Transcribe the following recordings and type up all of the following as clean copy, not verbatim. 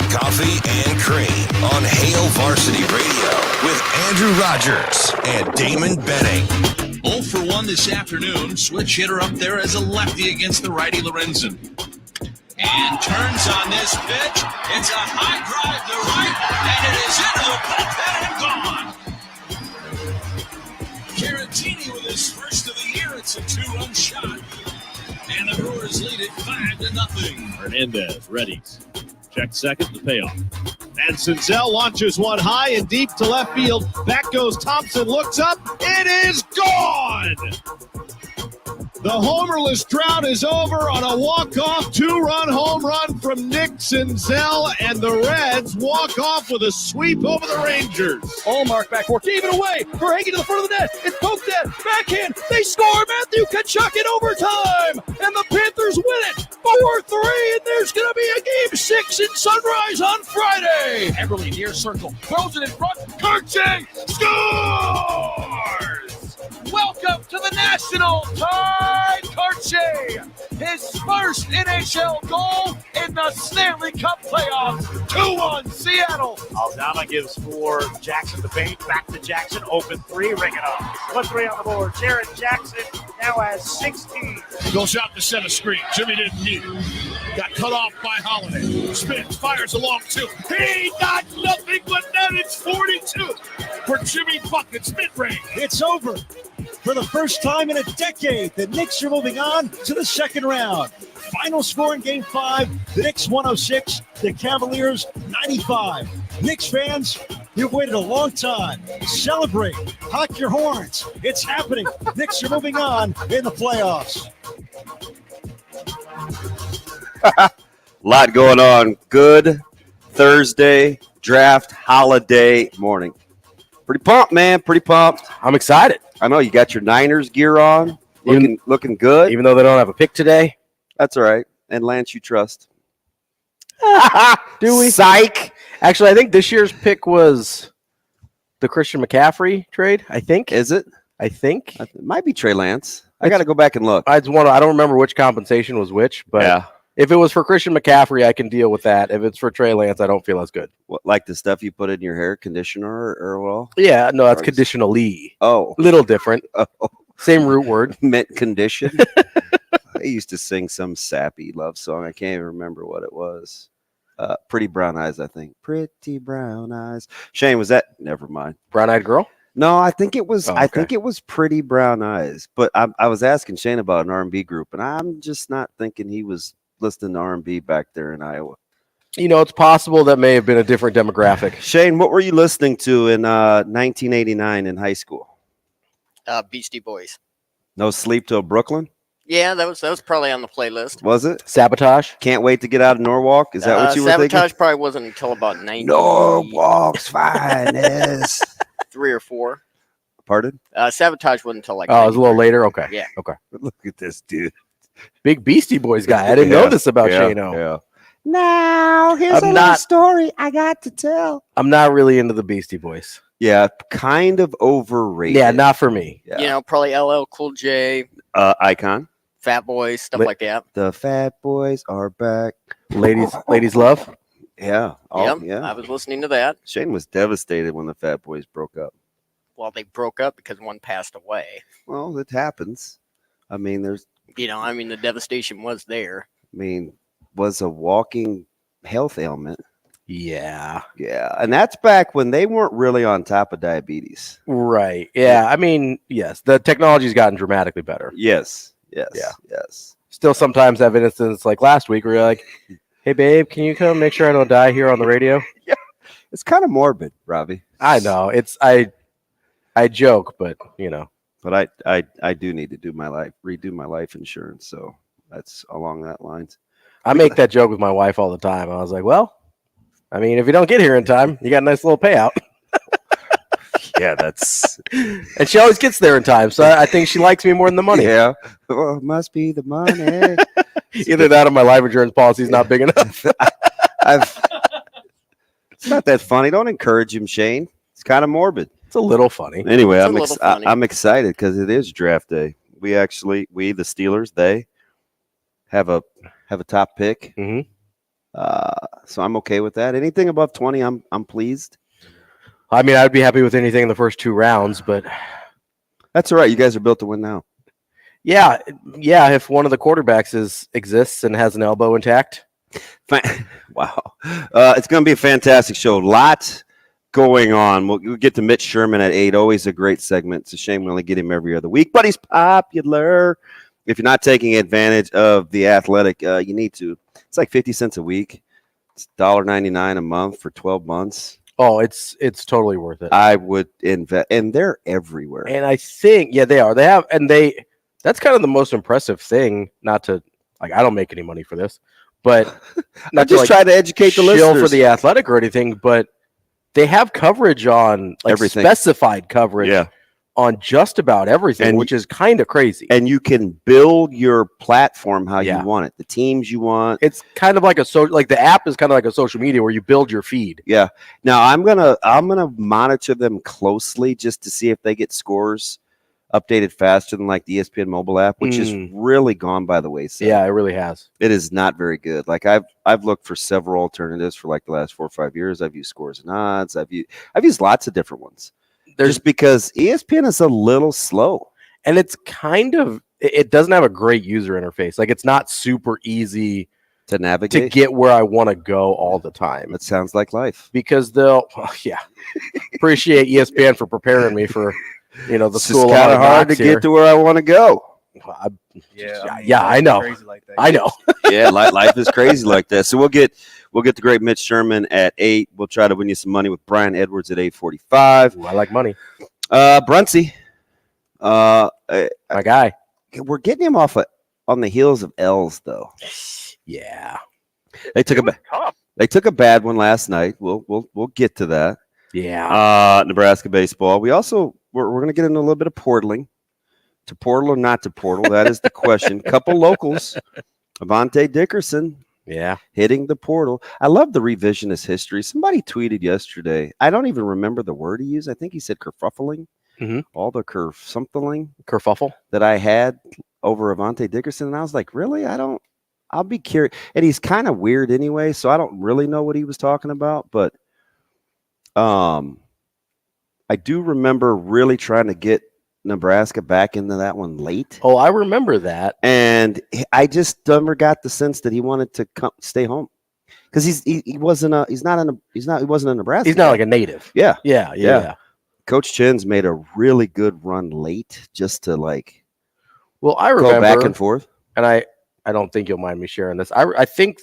Coffee and Cream on Hail Varsity Radio with Andrew Rogers and Damon Benning. 0 for 1 this afternoon. Switch hitter up there as a lefty against the righty Lorenzen. And turns on this pitch. It's a high drive to right, and it is into the bullpen and gone. Caratini with his first of the year. It's a 2-run shot. And the Brewers lead it 5-0. Hernandez readies. Check second, the payoff. And Senzel launches one high and deep to left field. Back goes Thompson, looks up. It is gone! The homerless drought is over on a walk-off 2-run home run from Nick Senzel, and the Reds walk off with a sweep over the Rangers. Allmark back work, gave it away. Verhaeghe to the front of the net. It's poked at. Backhand. They score. Matthew Tkachuk in overtime. And the Panthers win it 4-3. And there's going to be a Game 6 in Sunrise on Friday. Everly near circle. Throws it in front. Kirche scores! Welcome to the National Tide Kirche. His first NHL goal in the Stanley Cup playoffs. 2-1 Seattle. Aldama gives for Jackson the paint. Back to Jackson. Open 3. Ring it up. 1-3 on the board. Jared Jackson now has 16. Goes out to center screen. Jimmy didn't need it. Got cut off by Holiday. Spins. Fires along 2. He got nothing but net. It's 42 for Jimmy Bucket's mid-range. It's over. For the first time in a decade, the Knicks are moving on to the second round. Final score in Game 5, the Knicks 106, the Cavaliers 95. Knicks fans, you've waited a long time. Celebrate. Honk your horns. It's happening. Knicks are moving on in the playoffs. A lot going on. Good Thursday draft holiday morning. Pretty pumped, man. Pretty pumped. I'm excited. I know you got your Niners gear on, looking good. Even though they don't have a pick today. That's all right. And Lance, you trust. Do we? Psych. Actually, I think this year's pick was the Christian McCaffrey trade, I think. Is it? I think. It might be Trey Lance. I got to go back and look. I don't remember which compensation was which, but yeah. If it was for Christian McCaffrey, I can deal with that. If it's for Trey Lance, I don't feel as good. What, like the stuff you put in your hair conditioner or well? Yeah, no, that's conditionally. Oh. Little different. Oh. Same root word. Mint condition. I used to sing some sappy love song. I can't even remember what it was. Pretty Brown Eyes, I think. Pretty Brown Eyes. Shane, was that? Never mind. Brown-eyed girl? No, I think it was. Oh, okay. I think it was Pretty Brown Eyes. But I was asking Shane about an R&B group, and I'm just not thinking he was listening to R&B back there in Iowa. You know, it's possible that may have been a different demographic. Shane, what were you listening to in 1989 in high school? Beastie Boys. No Sleep Till Brooklyn? Yeah, that was probably on the playlist. Was it? Sabotage? Can't Wait to Get Out of Norwalk? Is that what you were thinking? Sabotage probably wasn't until about 90. Norwalk's finest. 3 or 4. Pardon? Sabotage wasn't until like. Oh, it was a little later? Okay. Yeah. Okay. Look at this dude. Big Beastie Boys guy. I didn't know this about Shano. Yeah. Now, here's a little story I got to tell. I'm not really into the Beastie Boys. Yeah, kind of overrated. Yeah, not for me. Yeah. You know, probably LL Cool J. Icon. Fat Boys, stuff like that. The Fat Boys are back. Ladies love. Yeah. Oh, yep. yeah. I was listening to that. Shane was devastated when the Fat Boys broke up. Well, they broke up because one passed away. Well, it happens. I mean, the devastation was there. Was a walking health ailment. Yeah. Yeah. And that's back when they weren't really on top of diabetes. Right. Yeah. I mean, yes, the technology's gotten dramatically better. Yes. Yes. Yeah. Yes. Still sometimes have instances like last week where you're like, hey, babe, can you come make sure I don't die here on the radio? Yeah. It's kind of morbid, Ravi. I know. I joke, but you know. But I do need to redo my life insurance. So that's along that lines. I make that joke with my wife all the time. I was like, well, I mean, if you don't get here in time, you got a nice little payout. Yeah, that's. And she always gets there in time. So I think she likes me more than the money. Yeah. Well, it must be the money. Either that or my life insurance policy is not big enough. It's not that funny. Don't encourage him, Shane. It's kind of morbid. It's a little funny. Anyway, I'm excited because it is draft day. the Steelers, they have a top pick. Mm-hmm. So I'm okay with that. Anything above 20, I'm pleased. I mean, I'd be happy with anything in the first 2 rounds, but that's all right. You guys are built to win now. Yeah. If one of the quarterbacks exists and has an elbow intact. Wow. It's going to be a fantastic show. Lot going on. We'll get to Mitch Sherman at 8. Always a great segment. It's a shame we only get him every other week, but he's popular. If you're not taking advantage of The Athletic, you need to. It's like 50 cents a week. It's $1.99 a month for 12 months. Oh, it's totally worth it. I would invest, and they're everywhere. And I think, they are. That's kind of the most impressive thing. Not to I don't make any money for this, but I'm just trying to educate the listeners for The Athletic or anything. But they have coverage on everything, specified coverage on just about everything, which is kind of crazy. And you can build your platform how you want it, the teams you want. It's kind of like the app is kind of like a social media where you build your feed. Yeah. Now I'm gonna monitor them closely just to see if they get scores updated faster than like the ESPN mobile app, which has really gone by the wayside. Yeah, it really has. It is not very good. Like I've looked for several alternatives for like the last 4 or 5 years. I've used Scores and Odds. I've used lots of different ones. Just because ESPN is a little slow. And it's it doesn't have a great user interface. Like it's not super easy to navigate, to get where I want to go all the time. It sounds like life. Because appreciate ESPN for preparing me for, the school. It's kind of hard to get to where I want to go. I know. Like that. I know. Yeah, life is crazy like that. So we'll get the great Mitch Sherman at 8. We'll try to win you some money with Brian Edwards at 8:45. Ooh, I like money. Bruntz, my guy. We're getting him on the heels of L's though. Yeah, they took a bad one last night. We'll get to that. Yeah. Nebraska baseball. We're going to get into a little bit of portaling. To portal or not to portal? That is the question. Couple locals. Avante Dickerson. Yeah. Hitting the portal. I love the revisionist history. Somebody tweeted yesterday. I don't even remember the word he used. I think he said kerfuffling. Mm-hmm. All the kerfuffle that I had over Avante Dickerson. And I was like, really? I'll be curious. And he's kind of weird anyway, so I don't really know what he was talking about. But I do remember really trying to get Nebraska back into that one late. Oh, I remember that. And I just never got the sense that he wanted to stay home because he wasn't a Nebraska. He's not like a native. Yeah. Coach Chin's made a really good run late just to I remember go back and forth. And I don't think you'll mind me sharing this. I think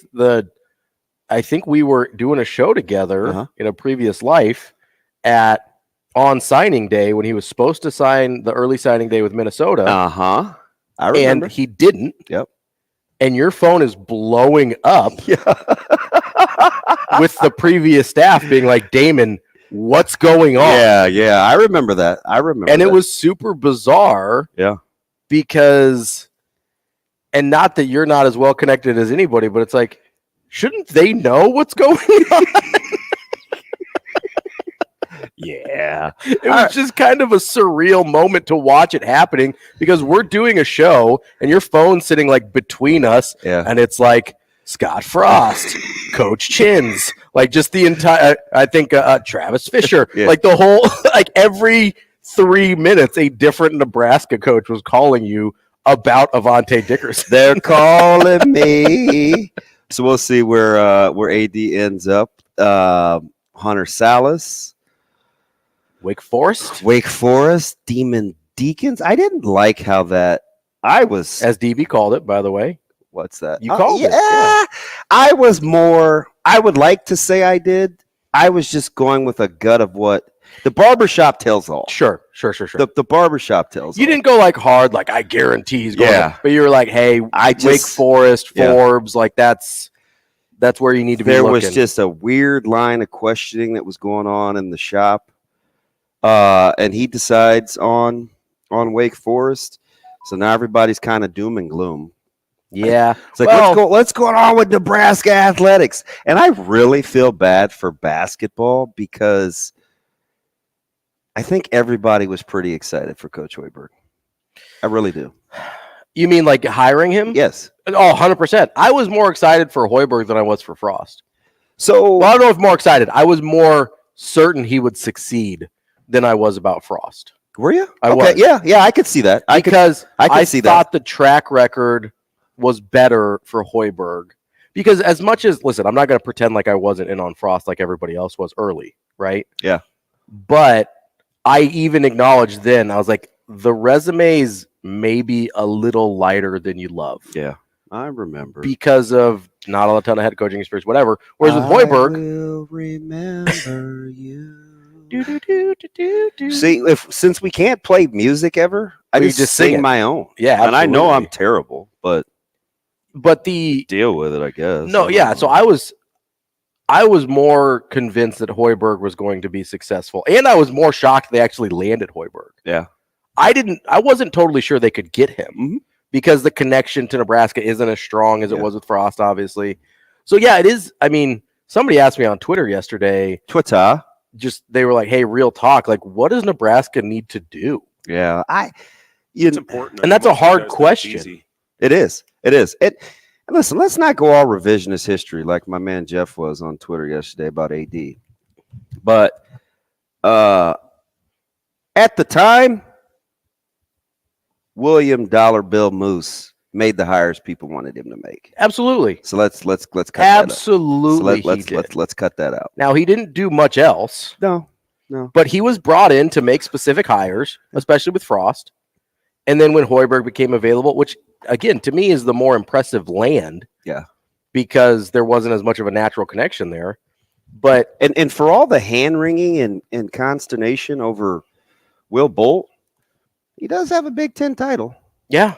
we were doing a show together in a previous life on signing day when he was supposed to sign the early signing day with Minnesota. I remember. And he didn't. Yep. And your phone is blowing up with the previous staff being like, Damon, what's going on? Yeah. I remember that. And it was super bizarre. Yeah. Because, and not that you're not as well connected as anybody, but it's like, shouldn't they know what's going on? Yeah. It was just kind of a surreal moment to watch it happening because we're doing a show and your phone's sitting like between us. Yeah. And it's like Scott Frost, Coach Chins, like just the entire, I think Travis Fisher, like the whole, like every 3 minutes, a different Nebraska coach was calling you about Avante Dickerson. They're calling me. So we'll see where AD ends up. Hunter Salas. Wake Forest, Demon Deacons. I didn't like how that. I was, as DB called it, by the way. What's that? You called it. Yeah. I was more. I would like to say I did. I was just going with a gut of what the barbershop tells all. Sure. The barbershop tells. You didn't go like hard, like I guarantee he's going. Yeah. But you were like, hey, Wake Forest, Forbes, like that's where you need to be. There was just a weird line of questioning that was going on in the shop. And he decides on Wake Forest. So now everybody's kind of doom and gloom. Yeah. It's like, what's going on with Nebraska athletics? And I really feel bad for basketball because I think everybody was pretty excited for Coach Hoiberg. I really do. You mean like hiring him? Yes. Oh, 100%. I was more excited for Hoiberg than I was for Frost. So well, I don't know if more excited. I was more certain he would succeed than I was about Frost. Were you? I was. Yeah, I could see that. I could see thought the track record was better for Hoiberg. Because as much as, listen, I'm not going to pretend like I wasn't in on Frost like everybody else was early, right? Yeah. But I even acknowledged then, I was like, the resume's maybe a little lighter than you love. Yeah, I remember. Because of not a ton of head coaching experience, whatever. Whereas with Hoiberg, I will remember you. do. See, since we can't play music ever, I just sing my own. Yeah, absolutely. And I know I'm terrible, but the deal with it, I guess. No, yeah. So I was more convinced that Hoiberg was going to be successful, and I was more shocked they actually landed Hoiberg. Yeah, I wasn't totally sure they could get him because the connection to Nebraska isn't as strong as it was with Frost, obviously. So yeah, it is. I mean, somebody asked me on Twitter yesterday. They were like, "Hey, real talk. Like, what does Nebraska need to do?" Yeah, it's important, and that's a hard question. It is. And listen, let's not go all revisionist history like my man Jeff was on Twitter yesterday about AD. But at the time, William Dollar Bill Moose made the hires people wanted him to make. Absolutely. So let's cut absolutely. That out. So let's cut that out. Now he didn't do much else. No. But he was brought in to make specific hires, especially with Frost. And then when Hoiberg became available, which again to me is the more impressive land. Yeah. Because there wasn't as much of a natural connection there. But and for all the hand wringing and consternation over Will Bolt, he does have a Big Ten title. Yeah.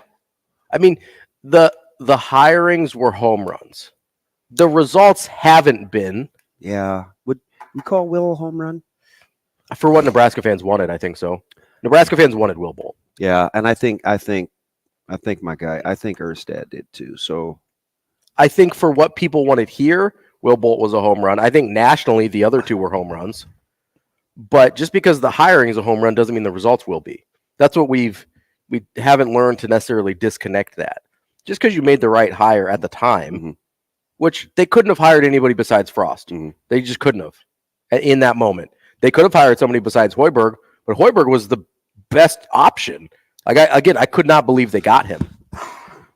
I mean, the hirings were home runs. The results haven't been. Yeah. Would you call Will a home run? For what Nebraska fans wanted, I think so. Nebraska fans wanted Will Bolt. Yeah, and I think my guy, I think Hurrdat did too. So I think for what people wanted here, Will Bolt was a home run. I think nationally the other two were home runs. But just because the hiring is a home run doesn't mean the results will be. That's what we haven't learned to necessarily disconnect that. Just because you made the right hire at the time, which they couldn't have hired anybody besides Frost. They just couldn't have in that moment. They could have hired somebody besides Hoiberg, but Hoiberg was the best option. Like I could not believe they got him.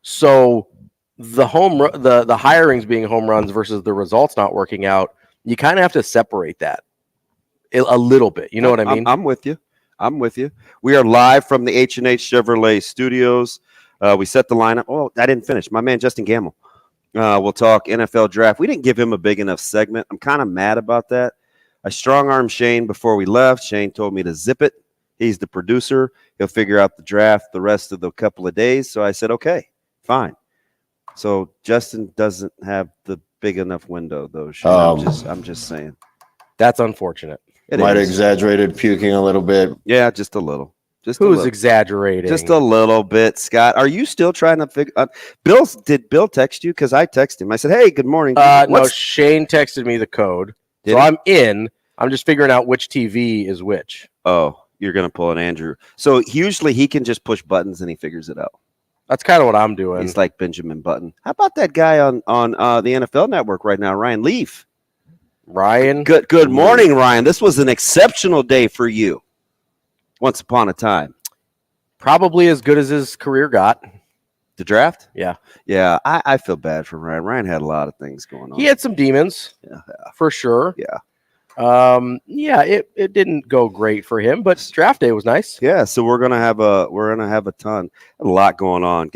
So the hirings being home runs versus the results not working out, you kind of have to separate that a little bit. You know what I mean? I'm with you. We are live from the H&H Chevrolet studios. We set the lineup. Oh, I didn't finish. My man Justen Gammel. We'll talk NFL draft. We didn't give him a big enough segment. I'm kind of mad about that. I strong-armed Shane before we left. Shane told me to zip it. He's the producer. He'll figure out the draft the rest of the couple of days. So I said, okay, fine. So Justen doesn't have the big enough window, though. Shane. I'm just saying. That's unfortunate. Might have exaggerated puking a little bit. Yeah, just a little. Who's exaggerating? Just a little bit, Scott. Are you still trying to figure out? Did Bill text you? Because I texted him. I said, hey, good morning. No, Shane texted me the code. So I'm in. I'm just figuring out which TV is which. Oh, you're going to pull an Andrew. So usually he can just push buttons and he figures it out. That's kind of what I'm doing. He's like Benjamin Button. How about that guy on the NFL Network right now, Ryan Leaf? Ryan? Good morning, Ryan. This was an exceptional day for you. Once upon a time. Probably as good as his career got. The draft? Yeah. Yeah, I feel bad for Ryan. Ryan had a lot of things going on. He had some demons. Yeah. For sure. Yeah. It didn't go great for him, but draft day was nice. Yeah, so we're gonna have a ton, a lot going on.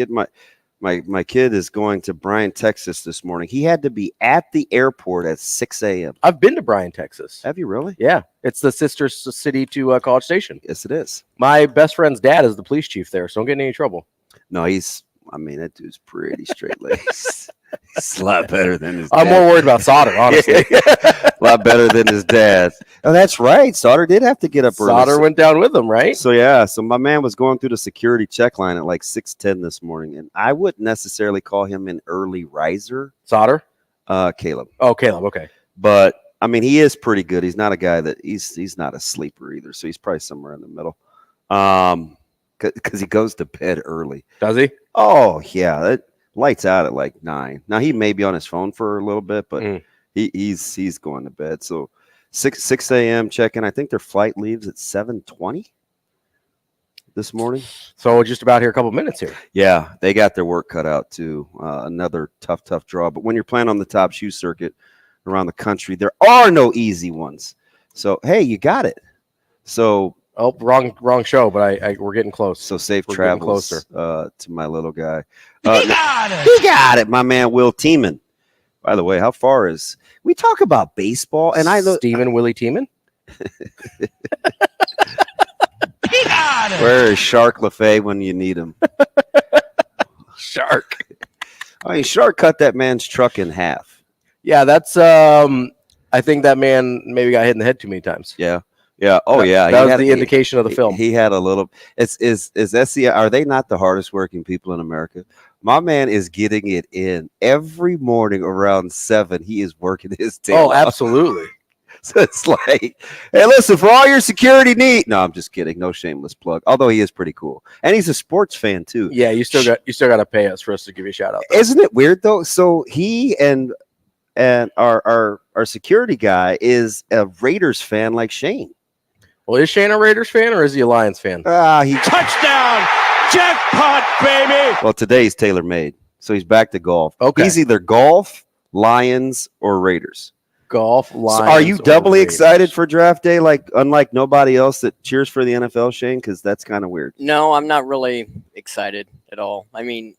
My kid is going to Bryan, Texas this morning. He had to be at the airport at 6 a.m. I've been to Bryan, Texas. Have you really? Yeah, it's the sister city to College Station. Yes, it is. My best friend's dad is the police chief there, so don't get in any trouble. No, that dude's pretty straight-laced. He's a lot better than his dad. I'm more worried about Sauter, honestly. A lot better than his dad. Oh, that's right. Sauter did have to get up early. Sauter went down with him, right? So my man was going through the security check line at like 6:10 this morning, and I wouldn't necessarily call him an early riser. Sauter? Caleb. Oh, Caleb, okay. But, I mean, he is pretty good. He's not a guy that – he's not a sleeper either, so he's probably somewhere in the middle. because he goes to bed early. Does he? Oh, yeah. It lights out at like 9. Now, he may be on his phone for a little bit, but he's going to bed. So 6 a.m. check-in. I think their flight leaves at 7:20 this morning. So just about here a couple minutes here. Yeah, they got their work cut out, too. Another tough draw. But when you're playing on the top shoe circuit around the country, there are no easy ones. So, hey, you got it. So... Oh, wrong show, but we're getting close. So safe we're travels closer. To my little guy. He got it, my man Will Tiemann. By the way, how far is we talk about baseball? And I Stephen Willie Tiemann. Where is Shark LaFay when you need him? Shark. I mean, Shark cut that man's truck in half. Yeah, that's. I think that man maybe got hit in the head too many times. Yeah. Yeah. Oh, yeah. That was the indication of the film. He had a little. Is SCI? Are they not the hardest working people in America? My man is getting it in every morning around 7. He is working his tail off. Oh, absolutely. So it's like, hey, listen, for all your security needs. No, I'm just kidding. No shameless plug. Although he is pretty cool, and he's a sports fan too. Yeah, you still got to pay us for us to give you a shout out. Isn't it weird though? So he and our security guy is a Raiders fan like Shane. Well, is Shane a Raiders fan or is he a Lions fan? He Touchdown! Jackpot, baby! Well, today's tailor-made, so he's back to golf. Okay. He's either golf, Lions, or Raiders. Golf, Lions. So are you doubly excited for draft day, like unlike nobody else that cheers for the NFL, Shane? Because that's kind of weird. No, I'm not really excited at all. I mean,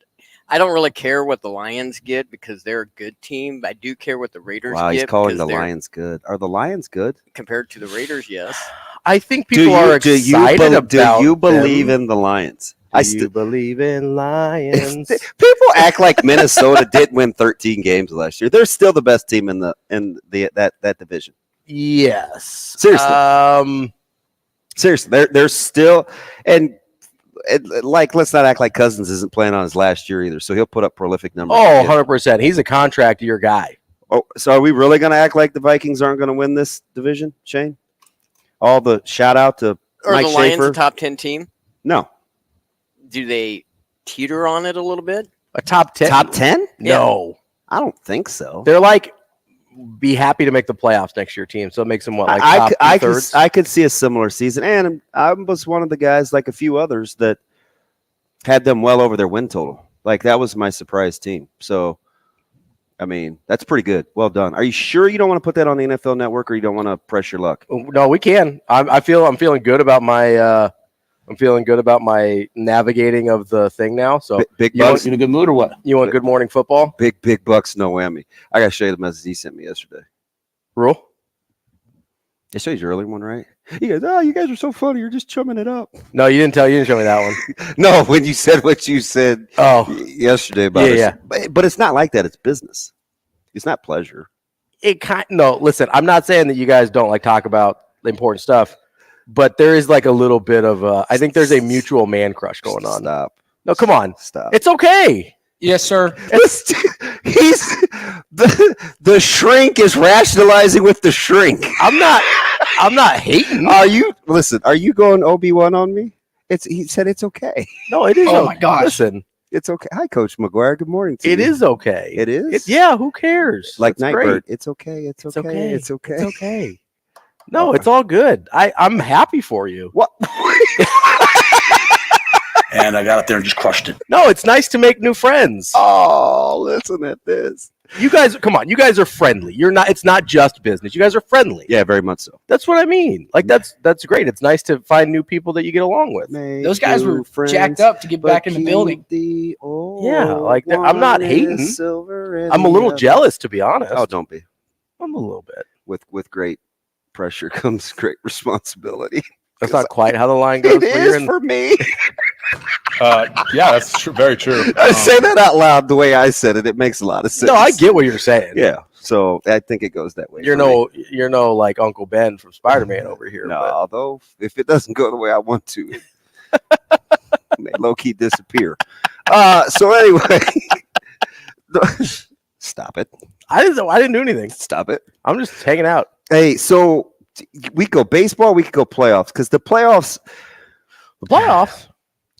I don't really care what the Lions get because they're a good team. I do care what the Raiders get. Wow, he's calling the Lions good. Are the Lions good? Compared to the Raiders, yes. I think people are excited about Do you believe in the Lions? Do you believe in Lions? People act like Minnesota didn't win 13 games last year. They're still the best team in that division. Yes. Seriously. Seriously, they're still and like let's not act like Cousins isn't playing on his last year either. So he'll put up prolific numbers. Oh, 100%. He's a contract year guy. Oh, so are we really going to act like the Vikings aren't going to win this division, Shane? All the shout out to Mike Are the Lions Schaefer. a top 10 team? No. Do they teeter on it a little bit? A top 10? Top 10? No. I don't think so. They're like, be happy to make the playoffs next year team. So it makes them what, like top two-thirds? I could see a similar season. And I was one of the guys, like a few others, that had them well over their win total. Like, that was my surprise team. So, I mean, that's pretty good. Well done. Are you sure you don't want to put that on the NFL Network, or you don't want to press your luck? No, we can. I'm feeling good about my I'm feeling good about my navigating of the thing now. So Big Bucks in a good mood or what? You want Good Morning Football? Big Bucks, no whammy. I got to show you the message he sent me yesterday. Rule? I showed you your earlier one, right? He goes, "Oh, you guys are so funny. You're just chumming it up." No, you didn't show me that one. No, when you said what you said yesterday about us. Yeah. But it's not like that. It's business. It's not pleasure. No, listen, I'm not saying that you guys don't like talk about important stuff, but there is like a little bit of I think there's a mutual man crush going on. Stop. No, come on. Stop. It's okay. Yes, sir. He's the shrink is rationalizing with the shrink. I'm not hating. Are you going Obi-Wan on me? He said it's okay. No, it is. Oh my gosh. Listen, it's okay. Hi, Coach McGuire. Good morning to you. it is okay. It is? Yeah, who cares? Like That's Nightbird. great. It's okay. It's It's okay. okay. It's okay. It's okay. No, it's all good. I'm happy for you. What? And I got up there and just crushed it. No, it's nice to make new friends. Oh, listen at this. You guys, come on. You guys are friendly. It's not just business. You guys are friendly. Yeah, very much so. That's what I mean. Like that's great. It's nice to find new people that you get along with. Those guys were jacked up to get back in the building. Yeah, like I'm not hating. I'm a little jealous, to be honest. Oh, don't be. I'm a little bit. With great pressure comes great responsibility. That's not quite how the line goes. It is for me. Yeah, that's true. Very true. I say that out loud the way I said it. It makes a lot of sense. No, I get what you're saying. Yeah, so I think it goes that way. You're no like Uncle Ben from Spider-Man over here. No, although if it doesn't go the way I want to, it may low key disappear. So anyway, stop it. I didn't do anything. Stop it. I'm just hanging out. Hey, so we could go baseball. We could go playoffs because the playoffs.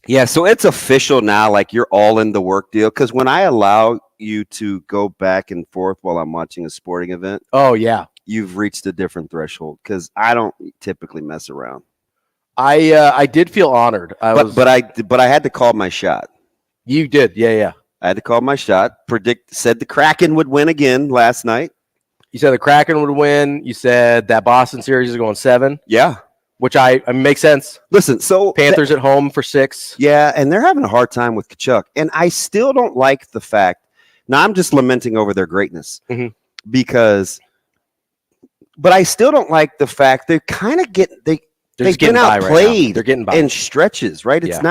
Yeah, so it's official now, like you're all in the work deal. Because when I allow you to go back and forth while I'm watching a sporting event, oh yeah, you've reached a different threshold. Because I don't typically mess around. I did feel honored. But I had to call my shot. You did, yeah. I had to call my shot. Said the Kraken would win again last night. You said the Kraken would win. You said that Boston series is going 7. Yeah. Which I mean, makes sense. Listen, so Panthers at home for 6. Yeah, and they're having a hard time with Kachuk. And I still don't like the fact. Now I'm just lamenting over their greatness but I still don't like the fact they're kind of they've been outplayed. Right, they're getting by in stretches, right? It's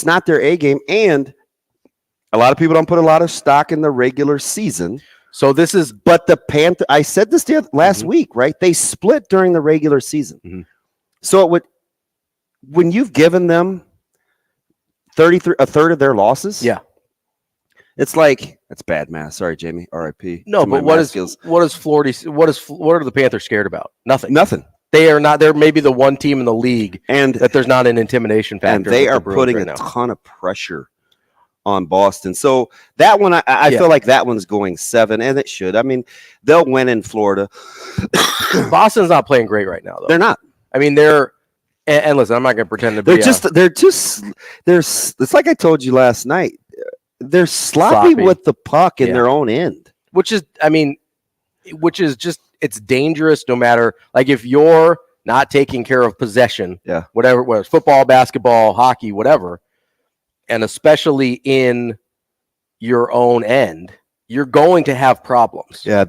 not their A game, and a lot of people don't put a lot of stock in the regular season. So this is, but the Panther. I said this last week, right? They split during the regular season, so it would when you've given them 33, a third of their losses. Yeah, it's like that's bad math. Sorry, Jamie. R.I.P. No, but what is Florida? What are the Panthers scared about? Nothing. They are not. They're maybe the one team in the league, and that there's not an intimidation factor. And they are putting a ton of pressure on Boston. So that one, I feel like that one's going 7, and it should. I mean, they'll win in Florida. Boston's not playing great right now, though. They're not. I mean, they're. And listen, I'm not going to pretend to be. It's like I told you last night. They're sloppy with the puck in their own end, which is just it's dangerous. No matter if you're not taking care of possession, whatever, whether it's football, basketball, hockey, whatever, and especially in your own end, you're going to have problems. Yeah,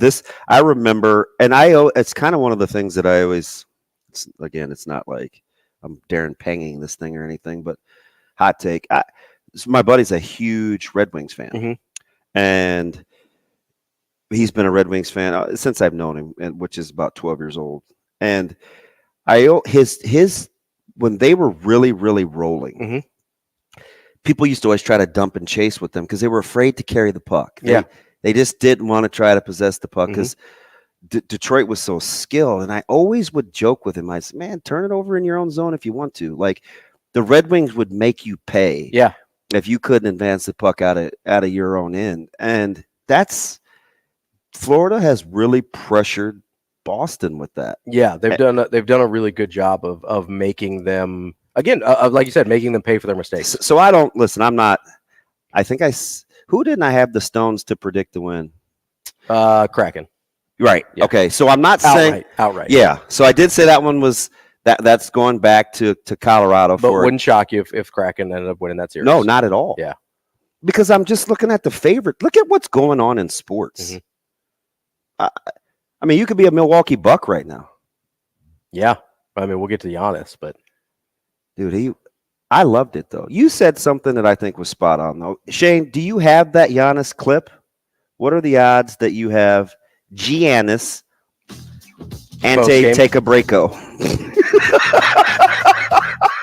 I remember, and it's kind of one of the things that I always. It's not like I'm Darren Panging this thing or anything, but hot take. So my buddy's a huge Red Wings fan, and he's been a Red Wings fan since I've known him, which is about 12 years old. And his when they were really, really rolling, people used to always try to dump and chase with them because they were afraid to carry the puck. They just didn't want to try to possess the puck because Detroit was so skilled. And I always would joke with him. I said, man, turn it over in your own zone if you want to. Like the Red Wings would make you pay. Yeah. If you couldn't advance the puck out of your own end. And Florida has really pressured Boston with that. Yeah, they've done a really good job of making them again, like you said, making them pay for their mistakes. So who didn't I have the Stones to predict the win? Kraken. Right. Yeah. Okay. So I'm not saying outright. Yeah. So I did say that one was that's going back to Colorado. But wouldn't shock you if Kraken ended up winning that series. No, not at all. Yeah. Because I'm just looking at the favorite. Look at what's going on in sports. I mean, you could be a Milwaukee Buck right now. Yeah. I mean, we'll get to Giannis, but dude, I loved it though. You said something that I think was spot on though. Shane, do you have that Giannis clip? What are the odds that you have Giannis ante take a breako?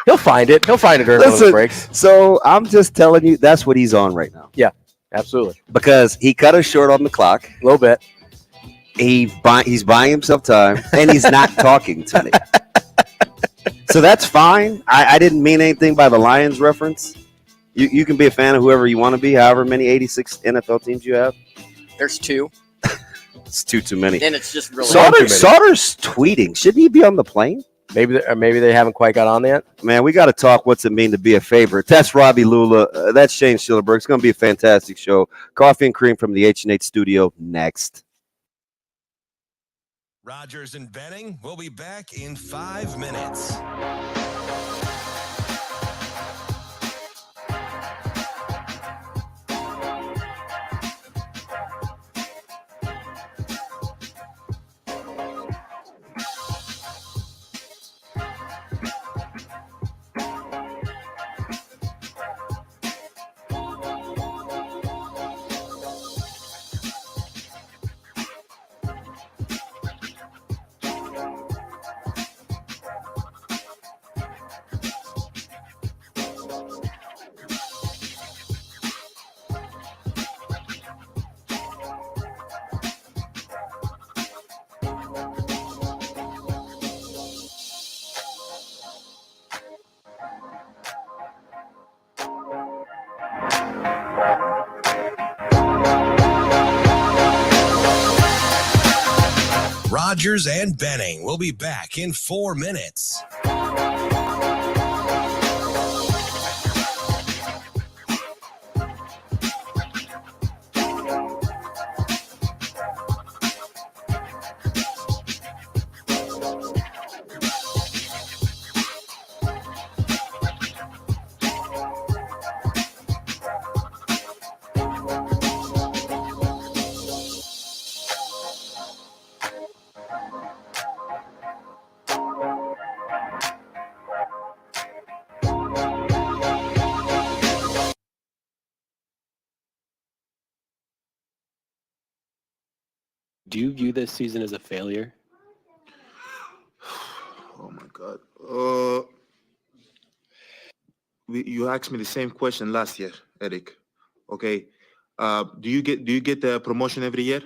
He'll find it. He'll find it during those breaks. So I'm just telling you, that's what he's on right now. Yeah, absolutely. Because he cut us short on the clock a little bit. He's buying himself time, and he's not talking to me. So that's fine. I didn't mean anything by the Lions reference. You can be a fan of whoever you want to be, however many 86 NFL teams you have. There's 2. It's too many. And it's just really Sauter's tweeting. Shouldn't he be on the plane? Maybe they haven't quite got on yet. Man, we got to talk what's it mean to be a favorite. That's Ravi, Lulla. That's Shane Schillerberg. It's going to be a fantastic show. Coffee and Cream from the H&H studio next. Rogers and Benning will be back in 5 minutes. Rogers and Benning will be back in 4 minutes. Do you view this season as a failure? Oh my God. You asked me the same question last year, Eric. Okay. Do you get the promotion every year?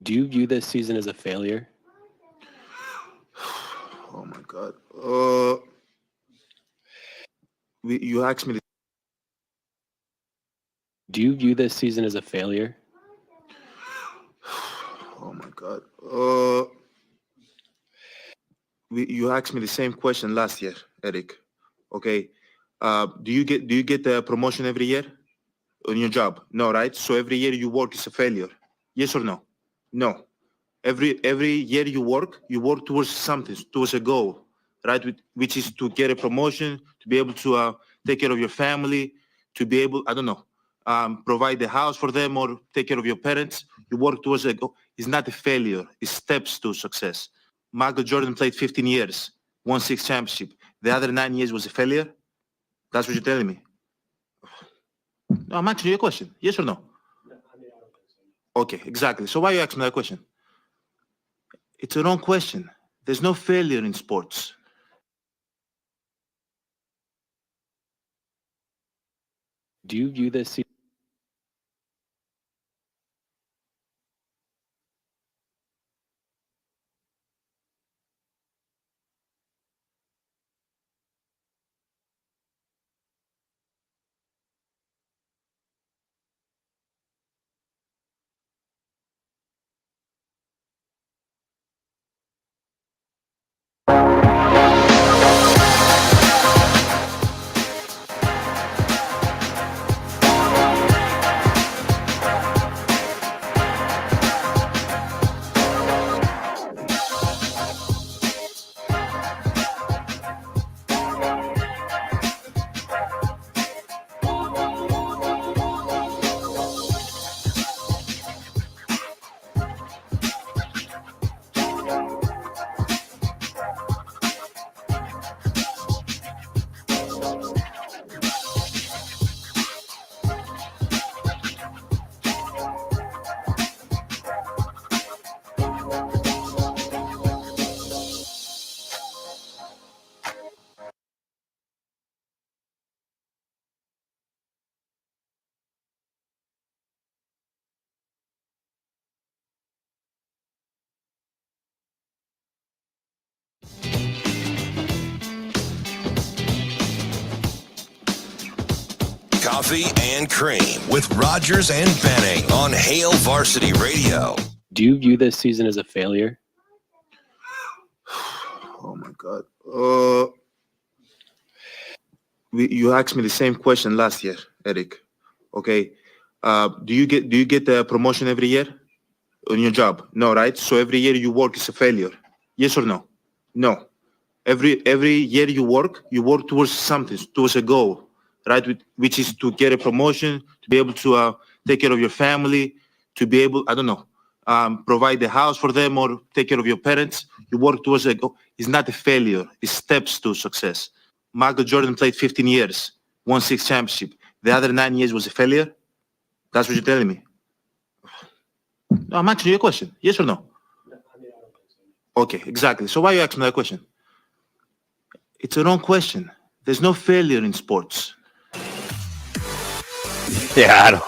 Do you view this season as a failure? Oh my God. You asked me. Do you view this season as a failure? Oh my God. You asked me the same question last year, Eric. Okay. Do you get the promotion every year on your job? No, right? So every year you work is a failure. Yes or no? No. Every year you work towards something, towards a goal, right? Which is to get a promotion, to be able to take care of your family, to be able, I don't know, provide the house for them or take care of your parents. You work towards a goal. It's not a failure. It's steps to success. Michael Jordan played 15 years, won 6 championships. The other 9 years was a failure? That's what you're telling me? No, I'm asking you a question. Yes or no? Okay, exactly. So why are you asking me that question? It's a wrong question. There's no failure in sports. Do you view this season? Coffee and Cream with Rogers and Benning on Hail Varsity Radio. Do you view this season as a failure? Oh my God. You asked me the same question last year, Eric. Okay. Do you get the promotion every year on your job? No, right? So every year you work is a failure. Yes or no? No. Every year you work towards something, towards a goal, right? Which is to get a promotion, to be able to take care of your family, to be able, I don't know, provide the house for them or take care of your parents. You work towards a goal. It's not a failure. It's steps to success. Michael Jordan played 15 years, won 6 championships. The other 9 years was a failure? That's what you're telling me? No, I'm asking you a question. Yes or no? Okay, exactly. So why are you asking me that question? It's a wrong question. There's no failure in sports. Yeah,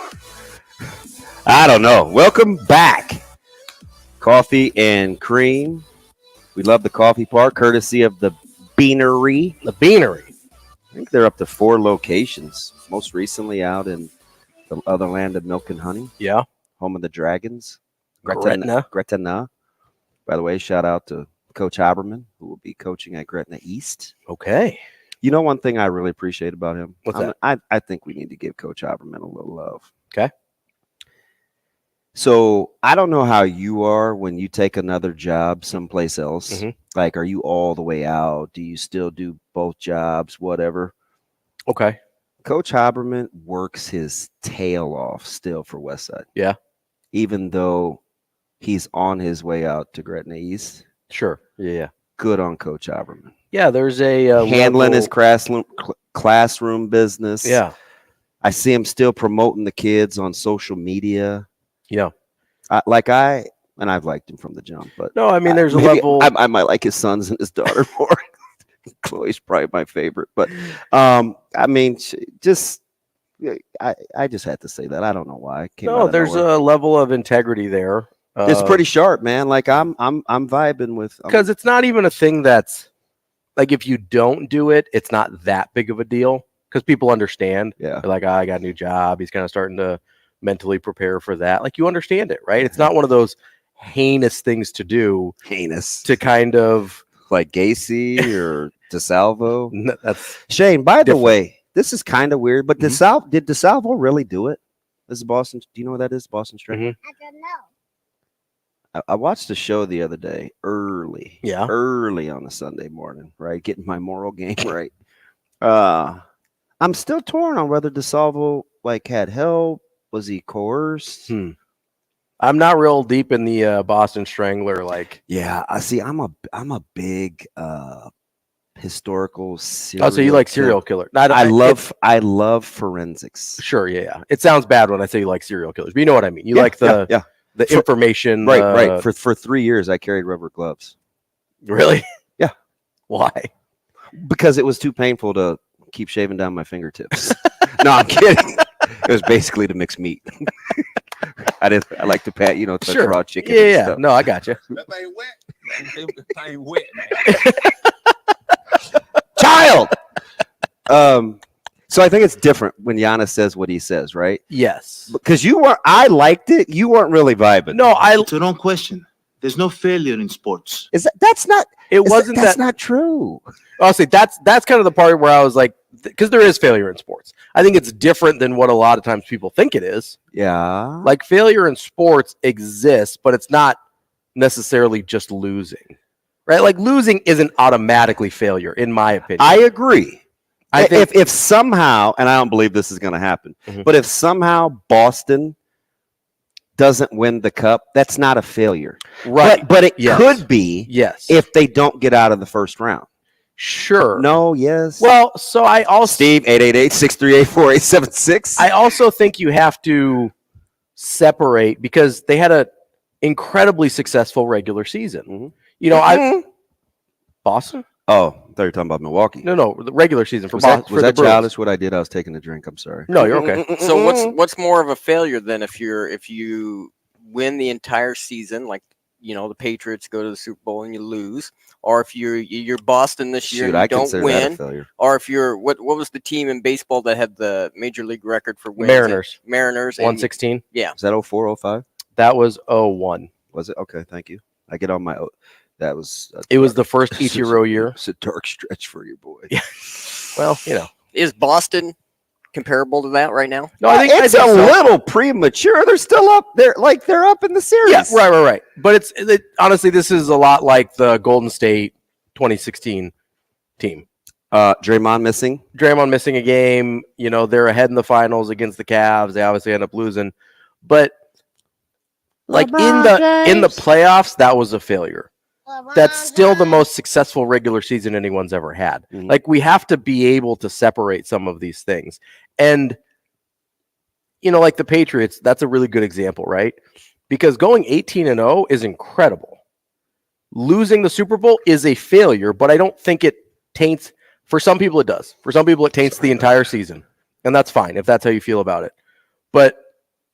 I don't know. Welcome back. Coffee and Cream. We love the coffee part, courtesy of the Beanery. The Beanery. I think they're up to 4 locations. Most recently out in the other land of milk and honey. Yeah. Home of the Dragons. Gretna. By the way, shout out to Coach Haberman, who will be coaching at Gretna East. Okay. You know one thing I really appreciate about him? What's that? I think we need to give Coach Haberman a little love. Okay. So I don't know how you are when you take another job someplace else. Mm-hmm. Like, are you all the way out? Do you still do both jobs? Whatever. Okay. Coach Haberman works his tail off still for Westside. Yeah. Even though he's on his way out to Gretna East. Sure. Yeah. Good on Coach Haberman. Yeah, there's a handling his classroom business. Yeah. I see him still promoting the kids on social media. Yeah. I've liked him from the jump, but no, I mean, there's a level. I might like his sons and his daughter more. Chloe's probably my favorite, but I mean, I just had to say that. I don't know why. No, there's a level of integrity there. It's pretty sharp, man. Like I'm vibing with, because it's not even a thing that's like, if you don't do it, it's not that big of a deal because people understand. Yeah. They're like, I got a new job. He's kind of starting to mentally prepare for that. Like, you understand it, right? It's not one of those heinous things to do. Heinous to kind of like Gacy or DeSalvo. No, that's Shane. By different. the way, this is kind of weird, but did DeSalvo really do it? This is Boston. Do you know what that is? Boston Strangler. Mm-hmm. I don't know. I watched the show the other day early on a Sunday morning, right? Getting my moral game right. I'm still torn on whether DeSalvo like had help. Was he coerced? I'm not real deep in the Boston Strangler. Like, yeah, I see. I'm a big historical serial. Oh, so you like serial killer? I love forensics. Sure, yeah. It sounds bad when I say you like serial killers, but you know what I mean. You like the information, right. For 3 years, I carried rubber gloves. Really? Yeah. Why? Because it was too painful to keep shaving down my fingertips. No, I'm kidding. It was basically to mix meat. I like to pat, touch raw chicken. Yeah. Stuff. No, I got you. That ain't wet. That ain't wet, man. Child. So I think it's different when Giannis says what he says, right? Yes. Because I liked it. You weren't really vibing. No, It's a wrong question. There's no failure in sports. That's not true. I'll say that's kind of the part where I was like, because there is failure in sports. I think it's different than what a lot of times people think it is. Yeah. Like, failure in sports exists, but it's not necessarily just losing, right? Like, losing isn't automatically failure, in my opinion. I agree. I think if somehow, and I don't believe this is going to happen, but if somehow Boston doesn't win the cup, that's not a failure. Right. But it could be if they don't get out of the first round. Sure. No, yes. Well, so I also... Steve, 888-638-4876. I also think you have to separate, because they had an incredibly successful regular season. Boston? Oh, I thought you were talking about Milwaukee. No, the regular season for Boston. Was that childish what I did? I was taking a drink. I'm sorry. No, you're okay. So what's more of a failure than if you win the entire season, like the Patriots go to the Super Bowl and you lose, or if you're Boston this year and you don't win, or if you're what was the team in baseball that had the major league record for wins? Mariners 116. Yeah. Is that 04, 05? That was 01. Was it? Okay, thank you. I get on my. That was. It was the first Ichiro year. It's a dark stretch for your boy. Yeah. Well, is Boston comparable to that right now? No, I think it's a little premature. They're still up. They're up in the series. Yeah, right. But honestly, this is a lot like the Golden State 2016 team. Draymond missing a game. They're ahead in the finals against the Cavs. They obviously end up losing, but like in the playoffs, that was a failure. That's still the most successful regular season anyone's ever had. Mm-hmm. Like, we have to be able to separate some of these things. And, like the Patriots, that's a really good example, right? Because going 18-0 is incredible. Losing the Super Bowl is a failure, but I don't think it taints. For some people, it does. For some people, it taints the entire season. And that's fine if that's how you feel about it.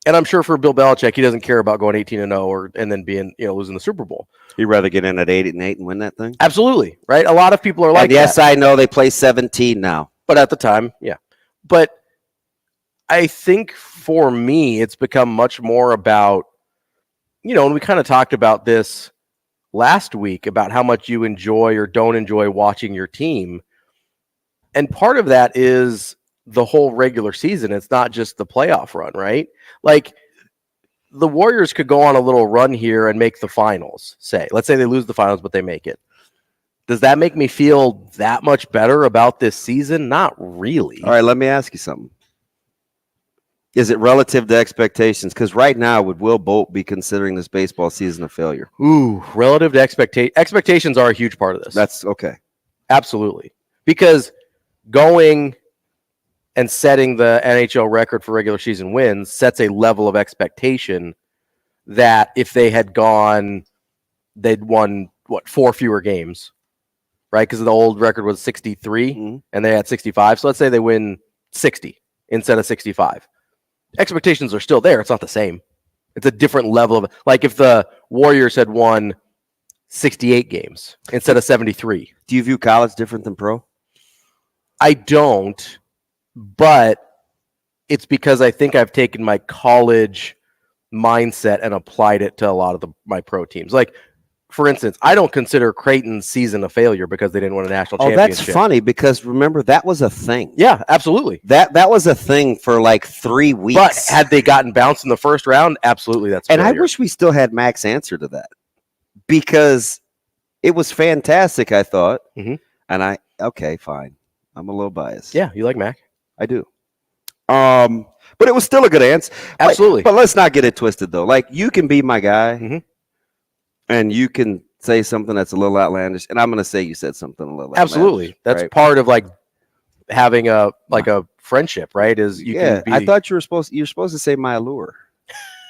And I'm sure for Bill Belichick, he doesn't care about going 18-0 and then being, losing the Super Bowl. He'd rather get in at 8-8 and win that thing. Absolutely, right? A lot of people are like, yes, I know they play 17 now, but at the time, yeah. But I think for me, it's become much more about, and we kind of talked about this last week about how much you enjoy or don't enjoy watching your team, and part of that is the whole regular season. It's not just the playoff run, right? Like the Warriors could go on a little run here and make the finals, let's say they lose the finals, but they make it. Does that make me feel that much better about this season? Not really. All right, let me ask you something. Is it relative to expectations? Because right now, would Will Bolt be considering this baseball season a failure? Ooh, relative to expectations are a huge part of this. That's okay. Absolutely. Because going and setting the NHL record for regular season wins sets a level of expectation that if they had gone, they'd won, 4 fewer games, right? Because the old record was 63, and they had 65. So let's say they win 60 instead of 65. Expectations are still there. It's not the same. It's a different level of, like if the Warriors had won 68 games instead of 73. Do you view college different than pro? I don't. But it's because I think I've taken my college mindset and applied it to a lot of my pro teams. Like, for instance, I don't consider Creighton's season a failure because they didn't win a national championship. Oh, that's funny because remember, that was a thing. Yeah, absolutely. That was a thing for like 3 weeks. But had they gotten bounced in the first round, absolutely that's failure. And I wish we still had Mac's answer to that because it was fantastic, I thought. And okay, fine. I'm a little biased. Yeah, you like Mac? I do. But it was still a good answer. Absolutely. But let's not get it twisted, though. Like, you can be my guy, and you can say something that's a little outlandish, and I'm going to say you said something a little outlandish. Absolutely. That's part of, like, having a friendship, right? Is you can be... I thought you were supposed to say my allure.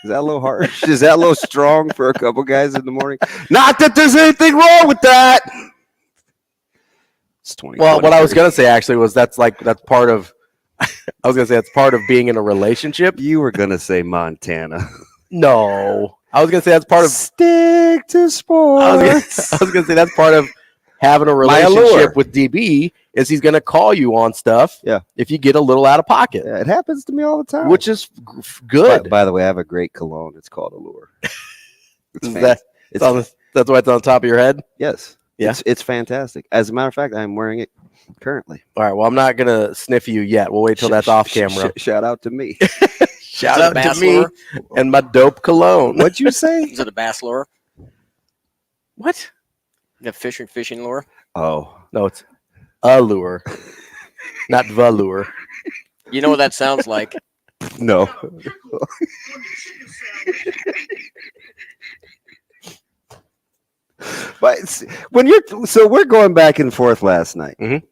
Is that a little harsh? Is that a little strong for a couple guys in the morning? Not that there's anything wrong with that. It's 20. Well, what I was going to say, actually, was that's part of... I was going to say that's part of being in a relationship. You were going to say Montana. No. I was going to say that's part of... Stick to sports. I was going to say that's part of having a relationship with DB is he's going to call you on stuff if you get a little out of pocket. Yeah, it happens to me all the time. Which is good. By the way, I have a great cologne. It's called Allure. That's why it's on the top of your head? Yes. Yeah. It's fantastic. As a matter of fact, I'm wearing it currently. All right. Well, I'm not going to sniff you yet. We'll wait till that's off camera. Shout out to me. Shout out to me and my dope cologne. What'd you say? Is it a bass lure? What? The fishing lure? Oh. No, it's a lure. Not the lure. You know what that sounds like? No. But we're going back and forth last night, and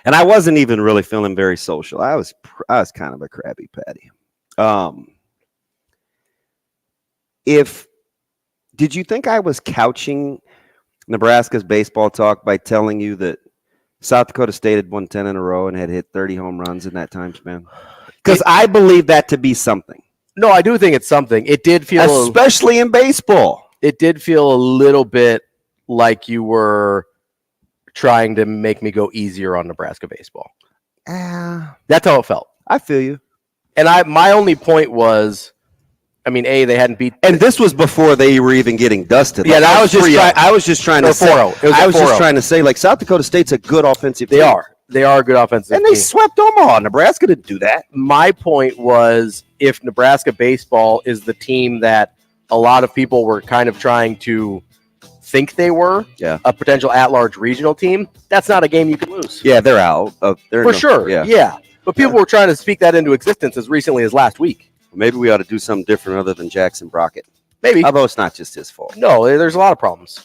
I wasn't even really feeling very social. I was kind of a Krabby Patty. Did you think I was couching Nebraska's baseball talk by telling you that South Dakota State had won 10 in a row and had hit 30 home runs in that time span? Because I believe that to be something. No, I do think it's something. It did feel, especially in baseball. It did feel a little bit like you were trying to make me go easier on Nebraska baseball. That's how it felt. I feel you. And my only point was, I mean, they hadn't beat, and this was before they were even getting dusted. Yeah, I was just trying to say, like, South Dakota State's a good offensive team. They are a good offensive team. And they swept Omaha. Nebraska didn't do that. My point was, if Nebraska baseball is the team that a lot of people were kind of trying to think they were, a potential at-large regional team, that's not a game you can lose. Yeah, they're out. Sure. Yeah. But people were trying to speak that into existence as recently as last week. Maybe we ought to do something different other than Jackson Brockett. Maybe. Although it's not just his fault. No, there's a lot of problems.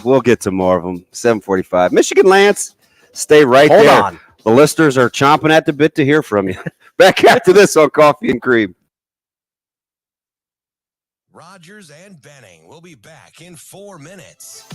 We'll get to more of them. 7:45. Michigan Lance, stay right there. Hold on. The listeners are chomping at the bit to hear from you. Back after this on Coffee and Cream. Rogers and Benning will be back in 4 minutes.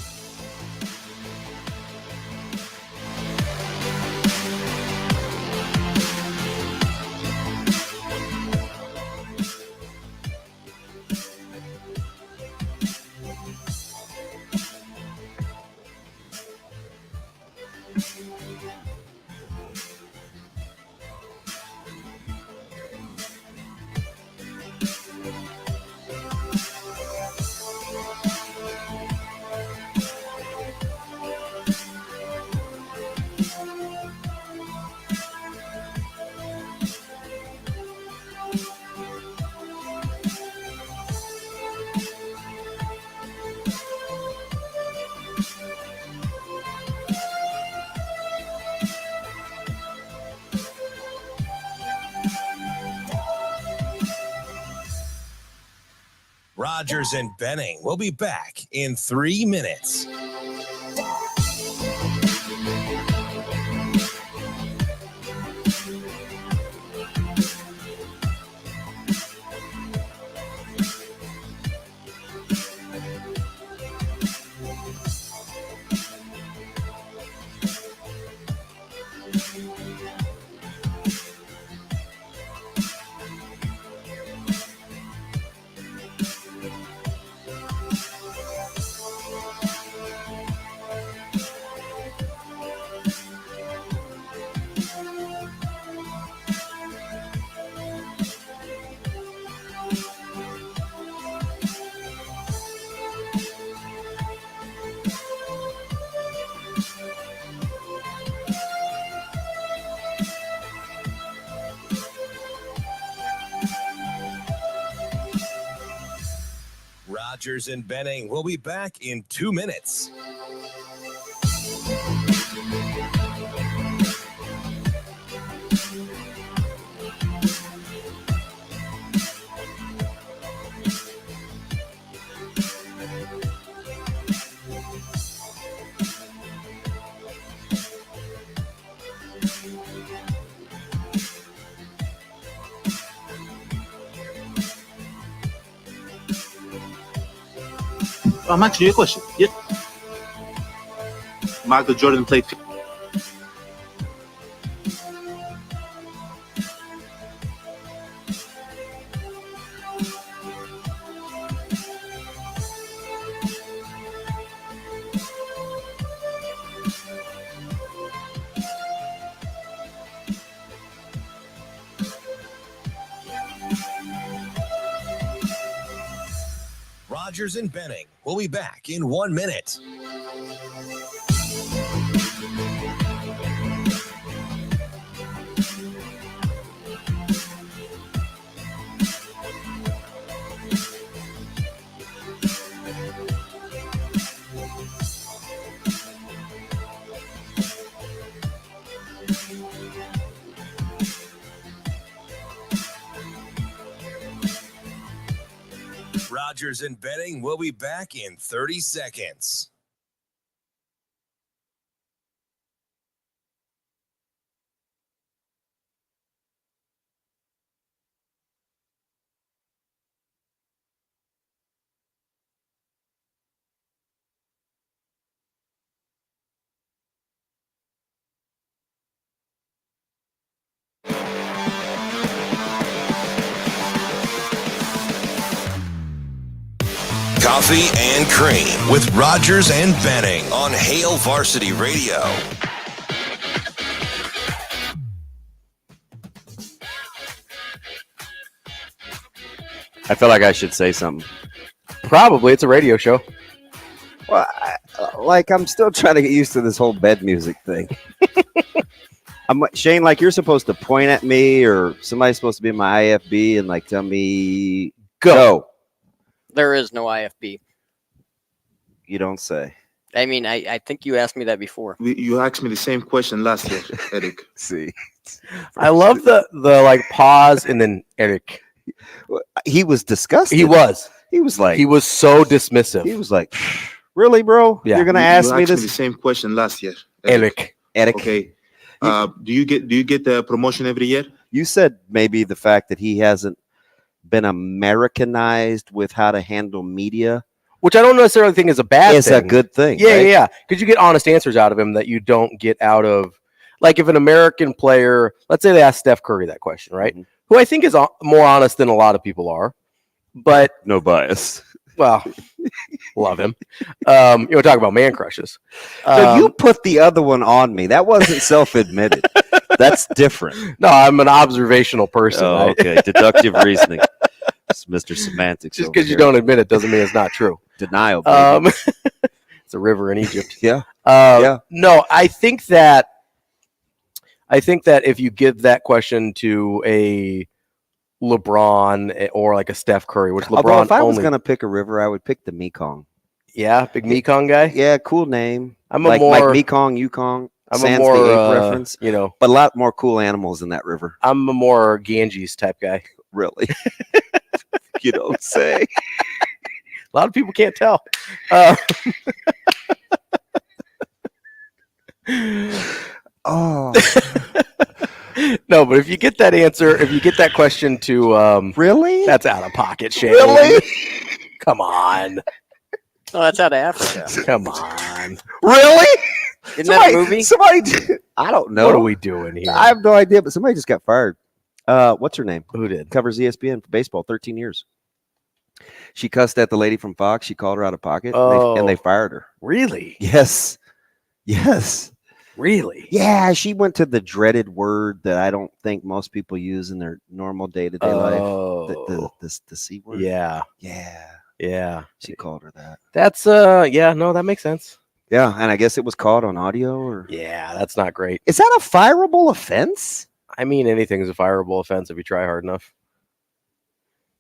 Rogers and Benning will be back in 3 minutes. Rogers and Benning will be back in 2 minutes. Michael, your question. Yeah. Michael Jordan played. Rogers and Benning will be back in 1 minute. Rogers and Benning will be back in 30 seconds. Coffee and Cream with Rogers and Benning on Hail Varsity Radio. I feel like I should say something. Probably. It's a radio show. Well, I'm still trying to get used to this whole bed music thing. Shane, like, you're supposed to point at me, or somebody's supposed to be in my IFB and like tell me go. There is no IFB. You don't say. I mean, I think you asked me that before. You asked me the same question last year, Eric. See, I love the like pause and then Eric. He was disgusted. He was like, he was so dismissive. He was like, really, bro? Yeah. You're gonna ask me this? The same question last year, Eric. Okay. Do you get the promotion every year? You said maybe the fact that he hasn't been Americanized with how to handle media, which I don't necessarily think is a bad thing. It's a good thing. Yeah, right? yeah. Because you get honest answers out of him that you don't get out of, like, if an American player, let's say they ask Steph Curry that question, right? Mm-hmm. Who I think is more honest than a lot of people are, but no bias. Well, love him. Talk about man crushes. So you put the other one on me. That wasn't self-admitted. That's different. No, I'm an observational person. Oh, okay. Deductive reasoning. It's Mr. Semantics. Just because you don't admit it doesn't mean it's not true. Denial. It's a river in Egypt. Yeah. No, I think that if you give that question to a LeBron or like a Steph Curry, which LeBron Although if I was going to pick a river, I would pick the Mekong. Yeah, big Mekong guy? Yeah, cool name. I'm like Mekong, Yukon. I'm a more reference, but a lot more cool animals in that river. I'm a more Ganges type guy. Really? You don't say. A lot of people can't tell. Oh. No, but if you get that answer, if you get that question to really, that's out of pocket, Shane. Really? Come on. Oh, that's out of Africa. Come on. Really? Isn't that a movie? Somebody, I don't know. What are we doing here? I have no idea, but somebody just got fired. What's her name? Who did? Covers ESPN for baseball, 13 years. She cussed at the lady from Fox. She called her out of pocket, and they fired her. Really? Yes. Really? Yeah, she went to the dreaded word that I don't think most people use in their normal day-to-day life. The C word. Yeah. She called her that. That's that makes sense. Yeah, and I guess it was caught on audio, or yeah, that's not great. Is that a fireable offense? I mean, anything's a fireable offense if you try hard enough.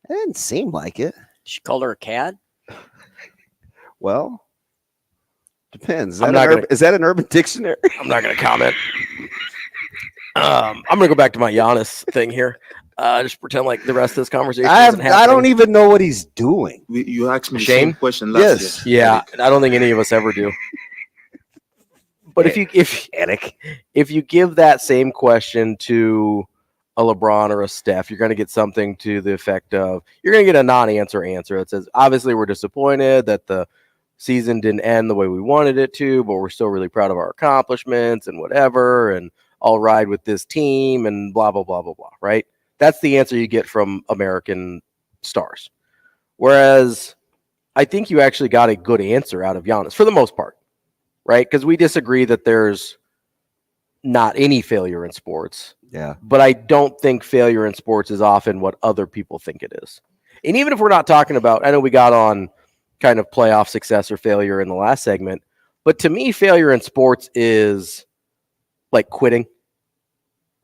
It didn't seem like it. She called her a cad? Well, depends. Is that an Urban Dictionary? I'm not going to comment. I'm going to go back to my Giannis thing here. Just pretend like the rest of this conversation isn't happening. I don't even know what he's doing. You asked me the Shane? same question last year. Yeah, I don't think any of us ever do. But if you give that same question to a LeBron or a Steph, you're going to get something to the effect of, you're going to get a non-answer answer that says, obviously we're disappointed that the season didn't end the way we wanted it to, but we're still really proud of our accomplishments and whatever, and I'll ride with this team and blah, blah, blah, blah, blah, right? That's the answer you get from American stars. Whereas I think you actually got a good answer out of Giannis for the most part, right? Because we disagree that there's not any failure in sports. Yeah. But I don't think failure in sports is often what other people think it is. And even if we're not talking about, I know we got on kind of playoff success or failure in the last segment, but to me, failure in sports is like quitting.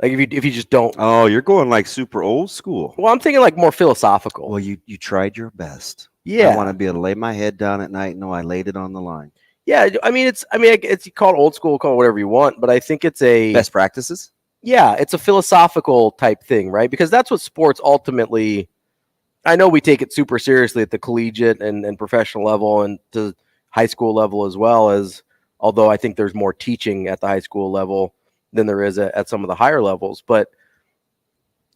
Like if you just don't. Oh, you're going like super old school. Well, I'm thinking like more philosophical. Well, you tried your best. Yeah. I want to be able to lay my head down at night and know I laid it on the line. Yeah, I mean it's called old school, call it whatever you want, but I think it's a best practices. Yeah, it's a philosophical type thing, right? Because that's what sports ultimately. I know we take it super seriously at the collegiate and professional level and to high school level as well, as although I think there's more teaching at the high school level than there is at some of the higher levels. But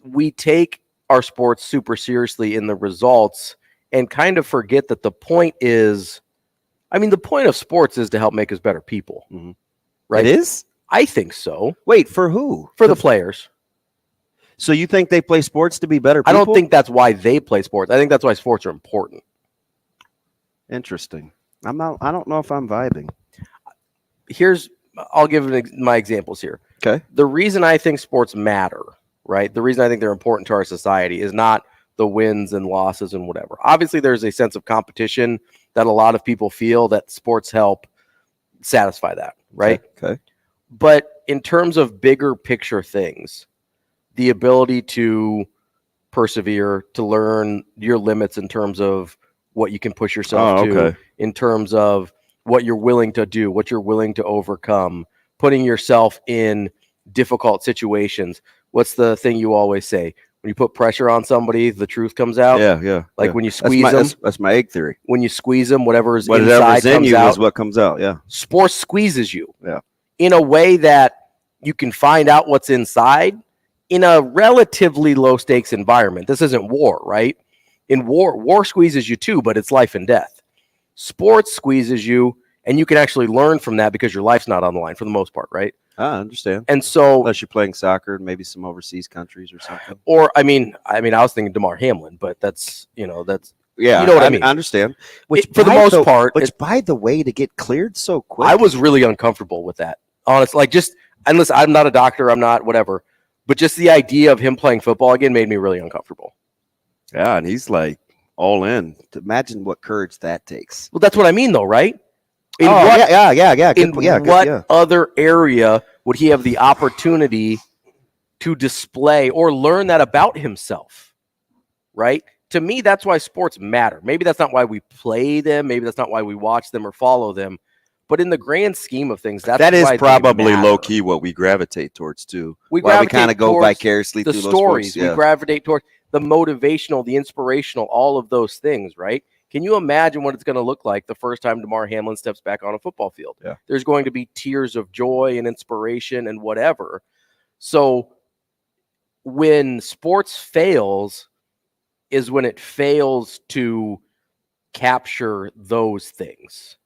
we take our sports super seriously in the results and kind of forget that the point is, the point of sports is to help make us better people. Mm-hmm. Right? It is? I think so. Wait, for who? For the players. So you think they play sports to be better people? I don't think that's why they play sports. I think that's why sports are important. Interesting. I don't know if I'm vibing. I'll give my examples here. Okay. The reason I think sports matter, right? The reason I think they're important to our society is not the wins and losses and whatever. Obviously, there's a sense of competition that a lot of people feel that sports help satisfy that, right? Okay. But in terms of bigger picture things, the ability to persevere, to learn your limits in terms of what you can push yourself to, in terms of what you're willing to do, what you're willing to overcome, putting yourself in difficult situations. What's the thing you always say? When you put pressure on somebody, the truth comes out. Yeah. When you squeeze them. That's my egg theory. When you squeeze them, whatever's Whatever's inside in comes you out. is what comes out, yeah. Sports squeezes you. Yeah. In a way that you can find out what's inside in a relatively low-stakes environment. This isn't war, right? In war squeezes you too, but it's life and death. Sports squeezes you, and you can actually learn from that because your life's not on the line for the most part, right? I understand. And so, unless you're playing soccer, maybe some overseas countries or something. Or I was thinking DeMar Hamlin, but that's yeah, you know what I mean. I understand. For the most part, by the way, to get cleared so quick, I was really uncomfortable with that. Honestly, unless I'm not a doctor, I'm not whatever, but just the idea of him playing football again made me really uncomfortable. Yeah, and he's like all in. Imagine what courage that takes. Well, that's what I mean, though, right? In what other area would he have the opportunity to display or learn that about himself, right? To me, that's why sports matter. Maybe that's not why we play them. Maybe that's not why we watch them or follow them. But in the grand scheme of things, that is probably low key what we gravitate towards too. We kind of go vicariously through the stories. Those sports, We gravitate towards the motivational, the inspirational, all of those things, right? Can you imagine what it's going to look like the first time DeMar Hamlin steps back on a football field? Yeah. There's going to be tears of joy and inspiration and whatever. So when sports fails is when it fails to capture those things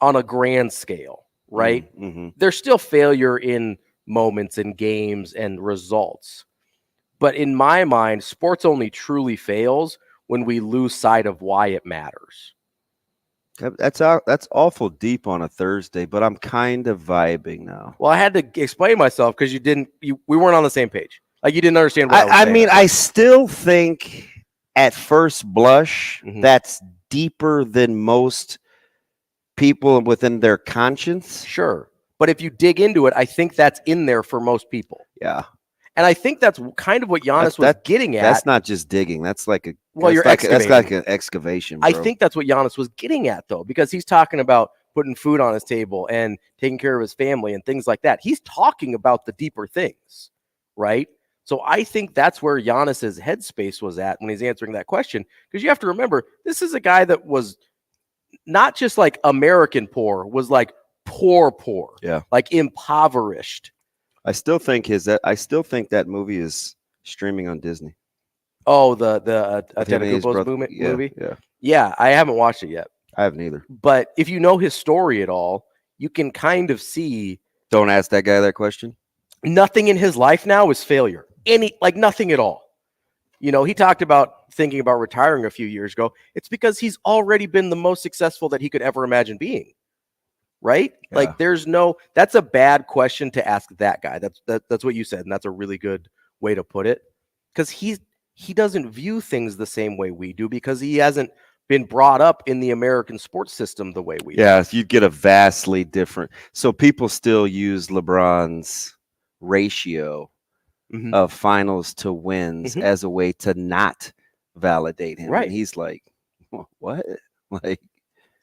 on a grand scale, right? Mm-hmm. There's still failure in moments and games and results. But in my mind, sports only truly fails when we lose sight of why it matters. That's awful deep on a Thursday, but I'm kind of vibing now. Well, I had to explain myself because we weren't on the same page. Like you didn't understand what I was saying. I still think at first blush that's deeper than most people within their conscience. Sure. But if you dig into it, I think that's in there for most people. Yeah. And I think that's kind of what Giannis was getting at. That's not just digging. That's like excavating. That's like an excavation, bro. I think that's what Giannis was getting at, though, because he's talking about putting food on his table and taking care of his family and things like that. He's talking about the deeper things, right? So I think that's where Giannis's headspace was at when he's answering that question. Because you have to remember, this is a guy that was not just like American poor, was like poor, yeah, like impoverished. I still think that movie is streaming on Disney. Oh, the Atenagubos movie? Yeah, I haven't watched it yet. I haven't either. But if you know his story at all, you can kind of see. Don't ask that guy that question. Nothing in his life now is failure. Nothing at all. You know, he talked about thinking about retiring a few years ago. It's because he's already been the most successful that he could ever imagine being. Right? Yeah. Like that's a bad question to ask that guy. That's what you said. And that's a really good way to put it. Because he doesn't view things the same way we do because he hasn't been brought up in the American sports system the way we do. Yeah, you'd get a vastly different. So people still use LeBron's ratio of finals to wins as a way to not validate him. Right. And he's like, what? Like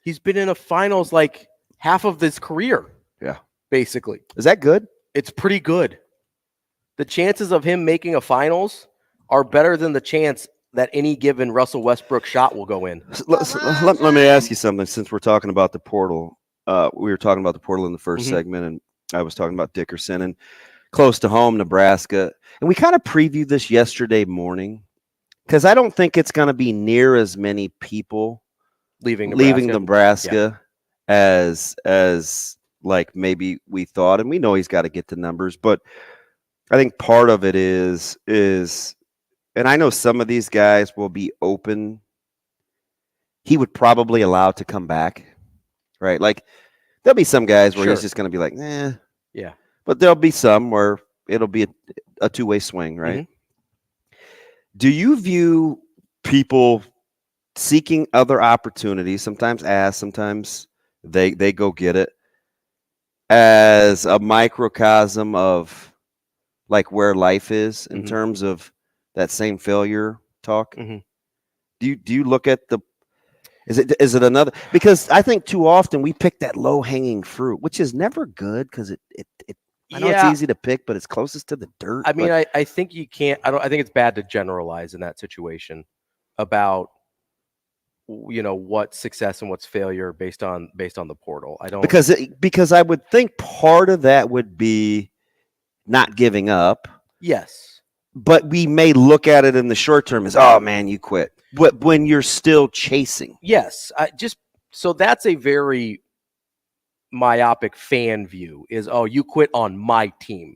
he's been in a finals like half of his career. Yeah. Basically. Is that good? It's pretty good. The chances of him making a finals are better than the chance that any given Russell Westbrook shot will go in. Let me ask you something since we're talking about the portal. We were talking about the portal in the first segment, and I was talking about Dickerson and close to home, Nebraska. And we kind of previewed this yesterday morning because I don't think it's going to be near as many people leaving Nebraska as like maybe we thought. And we know he's got to get the numbers, but I think part of it is, and I know some of these guys will be open. He would probably allow to come back, right? Like there'll be some guys where he's just going to be like, yeah. But there'll be some where it'll be a two-way swing, right? Do you view people seeking other opportunities, sometimes sometimes they go get it, as a microcosm of like where life is in terms of that same failure talk? Do you look at is it another, because I think too often we pick that low-hanging fruit, which is never good because it I know it's easy to pick, but it's closest to the dirt. I mean, I think you can't. I think it's bad to generalize in that situation about what's success and what's failure based on the portal. I don't because I would think part of that would be not giving up. Yes, but we may look at it in the short term as, oh man, you quit. But when you're still chasing, yes, so that's a very myopic fan view is, oh, you quit on my team,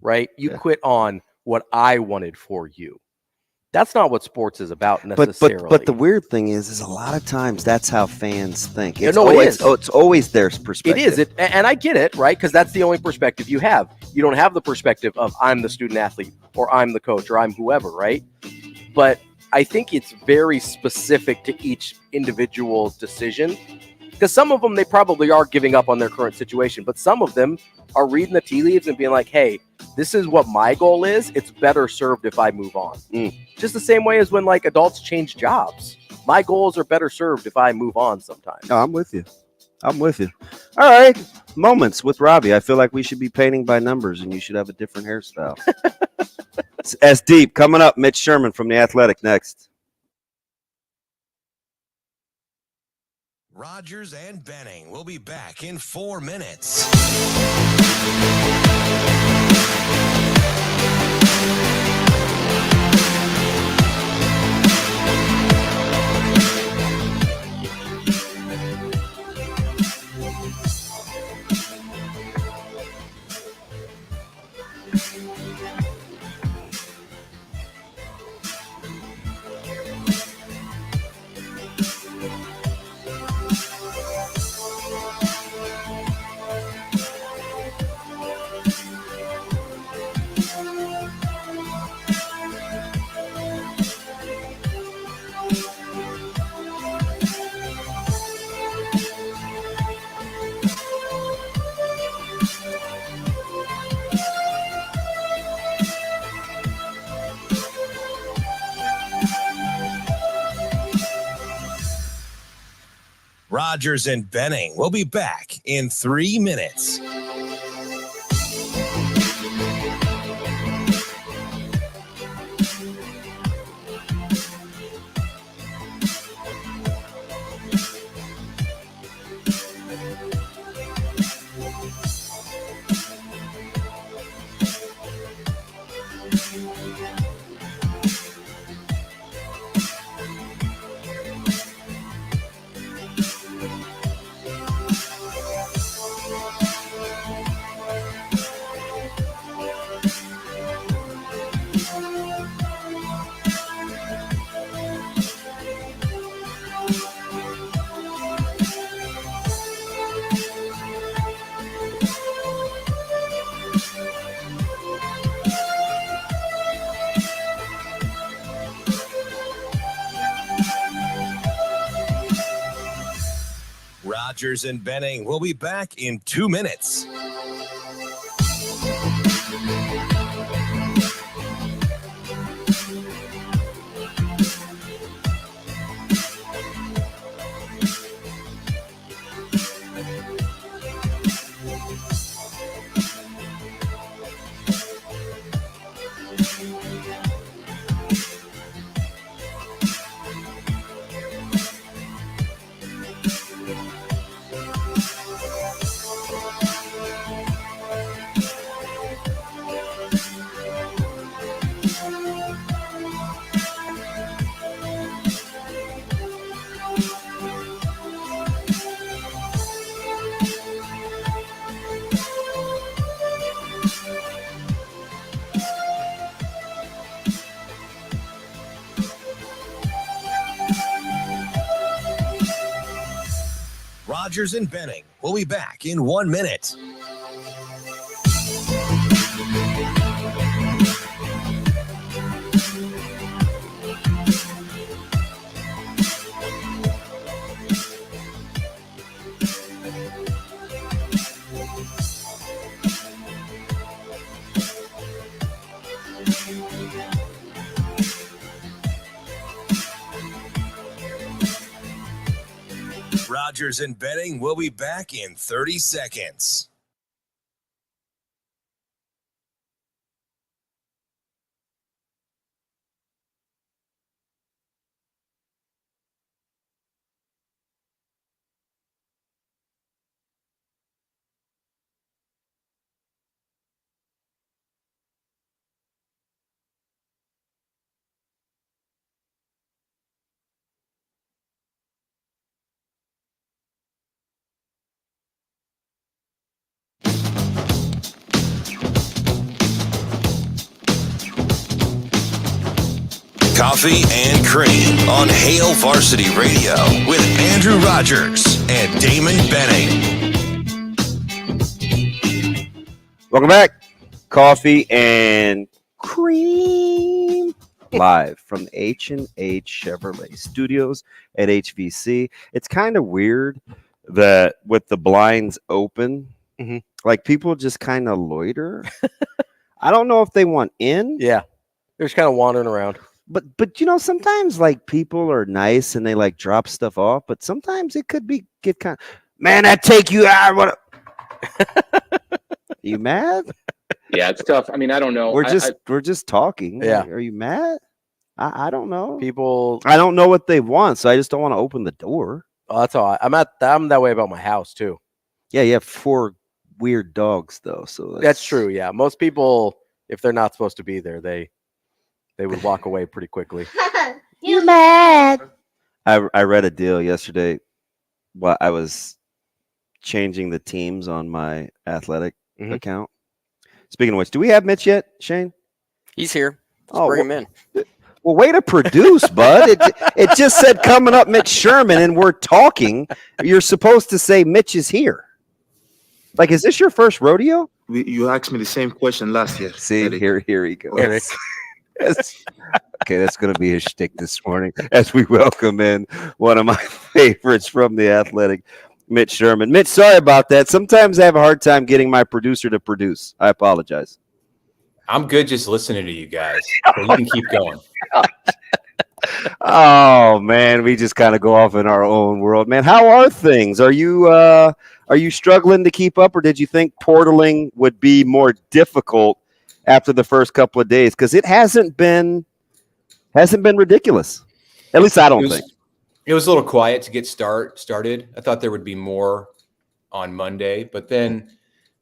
right? You quit on what I wanted for you. That's not what sports is about necessarily. But the weird thing is a lot of times that's how fans think. It's always their perspective. It is, and I get it, right? Because that's the only perspective you have. You don't have the perspective of I'm the student athlete or I'm the coach or I'm whoever, right? But I think it's very specific to each individual decision. Because some of them, they probably are giving up on their current situation, but some of them are reading the tea leaves and being like, hey, this is what my goal is. It's better served if I move on. Just the same way as when like adults change jobs. My goals are better served if I move on sometimes. No, I'm with you. All right. Moments with Ravi. I feel like we should be painting by numbers and you should have a different hairstyle. As deep coming up, Mitch Sherman from The Athletic next. Rogers and Benning will be back in 4 minutes. Rogers and Benning will be back in 3 minutes. Rogers and Benning will be back in 2 minutes. Rogers and Benning will be back in 1 minute. Rogers and Benning will be back in 30 seconds. Coffee and Cream on Hail Varsity Radio with Andrew Rogers and Damon Benning. Welcome back. Coffee and Cream live from H&H Chevrolet Studios at HVC. It's kind of weird that with the blinds open, like people just kind of loiter. I don't know if they want in. Yeah. They're just kind of wandering around. But you know, sometimes like people are nice and they like drop stuff off, but sometimes it could get kind of, man, that take you out. What? You mad? Yeah, it's tough. I mean, I don't know. We're just talking. Yeah. Are you mad? I don't know. People. I don't know what they want, so I just don't want to open the door. Oh, that's all. I'm that way about my house too. Yeah, you have 4 weird dogs though, so that's true. Yeah, most people, if they're not supposed to be there, they would walk away pretty quickly. You mad? I read a deal yesterday. While I was changing the teams on my athletic account. Speaking of which, do we have Mitch yet, Shane? He's here. Let's bring him in. Well, way to produce, bud. It just said coming up Mitch Sherman, and we're talking. You're supposed to say Mitch is here. Like, is this your first rodeo? You asked me the same question last year. See, Eric. here he goes. Eric. Okay, that's going to be his shtick this morning as we welcome in one of my favorites from the Athletic, Mitch Sherman. Mitch, sorry about that. Sometimes I have a hard time getting my producer to produce. I apologize. I'm good just listening to you guys. So you can keep going. Oh, man, we just kind of go off in our own world. Man, how are things? Are you struggling to keep up, or did you think portaling would be more difficult after the first couple of days? Because it hasn't been ridiculous. At least I don't think. It was a little quiet to get started. I thought there would be more on Monday, but then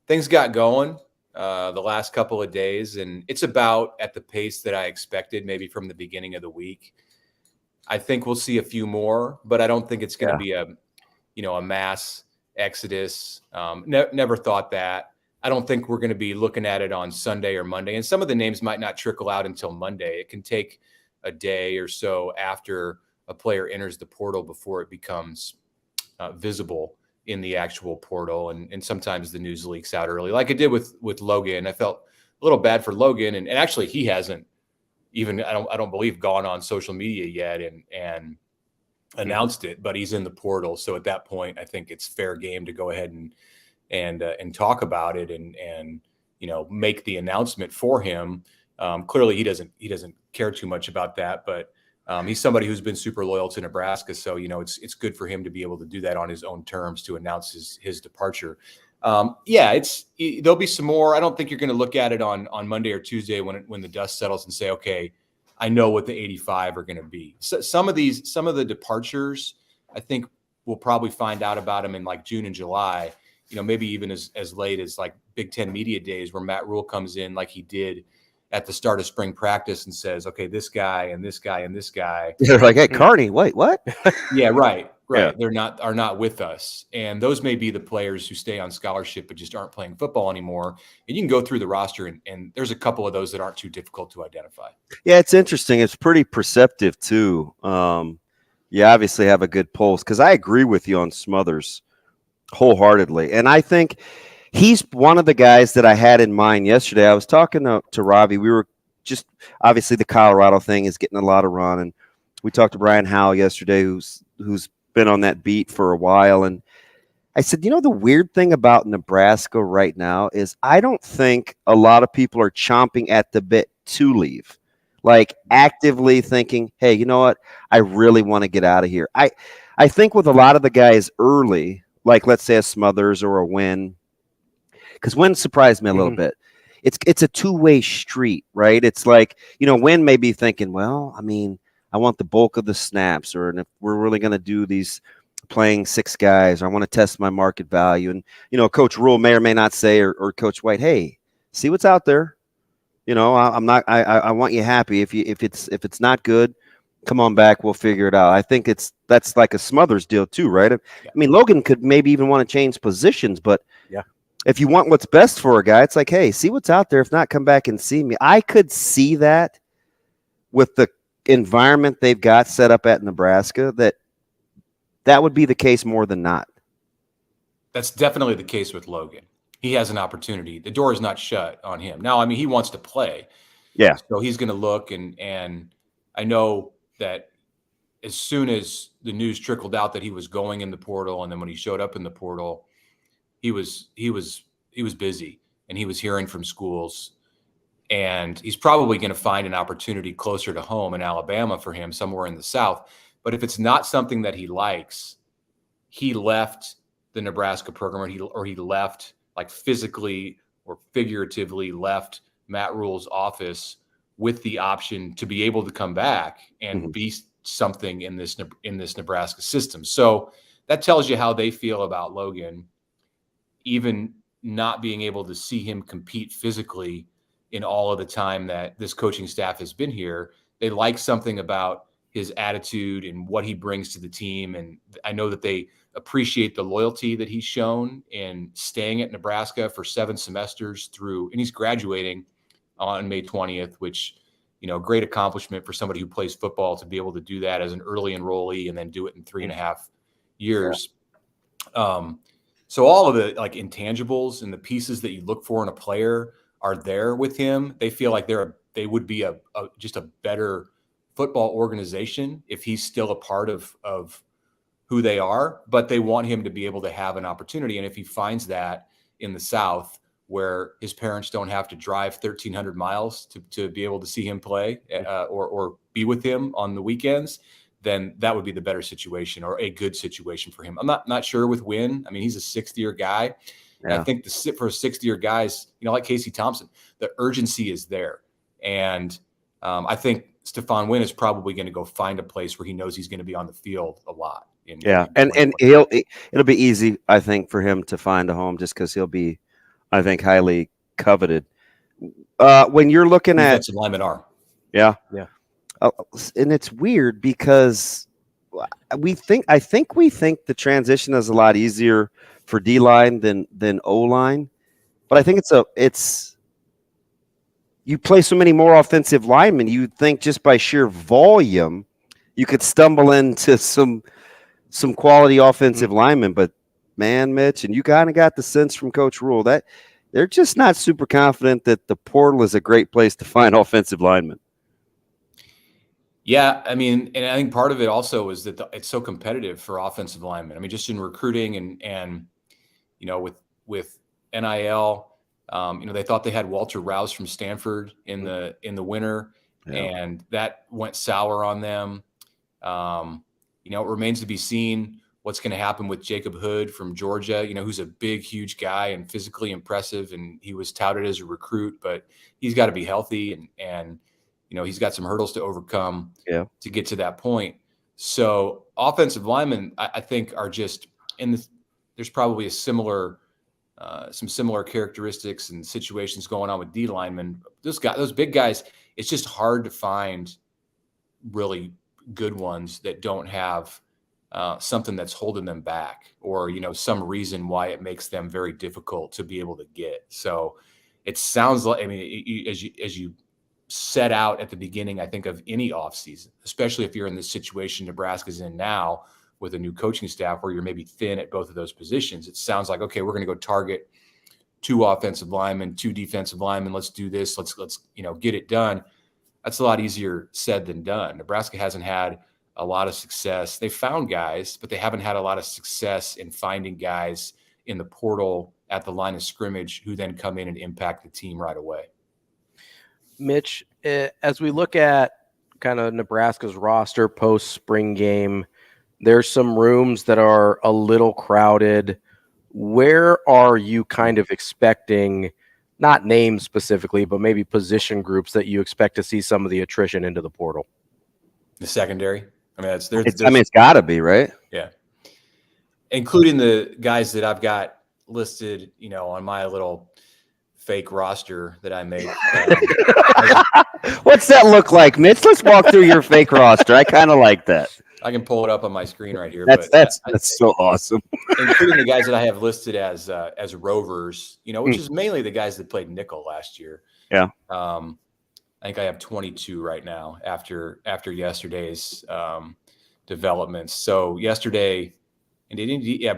things got going the last couple of days, and it's about at the pace that I expected maybe from the beginning of the week. I think we'll see a few more, but I don't think it's going to be a mass exodus. Never thought that. I don't think we're going to be looking at it on Sunday or Monday, and some of the names might not trickle out until Monday. It can take a day or so after a player enters the portal before it becomes visible in the actual portal. And sometimes the news leaks out early, like it did with Logan. I felt a little bad for Logan. And actually he hasn't even, I don't believe, gone on social media yet and announced it, but he's in the portal. So at that point, I think it's fair game to go ahead and talk about it and make the announcement for him. Clearly he doesn't care too much about that, but he's somebody who's been super loyal to Nebraska. So, it's good for him to be able to do that on his own terms to announce his departure. There'll be some more. I don't think you're going to look at it on Monday or Tuesday when the dust settles and say, okay, I know what the 85 are going to be. So some of the departures, I think we'll probably find out about them in like June and July, maybe even as late as like Big Ten media days where Matt Rule comes in like he did at the start of spring practice and says, okay, this guy and this guy and this guy. They're like, hey, Carney, wait, what? Yeah, right. Yeah. They're not with us. And those may be the players who stay on scholarship but just aren't playing football anymore. And you can go through the roster and there's a couple of those that aren't too difficult to identify. Yeah, it's interesting. It's pretty perceptive too. You obviously have a good pulse because I agree with you on Smothers wholeheartedly. And I think he's one of the guys that I had in mind yesterday. I was talking to Ravi. We were just obviously the Colorado thing is getting a lot of run, and we talked to Brian Howell yesterday, who's been on that beat for a while. And I said, the weird thing about Nebraska right now is I don't think a lot of people are chomping at the bit to leave, like actively thinking, hey, you know what? I really want to get out of here. I think with a lot of the guys early, like let's say a Smothers or a Wynn, because Wynn surprised me a little bit. It's a two-way street, right? It's like, Wynn may be thinking, well, I mean, I want the bulk of the snaps, or if we're really going to do these playing 6 guys, or I want to test my market value. And, Coach Rule may or may not say, or Coach White, hey, see what's out there. I want you happy. If it's not good, come on back. We'll figure it out. I think that's like a Smothers deal too, right? I mean, Logan could maybe even want to change positions, but yeah. If you want what's best for a guy, it's like, hey, see what's out there. If not, come back and see me. I could see that with the environment they've got set up at Nebraska, that would be the case more than not. That's definitely the case with Logan. He has an opportunity. The door is not shut on him. Now, I mean, he wants to play. Yeah. So he's going to look, and I know that as soon as the news trickled out that he was going in the portal, and then when he showed up in the portal, he was busy, and he was hearing from schools, and he's probably going to find an opportunity closer to home in Alabama for him, somewhere in the South. But if it's not something that he likes, he left the Nebraska program, or he left, like physically or figuratively left Matt Rule's office with the option to be able to come back and be something in this Nebraska system. So that tells you how they feel about Logan, even not being able to see him compete physically in all of the time that this coaching staff has been here. They like something about his attitude and what he brings to the team. And I know that they appreciate the loyalty that he's shown in staying at Nebraska for 7 semesters through, and he's graduating on May 20th, which, great accomplishment for somebody who plays football to be able to do that as an early enrollee and then do it in 3.5 years. Yeah. So all of the intangibles and the pieces that you look for in a player are there with him. They feel like they would be just a better football organization if he's still a part of who they are, but they want him to be able to have an opportunity. And if he finds that in the South, where his parents don't have to drive 1,300 miles to be able to see him play or be with him on the weekends, then that would be the better situation or a good situation for him. I'm not sure with Wynn. I mean, he's a 6th-year guy. Yeah. And I think for 6th-year guys, like Casey Thompson, the urgency is there. And I think Stephon Wynn is probably going to go find a place where he knows he's going to be on the field a lot. And it'll be easy, I think, for him to find a home just because he'll be, I think, highly coveted. When you're looking at linemen are. Yeah. And it's weird because we think the transition is a lot easier for D-line than O-line. But I think it's you play so many more offensive linemen, you'd think just by sheer volume you could stumble into some quality offensive linemen. But man, Mitch, and you kind of got the sense from Coach Rule that they're just not super confident that the portal is a great place to find offensive linemen. Yeah, I mean, and I think part of it also is that it's so competitive for offensive linemen. I mean, just in recruiting and with NIL, they thought they had Walter Rouse from Stanford in the winter, and that went sour on them. It remains to be seen what's going to happen with Jacob Hood from Georgia, who's a big, huge guy and physically impressive, and he was touted as a recruit, but he's got to be healthy and he's got some hurdles to overcome to get to that point. So offensive linemen, I think, are just there's probably some similar characteristics and situations going on with D linemen. Those big guys, it's just hard to find really good ones that don't have something that's holding them back or, some reason why it makes them very difficult to be able to get. So it sounds like, as you set out at the beginning, I think, of any offseason, especially if you're in this situation Nebraska's in now with a new coaching staff where you're maybe thin at both of those positions, it sounds like, okay, we're going to go target 2 offensive linemen, 2 defensive linemen. Let's do this. Let's get it done. That's a lot easier said than done. Nebraska hasn't had a lot of success. They found guys, but they haven't had a lot of success in finding guys in the portal at the line of scrimmage who then come in and impact the team right away. Mitch, as we look at kind of Nebraska's roster post spring game, there's some rooms that are a little crowded. Where are you kind of expecting, not names specifically, but maybe position groups that you expect to see some of the attrition into the portal? The secondary? I mean, it's got to be, right? Yeah. Including the guys that I've got listed, on my little fake roster that I made. What's that look like, Mitch? Let's walk through your fake roster. I kind of like that. I can pull it up on my screen right here. That's so awesome. Including the guys that I have listed as rovers, which is mainly the guys that played nickel last year. Yeah. I think I have 22 right now after yesterday's developments. So yesterday,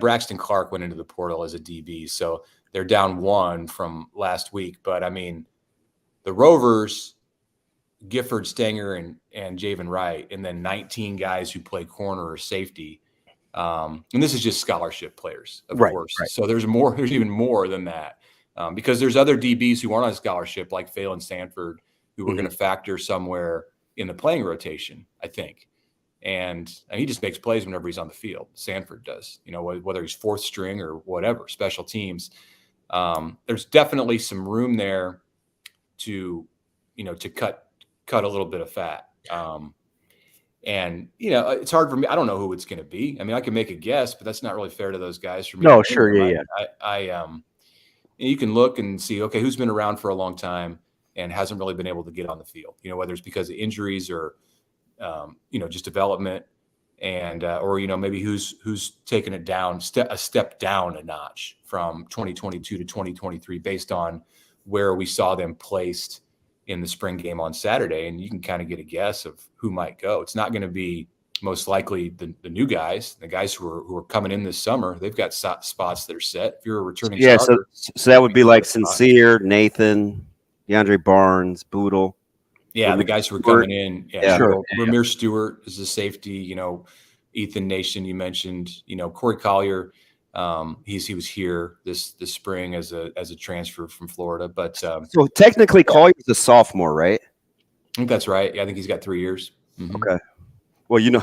Braxton Clark went into the portal as a DB. So they're down 1 from last week. But I mean, the Rovers, Gifford, Stenger, and Javen Wright, and then 19 guys who play corner or safety. And this is just scholarship players, of course. Right. So there's even more than that. Because there's other DBs who aren't on scholarship, like Phelan Sanford, who we're going to factor somewhere in the playing rotation, I think. And he just makes plays whenever he's on the field. Sanford does, whether he's 4th string or whatever, special teams. There's definitely some room there to cut a little bit of fat. And, it's hard for me. I don't know who it's going to be. I mean, I can make a guess, but that's not really fair to those guys for me. No, sure. Yeah. You can look and see, okay, who's been around for a long time and hasn't really been able to get on the field, whether it's because of injuries or, just development and, or, maybe who's taken it down, a step down a notch from 2022 to 2023 based on where we saw them placed in the spring game on Saturday. And you can kind of get a guess of who might go. It's not going to be most likely the new guys, the guys who are coming in this summer. They've got spots that are set. If you're a returning starter, so that would be like Sincere, Nathan, DeAndre Barnes, Boodle. Yeah, the guys who are coming in. Yeah, sure. Ramir Stewart is a safety. Ethan Nation, you mentioned. Corey Collier. He was here this spring as a transfer from Florida. But so technically, Collier's a sophomore, right? I think that's right. Yeah, I think he's got 3 years. Mm-hmm. Okay. Well,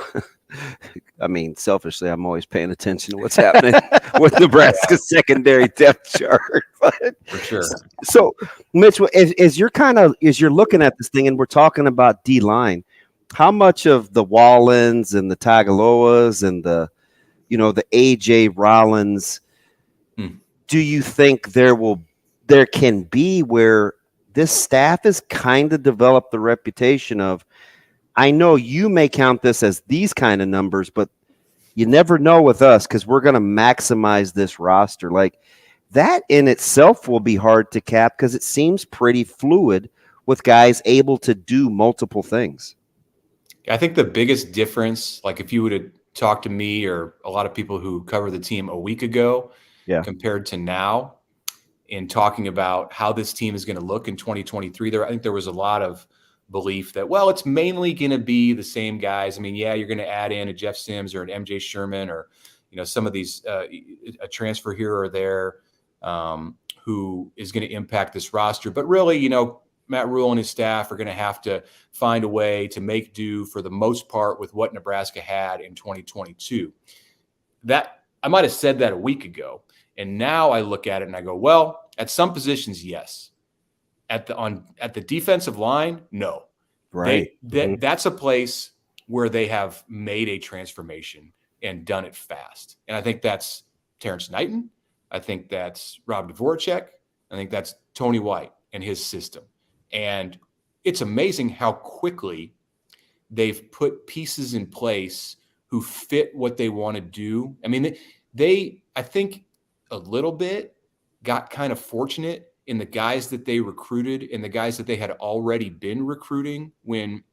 I mean, selfishly, I'm always paying attention to what's happening with Nebraska's secondary depth chart. For sure. So, Mitch, as you're looking at this thing, and we're talking about D line, how much of the Wallens and the Tagaloas and the AJ Rollins do you think there can be where this staff has kind of developed the reputation of? I know you may count this as these kind of numbers, but you never know with us because we're going to maximize this roster. Like that in itself will be hard to cap because it seems pretty fluid with guys able to do multiple things. I think the biggest difference, like if you would have talked to me or a lot of people who cover the team a week ago compared to now in talking about how this team is going to look in 2023, I think there was a lot of belief that, well, it's mainly going to be the same guys. I mean, yeah, you're going to add in a Jeff Sims or an MJ Sherman or, some of these, a transfer here or there who is going to impact this roster. But really, Matt Rule and his staff are going to have to find a way to make do for the most part with what Nebraska had in 2022. That I might have said that a week ago. And now I look at it and I go, well, at some positions, yes. At the defensive line, no. Right. That's a place where they have made a transformation and done it fast. And I think that's Terrence Knighton. I think that's Rob Dvorak. I think that's Tony White and his system. And it's amazing how quickly they've put pieces in place who fit what they want to do. I mean, they I think a little bit got kind of fortunate in the guys that they recruited and the guys that they had already been recruiting when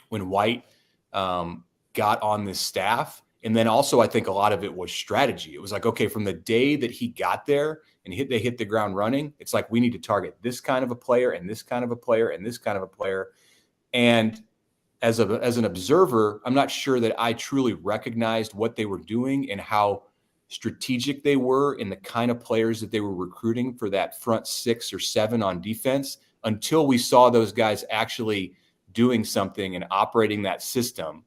White got on this staff. And then also I think a lot of it was strategy. It was like, okay, from the day that he got there and they hit the ground running, it's like we need to target this kind of a player and this kind of a player and this kind of a player. And as an observer, I'm not sure that I truly recognized what they were doing and how strategic they were in the kind of players that they were recruiting for that front 6 or 7 on defense until we saw those guys actually doing something and operating that system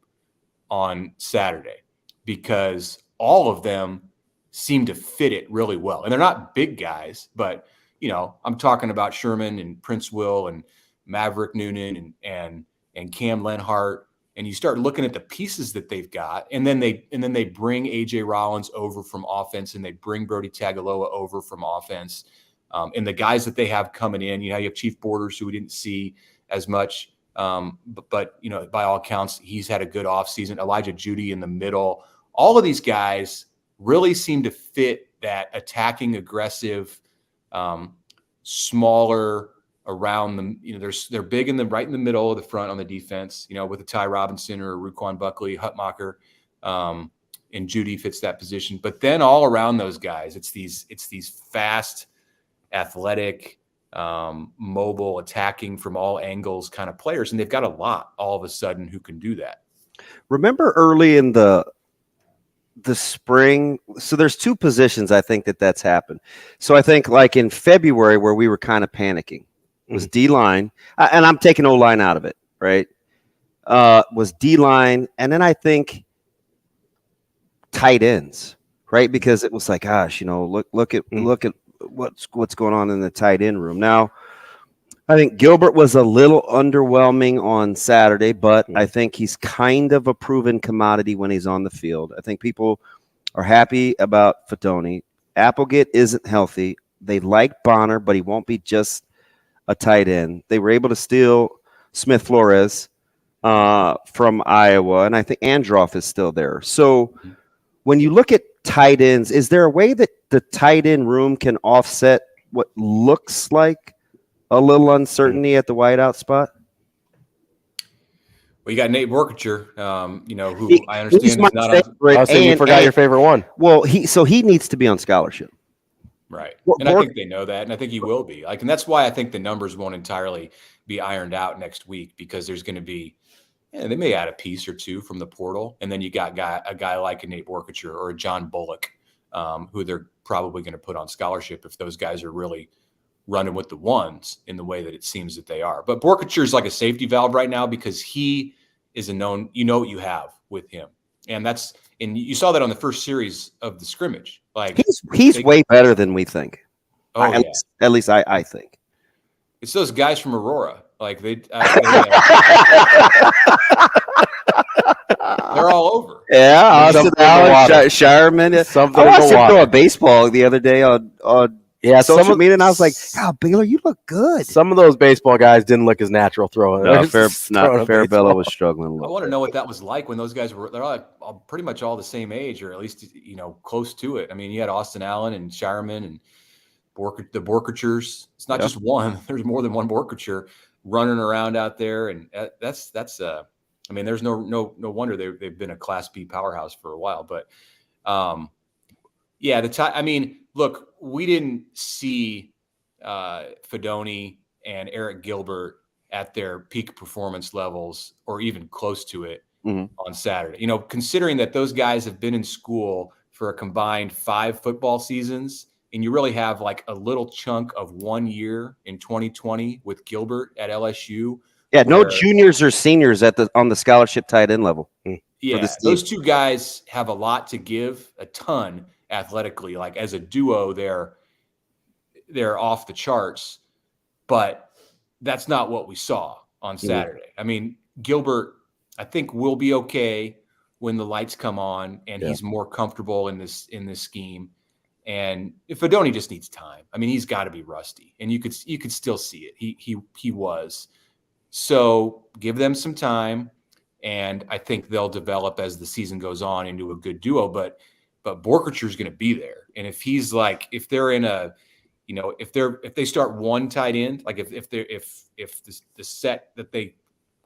on Saturday, because all of them seem to fit it really well. And they're not big guys, but I'm talking about Sherman and Prince Will and Maverick Noonan and Cam Lenhart. And you start looking at the pieces that they've got, and then they bring AJ Rollins over from offense, and they bring Brody Tagaloa over from offense, and the guys that they have coming in. You have Chief Borders, who we didn't see as much, but by all accounts, he's had a good offseason. Elijah Judy in the middle. All of these guys really seem to fit that attacking, aggressive, smaller. Around them, they're big right in the middle of the front on the defense, with a Ty Robinson or a Ruquan Buckley, Hutmacher, and Judy fits that position. But then all around those guys, it's these fast, athletic, mobile, attacking from all angles kind of players, and they've got a lot all of a sudden who can do that. Remember early in the spring, so there's 2 positions I think that's happened. So I think like in February where we were kind of panicking. Was D-line, and I'm taking O-line out of it, right? Was D-line, and then I think tight ends, right? Because it was like, gosh, look at what's going on in the tight end room. Now, I think Gilbert was a little underwhelming on Saturday, but I think he's kind of a proven commodity when he's on the field. I think people are happy about Fedoni. Applegate isn't healthy. They like Bonner, but he won't be just a tight end. They were able to steal Smith Flores from Iowa, and I think Androff is still there. So when you look at tight ends, is there a way that the tight end room can offset what looks like a little uncertainty at the wideout spot? Well, you got Nate Borkature, who I understand is not on. I saying you forgot your favorite one. Well, he needs to be on scholarship. Right. And I think they know that, and I think he will be. And that's why I think the numbers won't entirely be ironed out next week, because there's going to be, they may add a piece or two from the portal, and then you got a guy like a Nate Borkature or a John Bullock, who they're probably going to put on scholarship if those guys are really running with the ones in the way that it seems that they are. But Borkature is like a safety valve right now because he is a known, what you have with him. And you saw that on the first series of the scrimmage. Like he's way better than we think. Oh, at least I think. It's those guys from Aurora. Like they're all over. Yeah, Austin Allen, Sherman. I watched him throw a baseball the other day on social media, and I was like, "Oh, Baylor, you look good." Some of those baseball guys didn't look as natural throwing. No, Farabella was struggling. I want to know what that was like when those guys they're like pretty much all the same age, or at least close to it. I mean, you had Austin Allen and Sherman and the Borkatures. It's not just one. There's more than one Borkature running around out there, and that's. I mean, there's no wonder they've been a Class B powerhouse for a while. But look, we didn't see Fedoni and Eric Gilbert at their peak performance levels or even close to it on Saturday. Considering that those guys have been in school for a combined 5 football seasons, and you really have like a little chunk of 1 year in 2020 with Gilbert at LSU. Yeah, no juniors or seniors on the scholarship tight end level. Yeah, those two guys have a lot to give, a ton athletically. Like as a duo, they're off the charts, but that's not what we saw on Saturday. I mean, Gilbert, I think, will be okay when the lights come on and he's more comfortable in this scheme. And Fedoni just needs time. I mean, he's got to be rusty, and you could still see it. He was. So give them some time, and I think they'll develop as the season goes on into a good duo. But Borkature is going to be there, and if he's like, if they're in a, if they start one tight end, like if the set that they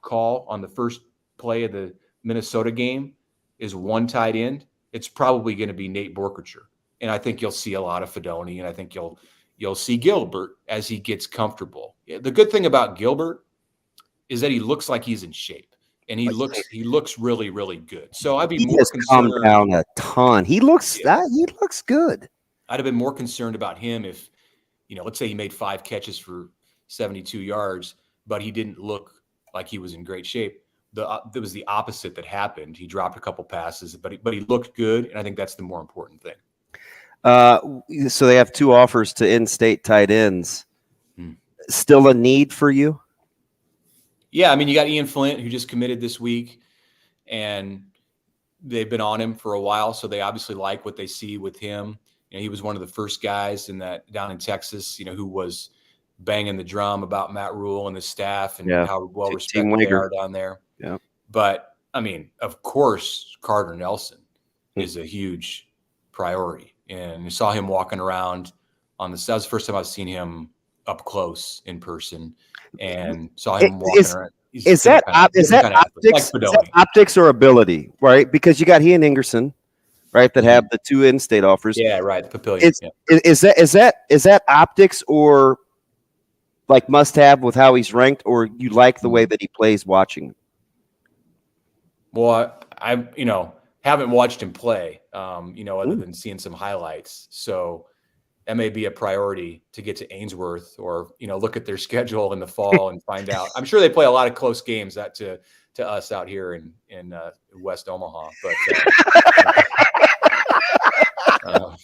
call on the first play of the Minnesota game is one tight end, it's probably going to be Nate Borkature, and I think you'll see a lot of Fedoni, and I think you'll see Gilbert as he gets comfortable. The good thing about Gilbert is that he looks like he's in shape, and he looks really, really good. So I'd be more concerned. Calmed down a ton. He looks good. I'd have been more concerned about him if, let's say he made 5 catches for 72 yards, but he didn't look like he was in great shape. There was the opposite that happened. He dropped a couple passes, but he looked good, and I think that's the more important thing. So they have 2 offers to in-state tight ends. Still a need for you? Yeah, I mean, you got Ian Flint, who just committed this week, and they've been on him for a while, so they obviously like what they see with him. He was one of the first guys down in Texas, who was banging the drum about Matt Rule and his staff and how well respected they are down there. Yeah. But, I mean, of course, Carter Nelson is a huge priority. And you saw him walking around that was the first time I've seen him up close in person, and saw him walking around. Is that optics or ability, right? Because you got he and Ingerson, right, that have the 2 in-state offers. Yeah, right. The Papillion. Is that optics or like must-have with how he's ranked, or you like the way that he plays watching? Well, I haven't watched him play, other than seeing some highlights. So that may be a priority to get to Ainsworth, or, look at their schedule in the fall and find out. I'm sure they play a lot of close games to us out here in West Omaha. But I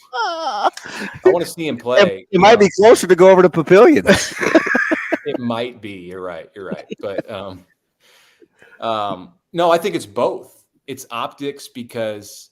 want to see him play. It might be closer to go over to Papillion. It might be. You're right. But no, I think it's both. It's optics because,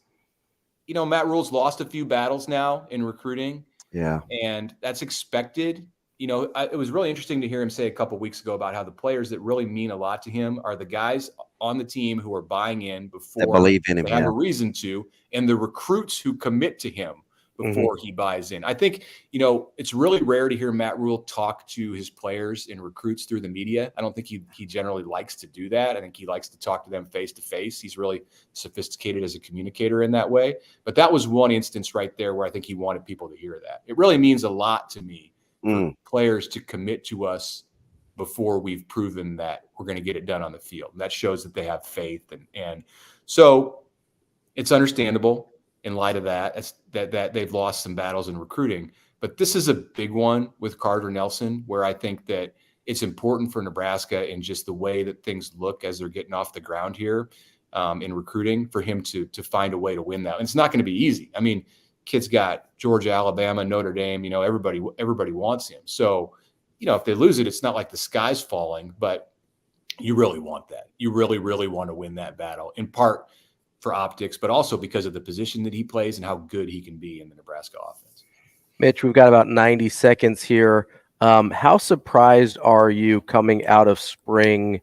Matt Rule's lost a few battles now in recruiting. Yeah. And that's expected. It was really interesting to hear him say a couple of weeks ago about how the players that really mean a lot to him are the guys on the team who are buying in before they believe in him, they have a reason to, and the recruits who commit to him before he buys in. I think, it's really rare to hear Matt Rule talk to his players and recruits through the media. I don't think he generally likes to do that. I think he likes to talk to them face to face. He's really sophisticated as a communicator in that way. But that was one instance right there where I think he wanted people to hear that. It really means a lot to me for players to commit to us before we've proven that we're going to get it done on the field. And that shows that they have faith. And so it's understandable in light of that they've lost some battles in recruiting. But this is a big one with Carter Nelson, where I think that it's important for Nebraska in just the way that things look as they're getting off the ground here in recruiting for him to find a way to win that. And it's not going to be easy. I mean, kid's got Georgia, Alabama, Notre Dame, everybody wants him. So, if they lose it, it's not like the sky's falling, but you really want that. You really, really want to win that battle, in part for optics, but also because of the position that he plays and how good he can be in the Nebraska offense. Mitch, we've got about 90 seconds here. How surprised are you coming out of spring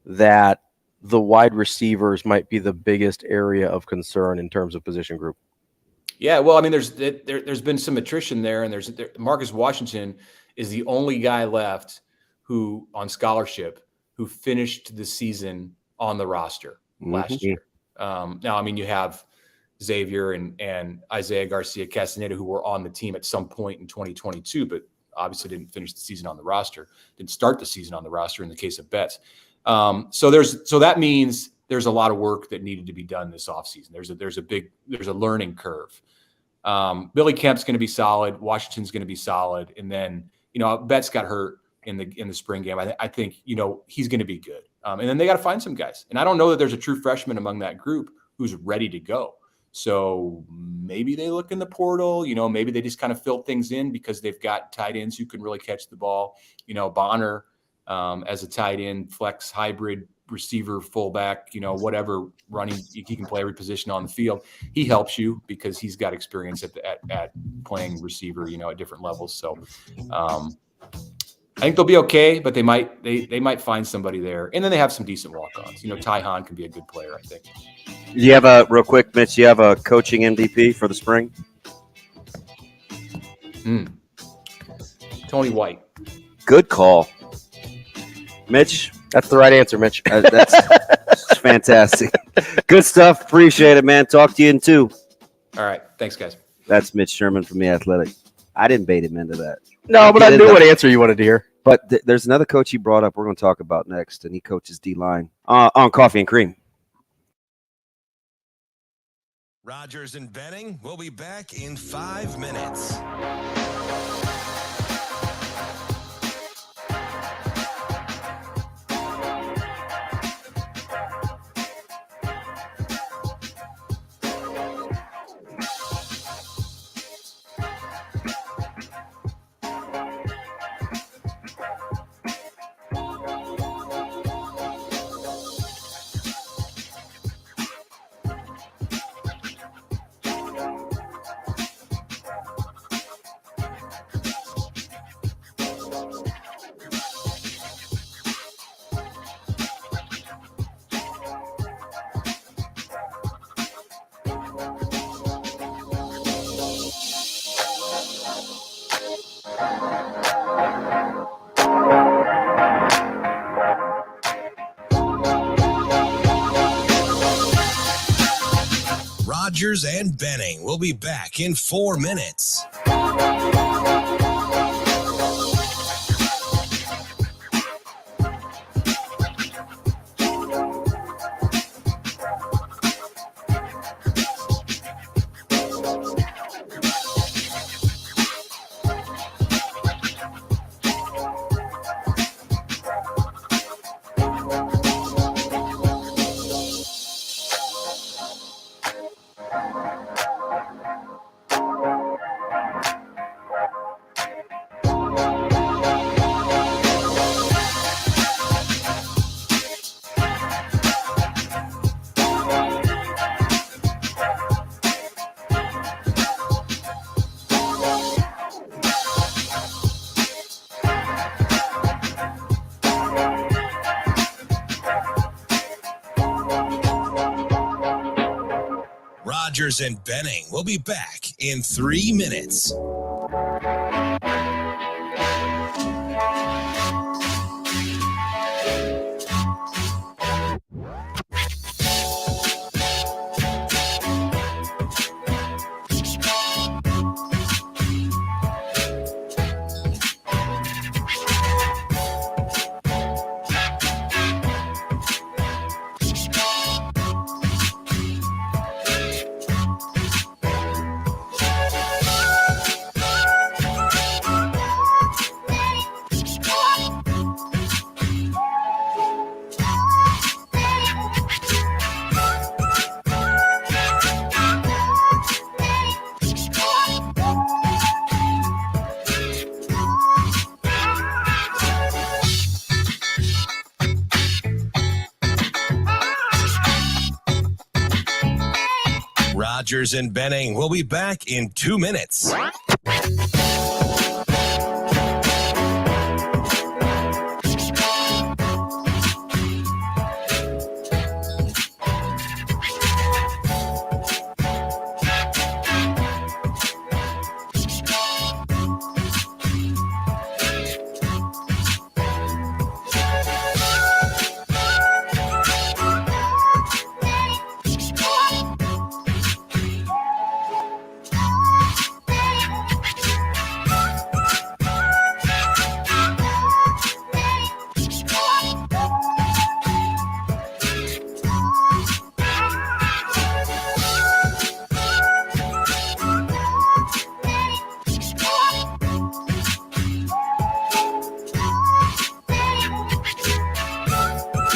that the wide receivers might be the biggest area of concern in terms of position group? Yeah, well, I mean, there's been some attrition there, and Marcus Washington is the only guy left who on scholarship who finished the season on the roster last year. Now, I mean, you have Xavier and Isaiah Garcia Castaneda, who were on the team at some point in 2022, but obviously didn't finish the season on the roster, didn't start the season on the roster in the case of Betts. So that means there's a lot of work that needed to be done this offseason. There's a learning curve. Billy Kemp's going to be solid. Washington's going to be solid. And then, Betts got hurt in the spring game. I think, he's going to be good. And then they got to find some guys. And I don't know that there's a true freshman among that group who's ready to go. So maybe they look in the portal, maybe they just kind of fill things in because they've got tight ends who can really catch the ball. Bonner as a tight end, flex hybrid receiver, fullback, whatever running, he can play every position on the field. He helps you because he's got experience at playing receiver, at different levels. So I think they'll be okay, but they might find somebody there. And then they have some decent walk-ons. Ty Hahn can be a good player, I think. You have real quick, Mitch, you have a coaching MVP for the spring? Tony White. Good call. Mitch? That's the right answer, Mitch. That's fantastic. Good stuff. Appreciate it, man. Talk to you in 2. All right. Thanks, guys. That's Mitch Sherman from The Athletic. I didn't bait him into that. No, but I knew what answer you wanted to hear. But there's another coach he brought up we're going to talk about next, and he coaches D-line on Coffee and Cream. Rogers and Benning will be back in 5 minutes. Rogers and Benning will be back in 4 minutes. Rogers and Benning will be back in 3 minutes. Rogers and Benning will be back in 2 minutes.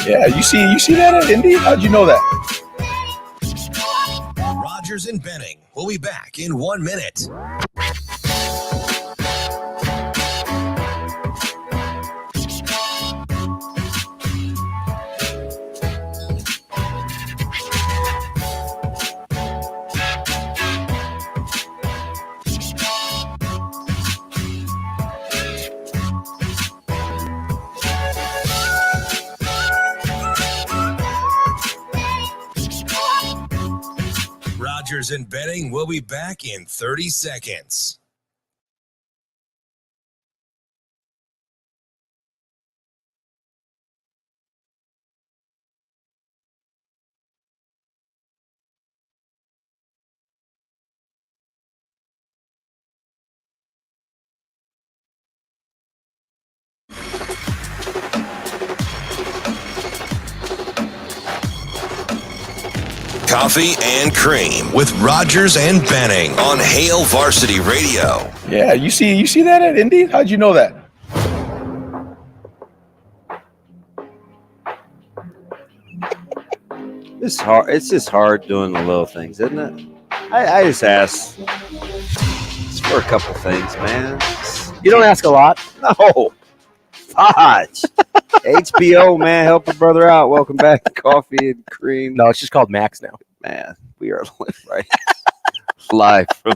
Yeah, you see that at Indy? How'd you know that? Rogers and Benning will be back in 1 minute. Rogers and Benning will be back in 30 seconds. Coffee and Cream with Rogers and Benning on Hail Varsity Radio. Yeah, you see that at Indy? How'd you know that? It's hard. It's just hard doing the little things, isn't it? I just ask just for a couple things, man. You don't ask a lot. No. Fudge. HBO, man, help a brother out. Welcome back to Coffee and Cream. No, it's just called Max now. Man, we are live from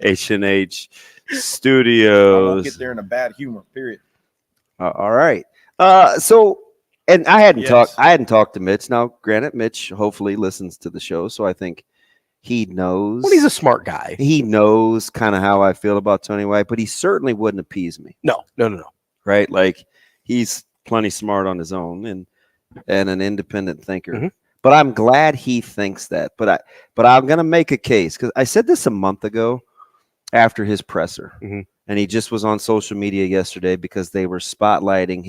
H&H Studios. I won't get there in a bad humor, period. All right. And I hadn't talked to Mitch. Now, granted, Mitch hopefully listens to the show, so I think he knows. Well, he's a smart guy. He knows kind of how I feel about Tony White, but he certainly wouldn't appease me. No. Right? Like, he's plenty smart on his own and an independent thinker. Mm-hmm. But I'm glad he thinks that. But I'm going to make a case because I said this a month ago after his presser, and he just was on social media yesterday because they were spotlighting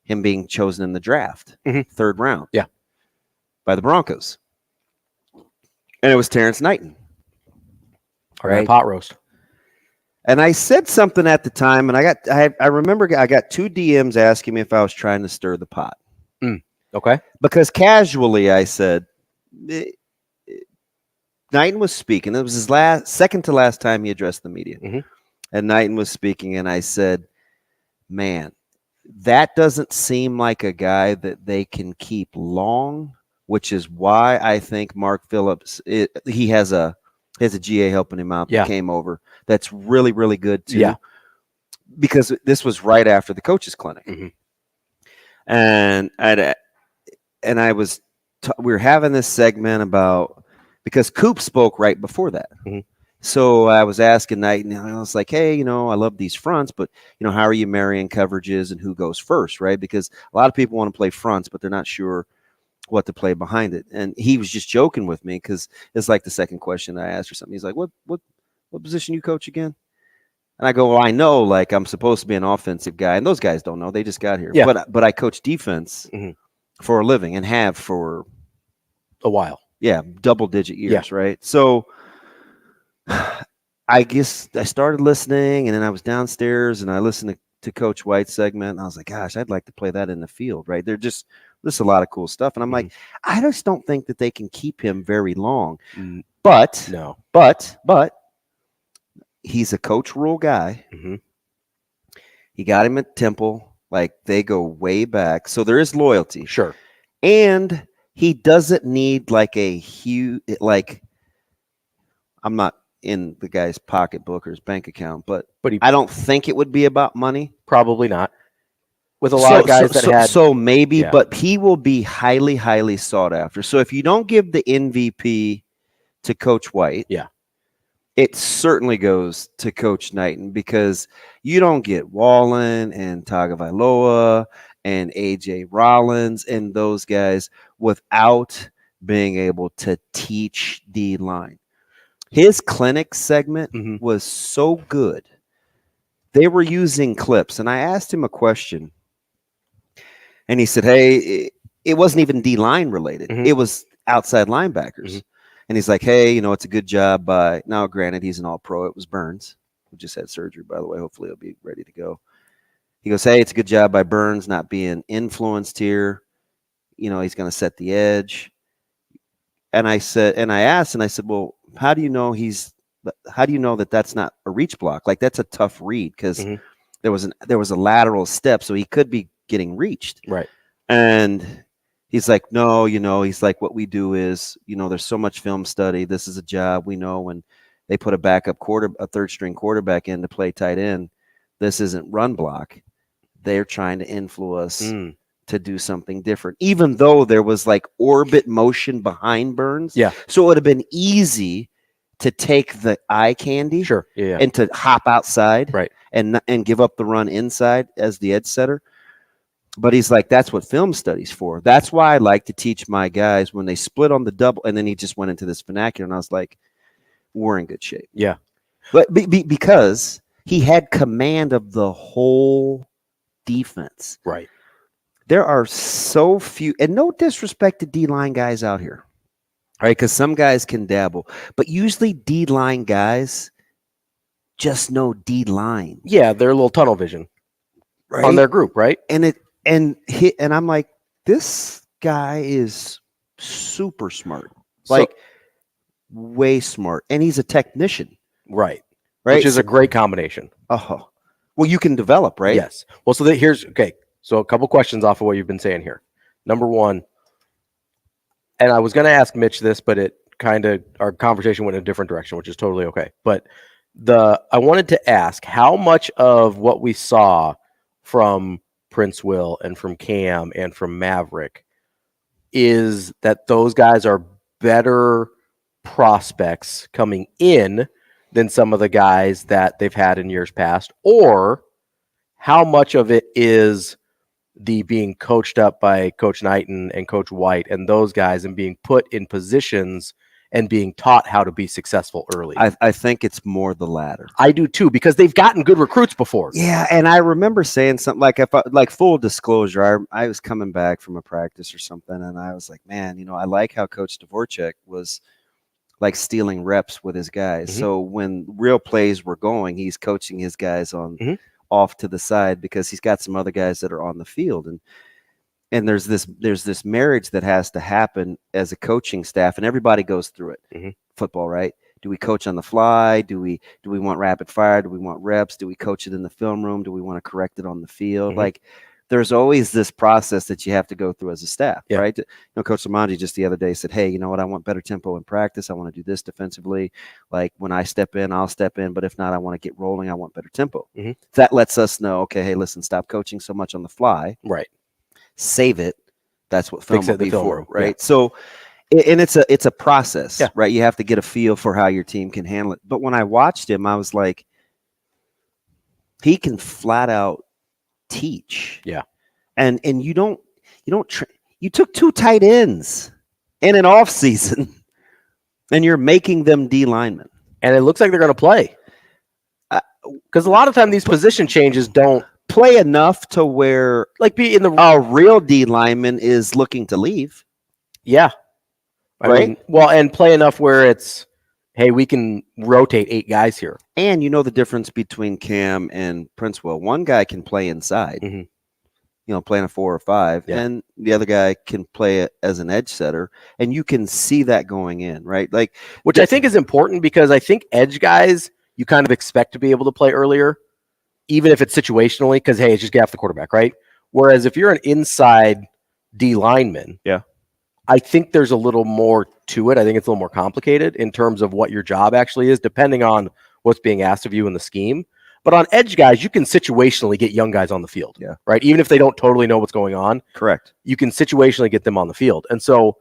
him being chosen in the draft, third round, by the Broncos, and it was Terrence Knighton, right? Pot roast. And I said something at the time, and I remember I got 2 DMs asking me if I was trying to stir the pot. Okay. Because casually I said, Knighton was speaking. It was his second to last time he addressed the media. And Knighton was speaking, and I said, man, that doesn't seem like a guy that they can keep long, which is why I think Mark Phillips, he has a GA helping him out that came over. That's really, really good too. Yeah. Because this was right after the coaches clinic. And we were having this segment about because Coop spoke right before that. So I was asking Knight, and I was like, hey, I love these fronts, but, how are you marrying coverages and who goes first, right? Because a lot of people want to play fronts, but they're not sure what to play behind it. And he was just joking with me because it's like the second question I asked or something. He's like, what position you coach again? And I go, well, I know, like, I'm supposed to be an offensive guy, and those guys don't know. They just got here. Yeah. But I coach defense for a living and have for a while. Yeah, double-digit years, right? So I guess I started listening, and then I was downstairs, and I listened to Coach White's segment, and I was like, gosh, I'd like to play that in the field, right? There's a lot of cool stuff. And I'm like, I just don't think that they can keep him very long. But he's a coach rule guy. He got him at Temple. Like, they go way back. So there is loyalty. Sure. And he doesn't need like a huge, like, I'm not in the guy's pocketbook or his bank account, but I don't think it would be about money. Probably not. With a lot of guys So maybe, but he will be highly, highly sought after. So if you don't give the MVP to Coach White, it certainly goes to Coach Knighton, because you don't get Wallen and Tagovailoa and AJ Rollins and those guys without being able to teach D-line. His clinic segment was so good. They were using clips, and I asked him a question, and he said, hey, it wasn't even D-line related. It was outside linebackers. And he's like, hey, it's a good job by, now granted, he's an all-pro. It was Burns, who just had surgery, by the way. Hopefully he'll be ready to go. He goes, hey, it's a good job by Burns not being influenced here. He's going to set the edge. And I asked, well, how do you know that that's not a reach block? Like, that's a tough read, because there was a lateral step, so he could be getting reached. Right. And he's like, no, he's like, what we do is, there's so much film study. This is a job. We know when they put a third string quarterback in to play tight end, this isn't run block. They're trying to influence to do something different, even though there was like orbit motion behind Burns. Yeah. So it would have been easy to take the eye candy and to hop outside and give up the run inside as the edge setter. But he's like, that's what film study's for. That's why I like to teach my guys when they split on the double. And then he just went into this vernacular, and I was like, we're in good shape. Yeah. But because he had command of the whole defense. Right. There are so few, and no disrespect to D-line guys out here, right? Because some guys can dabble. But usually D-line guys just know D-line. Yeah, they're a little tunnel vision on their group, right? And I'm like, this guy is super smart, like way smart, and he's a technician, right? Which is a great combination. Well, you can develop, right? Yes. Well, so so a couple questions off of what you've been saying here. Number one, and I was going to ask Mitch this, but our conversation went in a different direction, which is totally okay. But I wanted to ask how much of what we saw from Prince Will and from Cam and from Maverick is that those guys are better prospects coming in than some of the guys that they've had in years past, or how much of it is the being coached up by Coach Knighton and Coach White and those guys and being put in positions and being taught how to be successful early? I think it's more the latter. I do too, because they've gotten good recruits before. Yeah, and I remember saying something like, full disclosure, I was coming back from a practice or something, and I was like, man, I like how Coach Dvorak was like stealing reps with his guys. So when real plays were going, he's coaching his guys on off to the side, because he's got some other guys that are on the field, and there's this marriage that has to happen as a coaching staff, and everybody goes through it. Football, right? Do we coach on the fly? Do we want rapid fire? Do we want reps? Do we coach it in the film room? Do we want to correct it on the field? Like, there's always this process that you have to go through as a staff, right? Coach Samanji just the other day said, hey, you know what? I want better tempo in practice. I want to do this defensively. Like, when I step in, I'll step in. But if not, I want to get rolling. I want better tempo. That lets us know, okay, hey, listen, stop coaching so much on the fly. Right. Save it. That's what film will be for, right? Yeah. So And it's a process, right? You have to get a feel for how your team can handle it. But when I watched him, I was like, he can flat out teach. Yeah. And you took 2 tight ends in an off season and you're making them D linemen. And it looks like they're going to play. Because a lot of time these position changes don't play enough to where be in the a real D lineman is looking to leave. Yeah. I mean, and play enough where it's, hey, we can rotate 8 guys here. And you know the difference between Cam and Princewell. One guy can play inside, playing a 4 or 5, and the other guy can play as an edge setter, and you can see that going in, right? Which I think is important because I think edge guys you kind of expect to be able to play earlier, even if it's situationally, because, hey, it's just get off the quarterback, right? Whereas if you're an inside D lineman, I think there's a little more to it. I think it's a little more complicated in terms of what your job actually is, depending on what's being asked of you in the scheme. But on edge guys, you can situationally get young guys on the field, right? Even if they don't totally know what's going on. Correct. You can situationally get them on the field. And so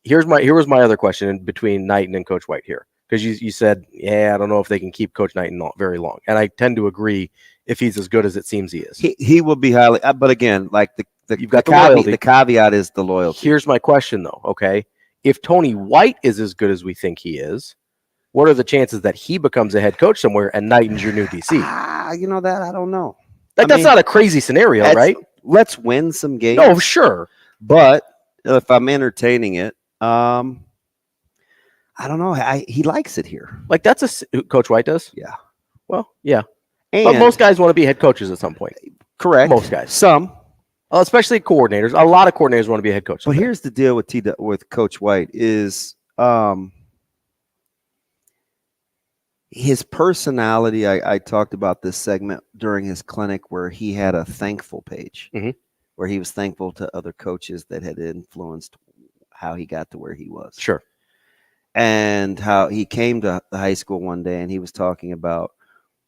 here was my other question in between Knighton and Coach White here. Because you said, I don't know if they can keep Coach Knighton very long. And I tend to agree if he's as good as it seems he is. He will be highly, but again, you've got the caveat is the loyalty. Here's my question, though, okay? If Tony White is as good as we think he is, what are the chances that he becomes a head coach somewhere and Knighton's your new DC? You know that? I don't know. That's not a crazy scenario, right? Let's win some games. No, sure. But if I'm entertaining it, I don't know. He likes it here. That's Coach White does? Yeah. Well, yeah. And but most guys want to be head coaches at some point. Correct. Most guys. Some. Especially coordinators. A lot of coordinators want to be a head coach. But here's the deal with Coach White is his personality. I talked about this segment during his clinic where he had a thankful page where he was thankful to other coaches that had influenced how he got to where he was. Sure. And how he came to the high school one day and he was talking about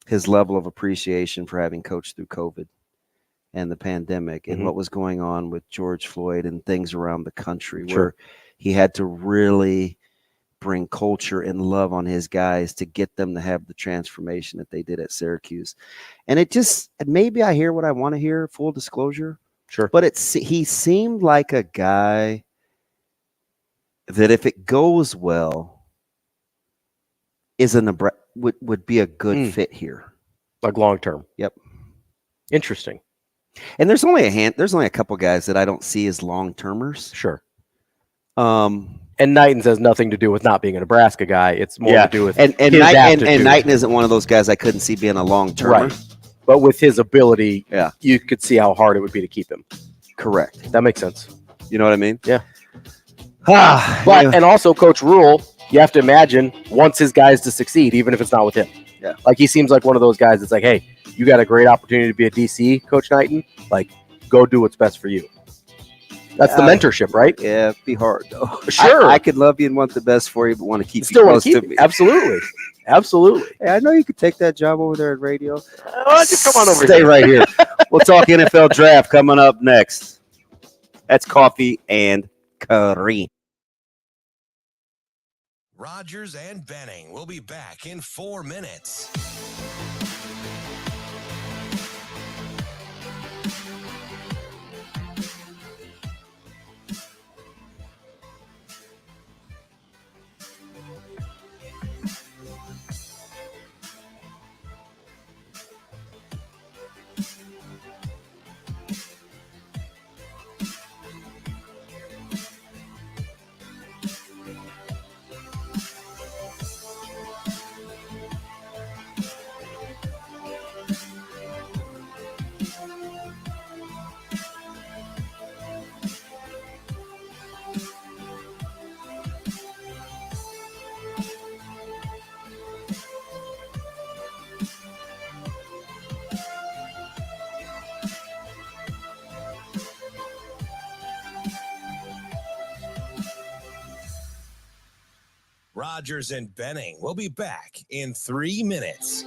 his level of appreciation for having coached through COVID and the pandemic and what was going on with George Floyd and things around the country where he had to really bring culture and love on his guys to get them to have the transformation that they did at Syracuse. And maybe I hear what I want to hear, full disclosure. Sure. But he seemed like a guy that if it goes well, would be a good fit here, like long term. Yep. Interesting. And there's only a couple guys that I don't see as long termers. Sure. And Knighton has nothing to do with not being a Nebraska guy. It's more to do with and Knighton isn't one of those guys I couldn't see being a long termer. Right. But with his ability, you could see how hard it would be to keep him. Correct. That makes sense. You know what I mean? Yeah. And also Coach Rule, you have to imagine wants his guys to succeed, even if it's not with him. Yeah. He seems like one of those guys that's like, hey, you got a great opportunity to be a DC, Coach Knighton. Go do what's best for you. That's the mentorship, right? Yeah, it'd be hard though. Sure. I could love you and want the best for you, but want to keep Still you want close to to me. Absolutely. Absolutely. Hey, I know you could take that job over there at radio. Why don't you come on over Stay here? right here. We'll talk NFL draft coming up next. That's Coffee and Cream. Rogers and Benning will be back in 4 minutes. Rogers and Benning will be back in 3 minutes.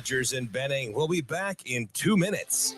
Rogers and Benning will be back in 2 minutes.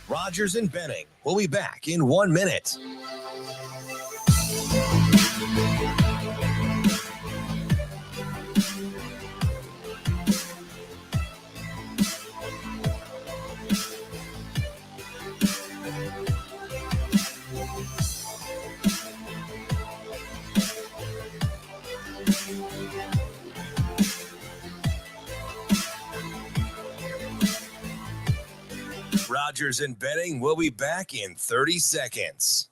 Rogers and Benning will be back in 1 minute. Rogers and Benning will be back in 30 seconds.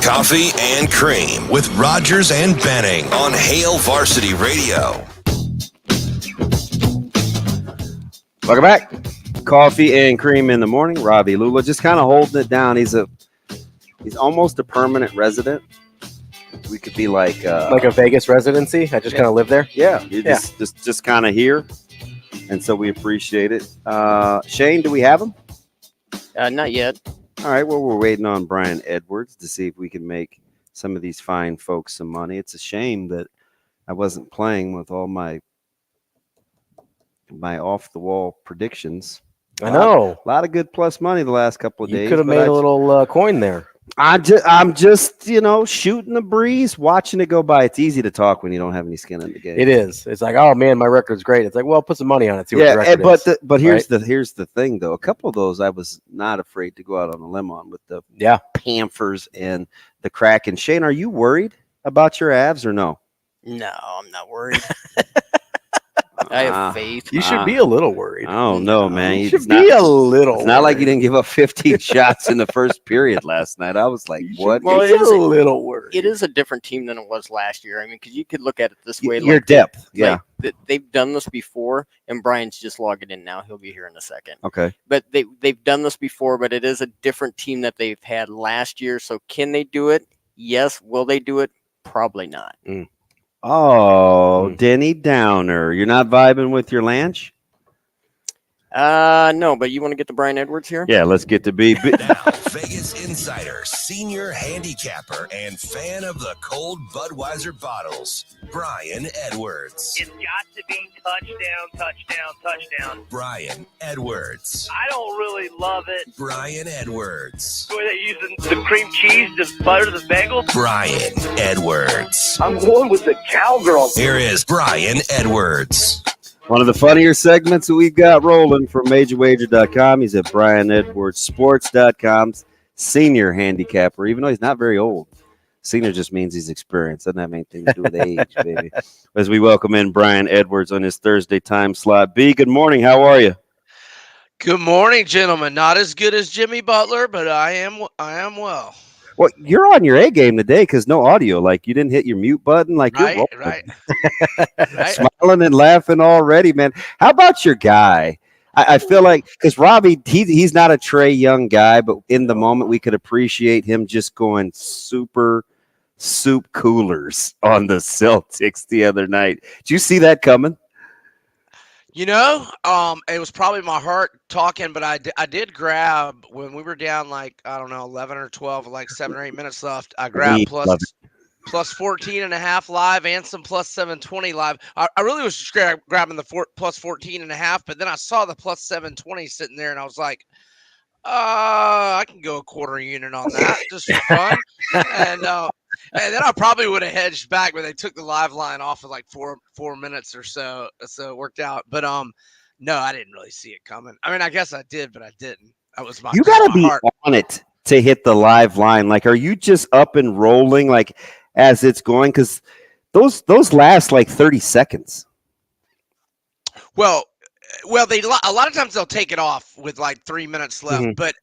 Coffee and Cream with Rogers and Benning on Hail Varsity Radio. Welcome back. Coffee and Cream in the morning. Ravi, Lulla, just kind of holding it down. He's almost a permanent resident. We could be like a Vegas residency. I just kind of live there. Yeah, you're just kind of here, and so we appreciate it. Shane, do we have him? Not yet. All right, well, we're waiting on Brian Edwards to see if we can make some of these fine folks some money. It's a shame that I wasn't playing with all my off-the-wall predictions. I know. A lot of good plus money the last couple of days. You could have made a little coin there. I'm just shooting the breeze, watching it go by. It's easy to talk when you don't have any skin in the game. It is. It's like, oh man, my record's great. It's like, well, put some money on it. See what the record is. But here's the thing though. A couple of those I was not afraid to go out on a limb on with the Panthers and the Kraken. Shane, are you worried about your Avs or no? No, I'm not worried. I have faith. You should be a little worried. I don't know, man. You should be a little. It's not like you didn't give up 15 shots in the first period last night. I was like, what? Well, it is a little worried. It is a different team than it was last year. I mean, because you could look at it this way. Your depth. Yeah. They've done this before, and Brian's just logging in now. He'll be here in a second. Okay. But they've done this before, but it is a different team that they've had last year. So can they do it? Yes. Will they do it? Probably not. Oh, Denny Downer. You're not vibing with your Lanch? No, but you want to get to Brian Edwards here? Yeah, let's get to be. Now, Vegas insider, senior handicapper, and fan of the cold Budweiser bottles, Brian Edwards. It's got to be touchdown. Brian Edwards. I don't really love it. Brian Edwards. The way they're using the cream cheese to butter the bagel. Brian Edwards. I'm going with the cowgirl. Here is Brian Edwards. One of the funnier segments that we've got rolling from MajorWager.com. He's at BrianEdwardsSports.com's senior handicapper, even though he's not very old. Senior just means he's experienced. Doesn't have anything to do with age, baby. As we welcome in Brian Edwards on his Thursday time slot. B, good morning. How are you? Good morning, gentlemen. Not as good as Jimmy Butler, but I am well. Well, you're on your A game today because no audio. Like you didn't hit your mute button. Like you're right. smiling and laughing already, man. How about your guy? I feel like because Ravi, he's not a Trae Young guy, but in the moment we could appreciate him just going super soup coolers on the Celtics the other night. Did you see that coming? You know, it was probably my heart talking, but I did grab when we were down like, I don't know, 11 or 12, like 7 or 8 minutes left. I grabbed plus 14.5 live and some plus 720 live. I really was just grabbing the plus 14.5, but then I saw the plus 720 sitting there and I was like, I can go a quarter unit on that just for fun. And then I probably would have hedged back, but they took the live line off of like four minutes or so. So it worked out. But no, I didn't really see it coming. I mean, I guess I did, but I didn't. That was You got to be on it to hit the live line. Like, are you just up and rolling like as it's going? Because those last like 30 seconds. Well, they a lot of times they'll take it off with like 3 minutes left, but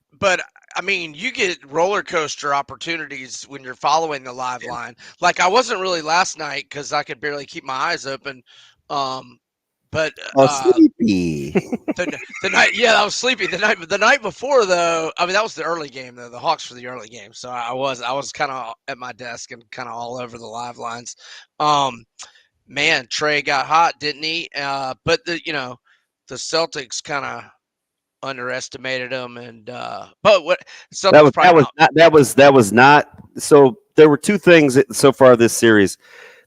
I mean, you get roller coaster opportunities when you're following the live line. Like I wasn't really last night because I could barely keep my eyes open. But sleepy. the night, I was sleepy. The night before though, I mean that was the early game though. The Hawks for the early game, so I was kind of at my desk and kind of all over the live lines. Man, Trey got hot, didn't he? But the Celtics kind of underestimated them, and but what that was not. So there were two things so far this series: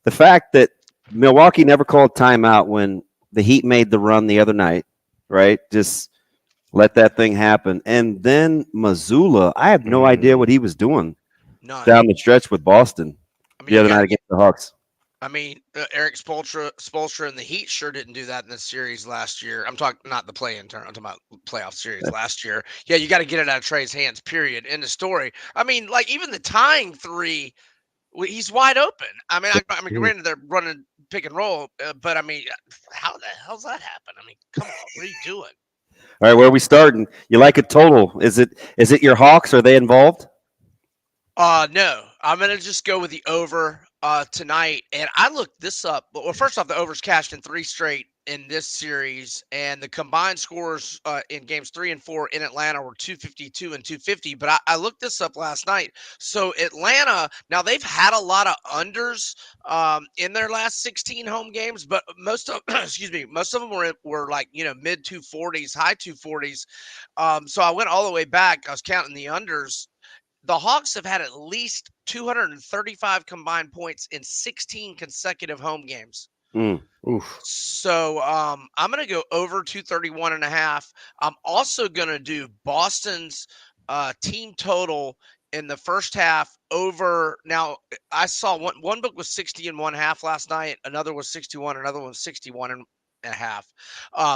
the fact that Milwaukee never called timeout when the Heat made the run the other night, right? Just let that thing happen, and then Mazzulla, I have no idea what he was doing down the stretch with Boston the other night against the Hawks. I mean, Eric Spoelstra and the Heat sure didn't do that in the series last year. I'm talking not the play-in tournament. I'm talking about playoff series last year. Yeah, you got to get it out of Trey's hands, period. End of story. I mean, like even the tying three, he's wide open. I mean, granted they're running pick and roll, but I mean, how the hell's that happen? I mean, come on, what are you doing? All right, where are we starting? You like a total? Is it your Hawks? Are they involved? No, I'm gonna just go with the over tonight. And I looked this up. Well, first off, the over's cashed in 3 straight in this series, and the combined scores in games 3 and 4 in Atlanta were 252 and 250. But I looked this up last night. So Atlanta, now they've had a lot of unders in their last 16 home games, but most of them were like mid 240s, high 240s. So I went all the way back. I was counting the unders. The Hawks have had at least 235 combined points in 16 consecutive home games. So I'm going to go over 231.5. I'm also going to do Boston's team total in the first half over. Now, I saw one book was 60.5 last night. Another was 61. Another one was 61.5.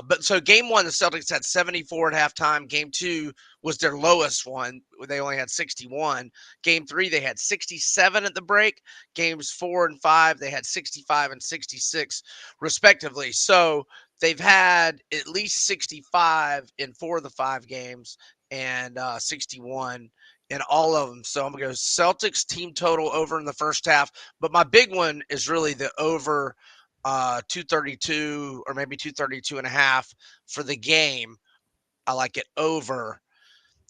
But so game 1, the Celtics had 74 at halftime. Game 2 was their lowest one. They only had 61. Game 3, they had 67 at the break. Games 4 and 5, they had 65 and 66 respectively. So they've had at least 65 in 4 of the 5 games and 61 in all of them. So I'm going to go Celtics team total over in the first half. But my big one is really the over 232 or maybe 232.5 for the game. I like it over.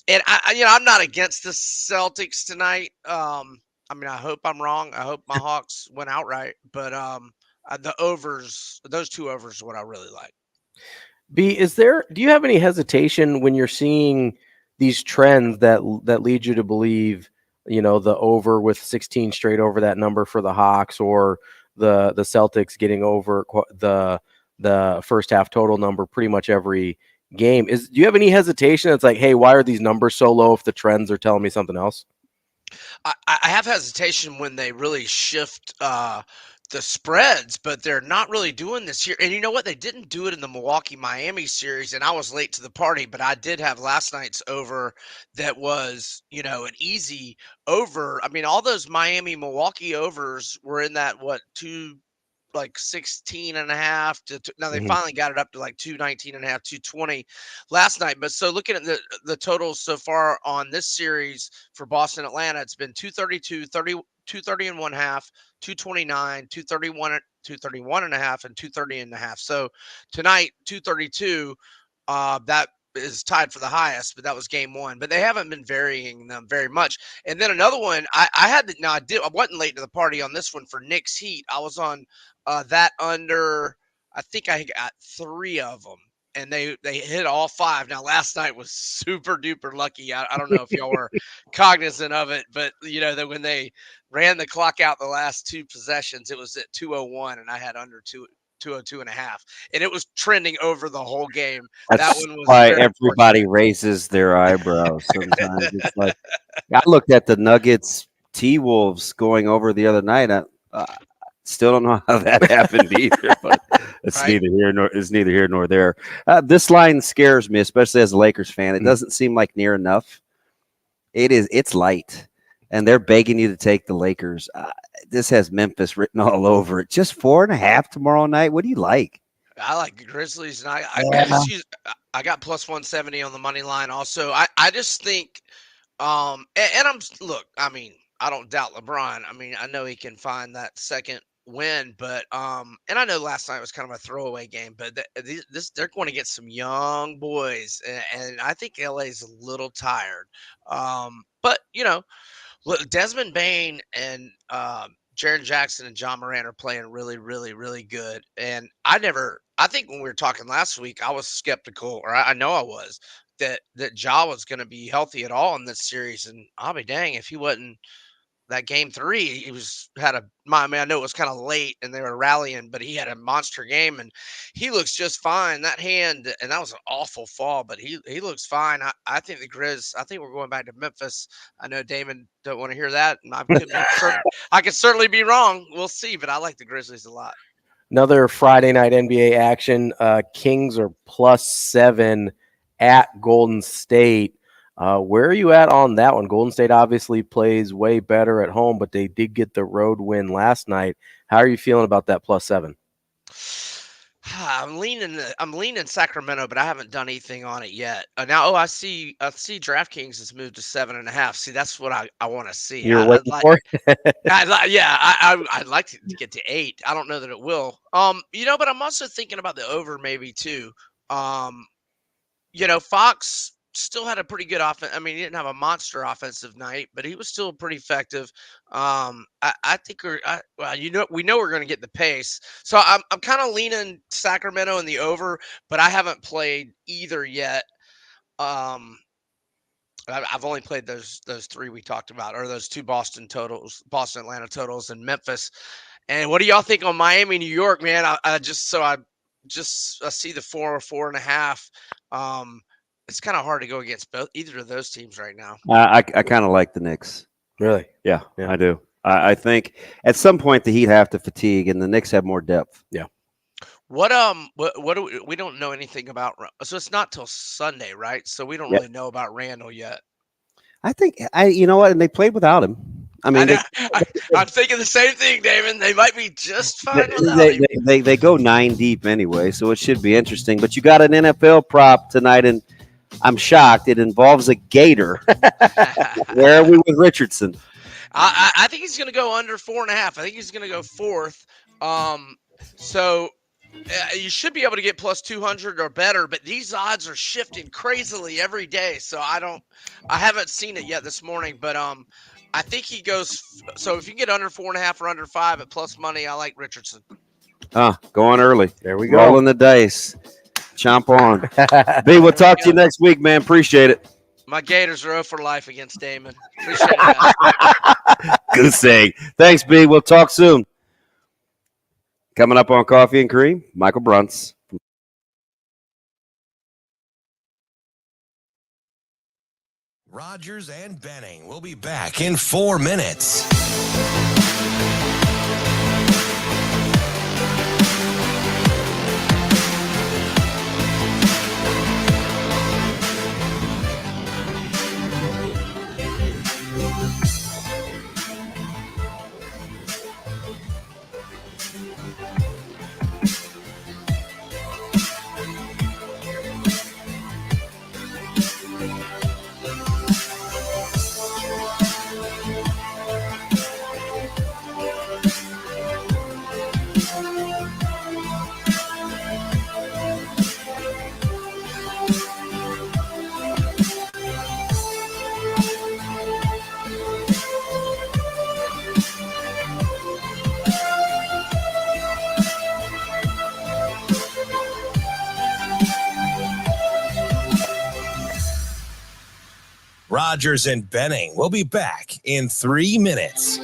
And I'm not against the Celtics tonight. I mean, I hope I'm wrong. I hope my Hawks went outright, but the overs, those 2 overs are what I really like. B, do you have any hesitation when you're seeing these trends that lead you to believe, the over with 16 straight over that number for the Hawks, or the Celtics getting over the first half total number pretty much every game? Do you have any hesitation? It's like, hey, why are these numbers so low if the trends are telling me something else? I have hesitation when they really shift the spreads, but they're not really doing this here. And you know what? They didn't do it in the Milwaukee-Miami series, and I was late to the party, but I did have last night's over that was, an easy over. I mean, all those Miami-Milwaukee overs were in that, 16.5 now they finally got it up to like 219.5, 220 last night. But so looking at the totals so far on this series for Boston Atlanta, it's been 232, 230.5, 229, 231, 231.5, and 230.5. So tonight 232, that is tied for the highest, but that was game 1. But they haven't been varying them very much. And then another one, I wasn't late to the party on this one for Knicks Heat. I was on that under. I think I got 3 of them, and they hit all 5. Now last night was super duper lucky. I don't know if y'all were cognizant of it, but that when they ran the clock out the last 2 possessions, it was at 2:01, and I had under 202.5, and it was trending over the whole game. That's that one was why everybody raises their eyebrows sometimes. It's like, I looked at the Nuggets T-Wolves going over the other night. I still don't know how that happened either, but it's neither here nor there. This line scares me, especially as a Lakers fan. It doesn't seem like near enough. It's light, and they're begging you to take the Lakers. This has Memphis written all over it. Just 4.5 tomorrow night. What do you like? I like the Grizzlies, and I got plus 170 on the money line. Also, I just think, I don't doubt LeBron. I mean, I know he can find that second win, but and I know last night was kind of a throwaway game, but they're going to get some young boys, and I think LA's a little tired. But look, Desmond Bane and Jaren Jackson and John Moran are playing really, really, really good. And I think when we were talking last week, I was skeptical, or I know I was, that Ja was going to be healthy at all in this series. And I'll be dang if he wasn't. That game 3, he I know it was kind of late and they were rallying, but he had a monster game and he looks just fine. That hand, and that was an awful fall, but he looks fine. I think the Grizz, I think we're going back to Memphis. I know Damon don't want to hear that, and I could certainly be wrong. We'll see, but I like the Grizzlies a lot. Another Friday night NBA action. Kings are +7 at Golden State. Where are you at on that one? Golden State obviously plays way better at home, but they did get the road win last night. How are you feeling about that +7? I'm leaning Sacramento, but I haven't done anything on it yet. I see DraftKings has moved to 7.5. See, that's what I want to see. You're waiting for it? I'd like to get to 8. I don't know that it will. But I'm also thinking about the over maybe too. Fox still had a pretty good offense. I mean, he didn't have a monster offensive night, but he was still pretty effective. I think we know we're going to get the pace. So I'm kind of leaning Sacramento in the over, but I haven't played either yet. I've only played those 3 we talked about, or those 2 Boston Atlanta totals, and Memphis. And what do y'all think on Miami, New York, man? I see the 4 or 4.5. It's kind of hard to go against either of those teams right now. I kind of like the Knicks. Really? Yeah, I do. I think at some point the Heat have to fatigue, and the Knicks have more depth. Yeah. What do we don't know anything about? So it's not till Sunday, right? So we don't really know about Randall yet. I think you know what, and they played without him. I mean, I'm thinking the same thing, Damon. They might be just fine without him. They go 9 deep anyway, so it should be interesting. But you got an NFL prop tonight, and I'm shocked. It involves a Gator. Where are we with Richardson? I think he's going to go under 4.5. I think he's going to go 4th. So you should be able to get plus 200 or better, but these odds are shifting crazily every day. So I haven't seen it yet this morning, but I think he goes. So if you get under 4.5 or under 5 at plus money, I like Richardson. Going early. There we go. Rolling the dice. Chomp on. B, we'll talk to you next week, man. Appreciate it. My Gators are 0 for life against Damon. Appreciate it. Good saying. Thanks, B. We'll talk soon. Coming up on Coffee and Cream, Michael Bruntz. Rogers and Benning will be back in 4 minutes. Rogers and Benning will be back in 3 minutes.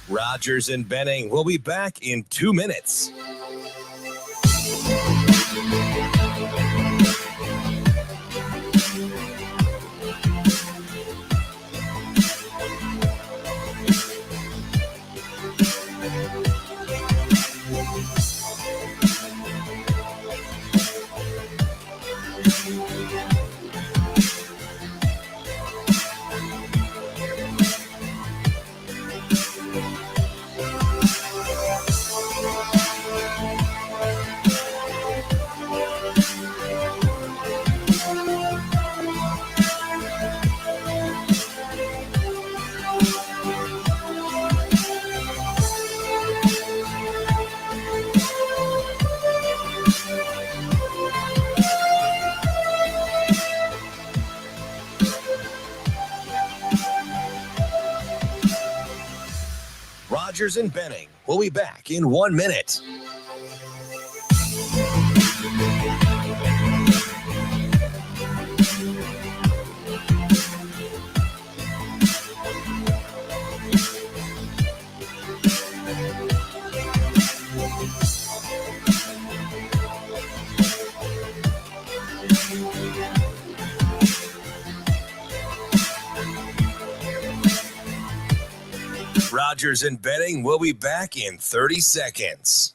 Rogers and Benning will be back in 2 minutes. Rogers and Benning will be back in 1 minute. Rogers and Benning will be back in 30 seconds.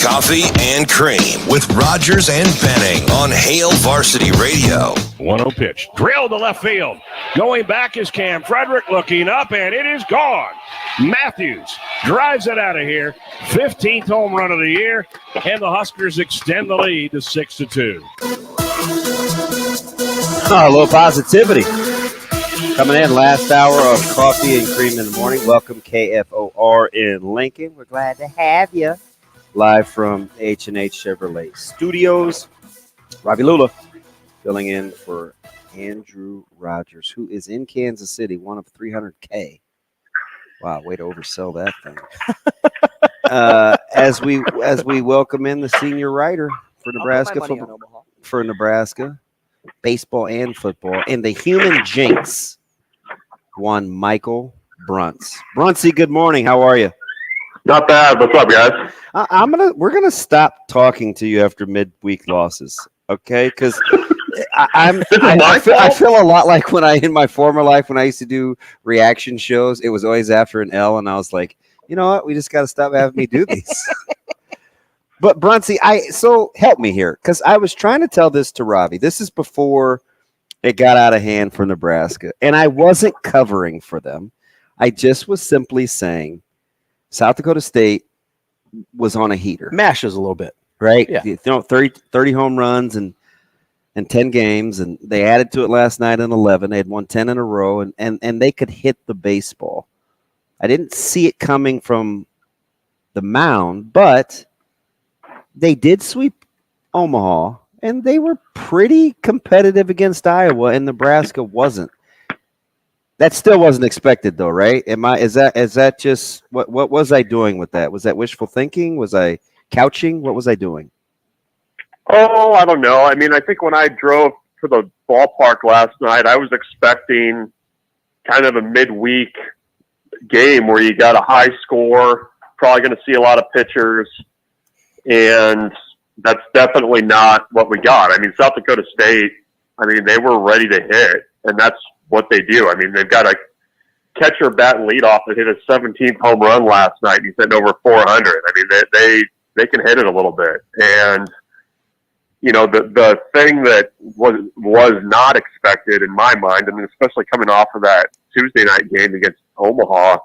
Coffee and Cream with Rogers and Benning on Hail Varsity Radio. 1-0 pitch. Drilled to left field. Going back is Cam Frederick, looking up, and it is gone. Matthews drives it out of here. 15th home run of the year, and the Huskers extend the lead to 6-2. Oh, a little positivity. Coming in, last hour of Coffee and Cream in the morning. Welcome, KFOR in Lincoln. We're glad to have you. Live from H&H Chevrolet Studios. Ravi Lulla filling in for Andrew Rogers, who is in Kansas City, one of 300K. Wow, way to oversell that thing. As we welcome in the senior writer for Nebraska football, for Nebraska baseball and football, and the human jinx, one Michael Bruntz. Bruntsy, good morning. How are you? Not bad. What's up, guys? We're gonna stop talking to you after midweek losses, okay? Because I feel a lot like in my former life when I used to do reaction shows. It was always after an L, and I was like, you know what? We just got to stop having me do these. But Brunsey, so help me here, because I was trying to tell this to Ravi. This is before it got out of hand for Nebraska, and I wasn't covering for them. I just was simply saying South Dakota State was on a heater. Mashes a little bit. Right? Yeah. 30 home runs and 10 games, and they added to it last night in 11. They had won 10 in a row, and they could hit the baseball. I didn't see it coming from the mound, but they did sweep Omaha, and they were pretty competitive against Iowa, and Nebraska wasn't. That still wasn't expected, though, right? Is that just what was I doing with that? Was that wishful thinking? Was I couching? What was I doing? Oh, I don't know. I mean, I think when I drove to the ballpark last night, I was expecting kind of a midweek game where you got a high score, probably going to see a lot of pitchers, and that's definitely not what we got. I mean, South Dakota State, I mean, they were ready to hit, and that's what they do. I mean, they've got a catcher batting leadoff that hit his 17th home run last night. He's hitting over 400. I mean, they can hit it a little bit. And, you know, the thing that was not expected in my mind, and especially coming off of that Tuesday night game against Omaha,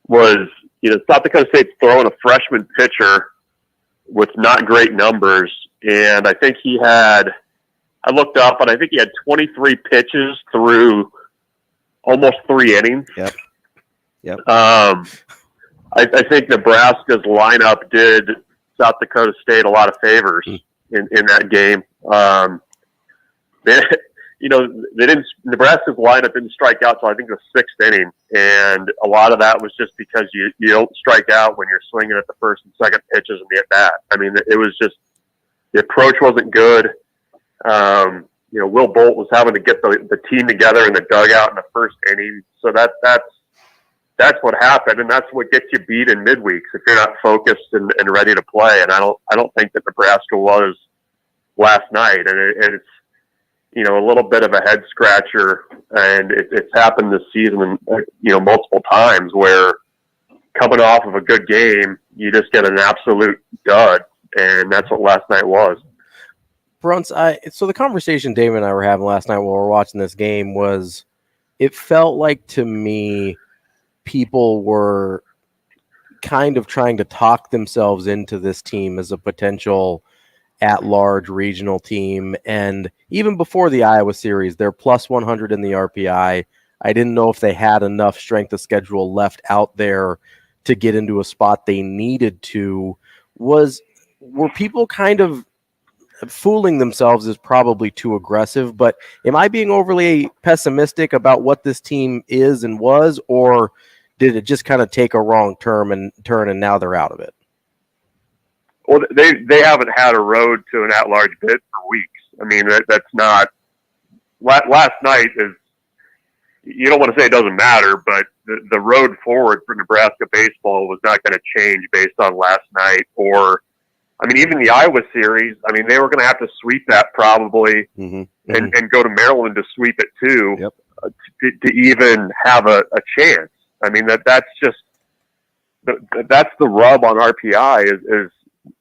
was, you know, South Dakota State's throwing a freshman pitcher with not great numbers. And I think I looked up, and I think he had 23 pitches through almost 3 innings. Yep. I think Nebraska's lineup did South Dakota State a lot of favors in that game. Nebraska's lineup didn't strike out till I think the 6th inning, and a lot of that was just because you don't strike out when you're swinging at the first and second pitches and the at bat. I mean, it was just the approach wasn't good. You know, Will Bolt was having to get the team together in the dugout in the first inning. So that's what happened, and that's what gets you beat in midweeks if you're not focused and ready to play. And I don't think that Nebraska was last night, and it's, you know, a little bit of a head scratcher, and it's happened this season, you know, multiple times where coming off of a good game, you just get an absolute dud, and that's what last night was. Bruntz, so the conversation Damon and I were having last night while we were watching this game was, it felt like to me people were kind of trying to talk themselves into this team as a potential at-large regional team. And even before the Iowa series, they're plus 100 in the RPI. I didn't know if they had enough strength of schedule left out there to get into a spot they needed to. Were people kind of fooling themselves is probably too aggressive, but am I being overly pessimistic about what this team is and was, or did it just kind of take a wrong turn and now they're out of it? Well, they haven't had a road to an at-large bid for weeks. I mean, that's not – last night is – you don't want to say it doesn't matter, but the road forward for Nebraska baseball was not going to change based on last night or – I mean, even the Iowa series, I mean, they were going to have to sweep that probably and go to Maryland to sweep it too to even have a chance. I mean, that's just that's the rub on RPI is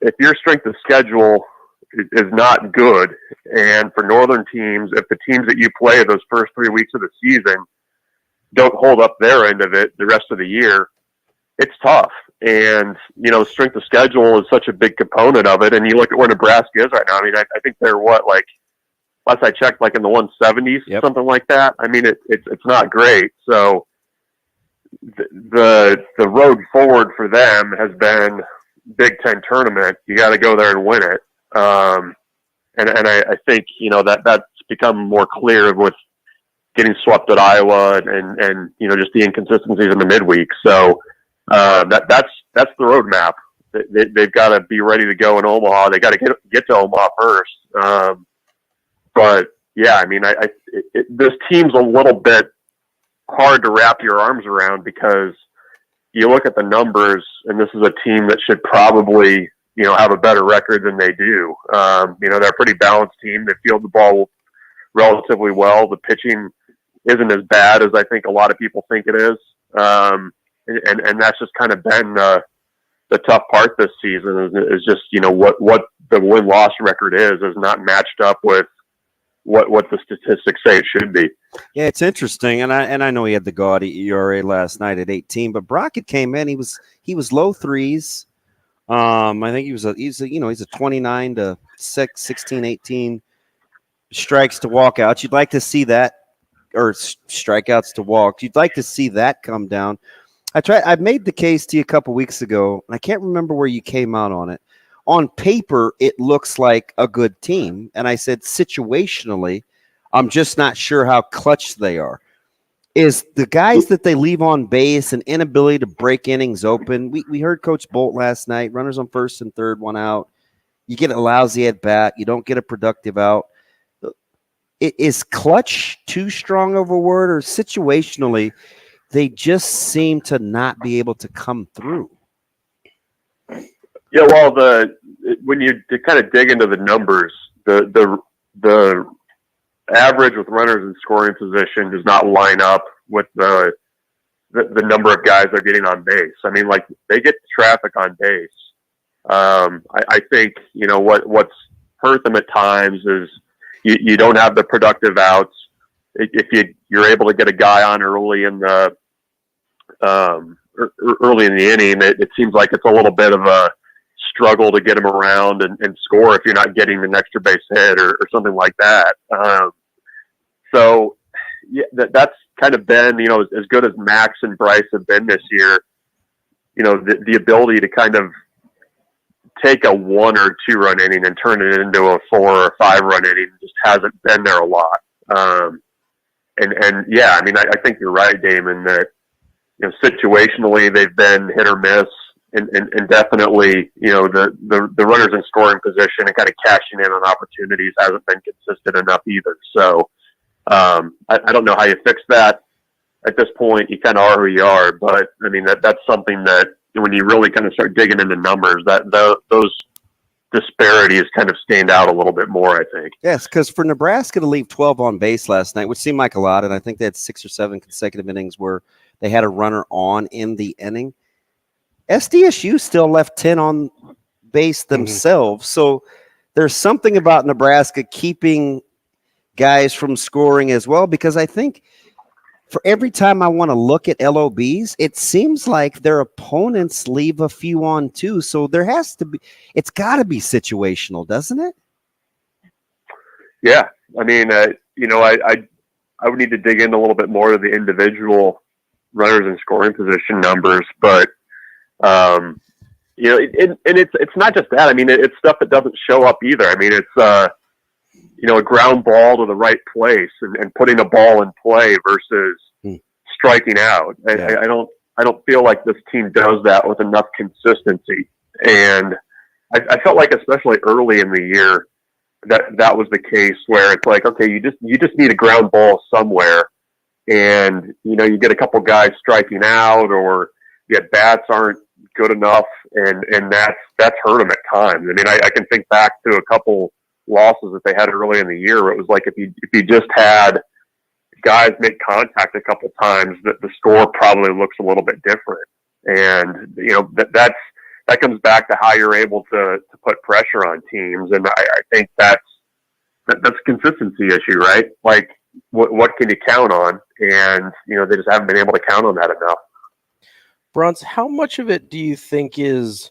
if your strength of schedule is not good, and for Northern teams, if the teams that you play those first 3 weeks of the season don't hold up their end of it the rest of the year, it's tough. And, you know, strength of schedule is such a big component of it. And you look at where Nebraska is right now. I mean, I think they're last I checked, like in the 170s, something like that. I mean, it's not great. So the road forward for them has been Big Ten tournament. You got to go there and win it. And I think, you know, that's become more clear with getting swept at Iowa and you know, just the inconsistencies in the midweek. So, that's the roadmap. They've got to be ready to go in Omaha. They got to get to Omaha first. But yeah, I mean, this team's a little bit hard to wrap your arms around because you look at the numbers, and this is a team that should probably, you know, have a better record than they do. You know, they're a pretty balanced team. They field the ball relatively well. The pitching isn't as bad as I think a lot of people think it is. And that's just kind of been the tough part this season is just, you know, what the win-loss record is not matched up with what the statistics say it should be. Yeah, it's interesting, and I know he had the gaudy ERA last night at 18, but Brockett came in. He was low threes. I think he's a 29 to 6, 16, 18 strikes to walkouts. You'd like to see that, or strikeouts to walks. You'd like to see that come down. I made the case to you a couple weeks ago, and I can't remember where you came out on it. On paper, it looks like a good team. And I said, situationally, I'm just not sure how clutch they are. is the guys that they leave on base and inability to break innings open. We heard Coach Bolt last night, runners on first and third, one out. You get a lousy at bat. You don't get a productive out. Is clutch too strong of a word, or situationally, they just seem to not be able to come through? Yeah, well, when you kind of dig into the numbers, the average with runners in scoring position does not line up with the number of guys they're getting on base. I mean, like, they get traffic on base. I think, what's hurt them at times is you don't have the productive outs. If you're able to get a guy on early in the inning, it seems like it's a little bit of a struggle to get him around and score if you're not getting an extra base hit or something like that. So yeah, that's kind of been, as good as Max and Bryce have been this year, the ability to kind of take a 1 or 2 run inning and turn it into a 4 or 5 run inning just hasn't been there a lot. And yeah, I mean, I think you're right, Damon, that, situationally they've been hit or miss, and definitely, the runners in scoring position and kind of cashing in on opportunities hasn't been consistent enough either. So I don't know how you fix that at this point. You kind of are who you are, but I mean, that's something that when you really kind of start digging into numbers, those disparities kind of stand out a little bit more, I think. Yes, because for Nebraska to leave 12 on base last night, which seemed like a lot, and I think they had 6 or 7 consecutive innings where they had a runner on in the inning. SDSU still left 10 on base themselves. So there's something about Nebraska keeping guys from scoring as well, because I think for every time I want to look at LOBs, it seems like their opponents leave a few on too. So there has to be, it's got to be situational, doesn't it? Yeah. I mean, I would need to dig in a little bit more to the individual runners in scoring position numbers, but it's not just that. I mean, it's stuff that doesn't show up either. I mean, it's a ground ball to the right place and putting a ball in play versus striking out. I don't feel like this team does that with enough consistency. And I felt like, especially early in the year, that was the case where it's like, okay, you just need a ground ball somewhere, and you get a couple guys striking out, or the at-bats aren't good enough, and that's hurt them at times. I mean, I can think back to a couple losses that they had early in the year where it was like if you just had guys make contact a couple times, that the score probably looks a little bit different. And that comes back to how you're able to put pressure on teams, and I think that's a consistency issue, right? Like, what can you count on? And they just haven't been able to count on that enough. Bruntz, how much of it do you think is,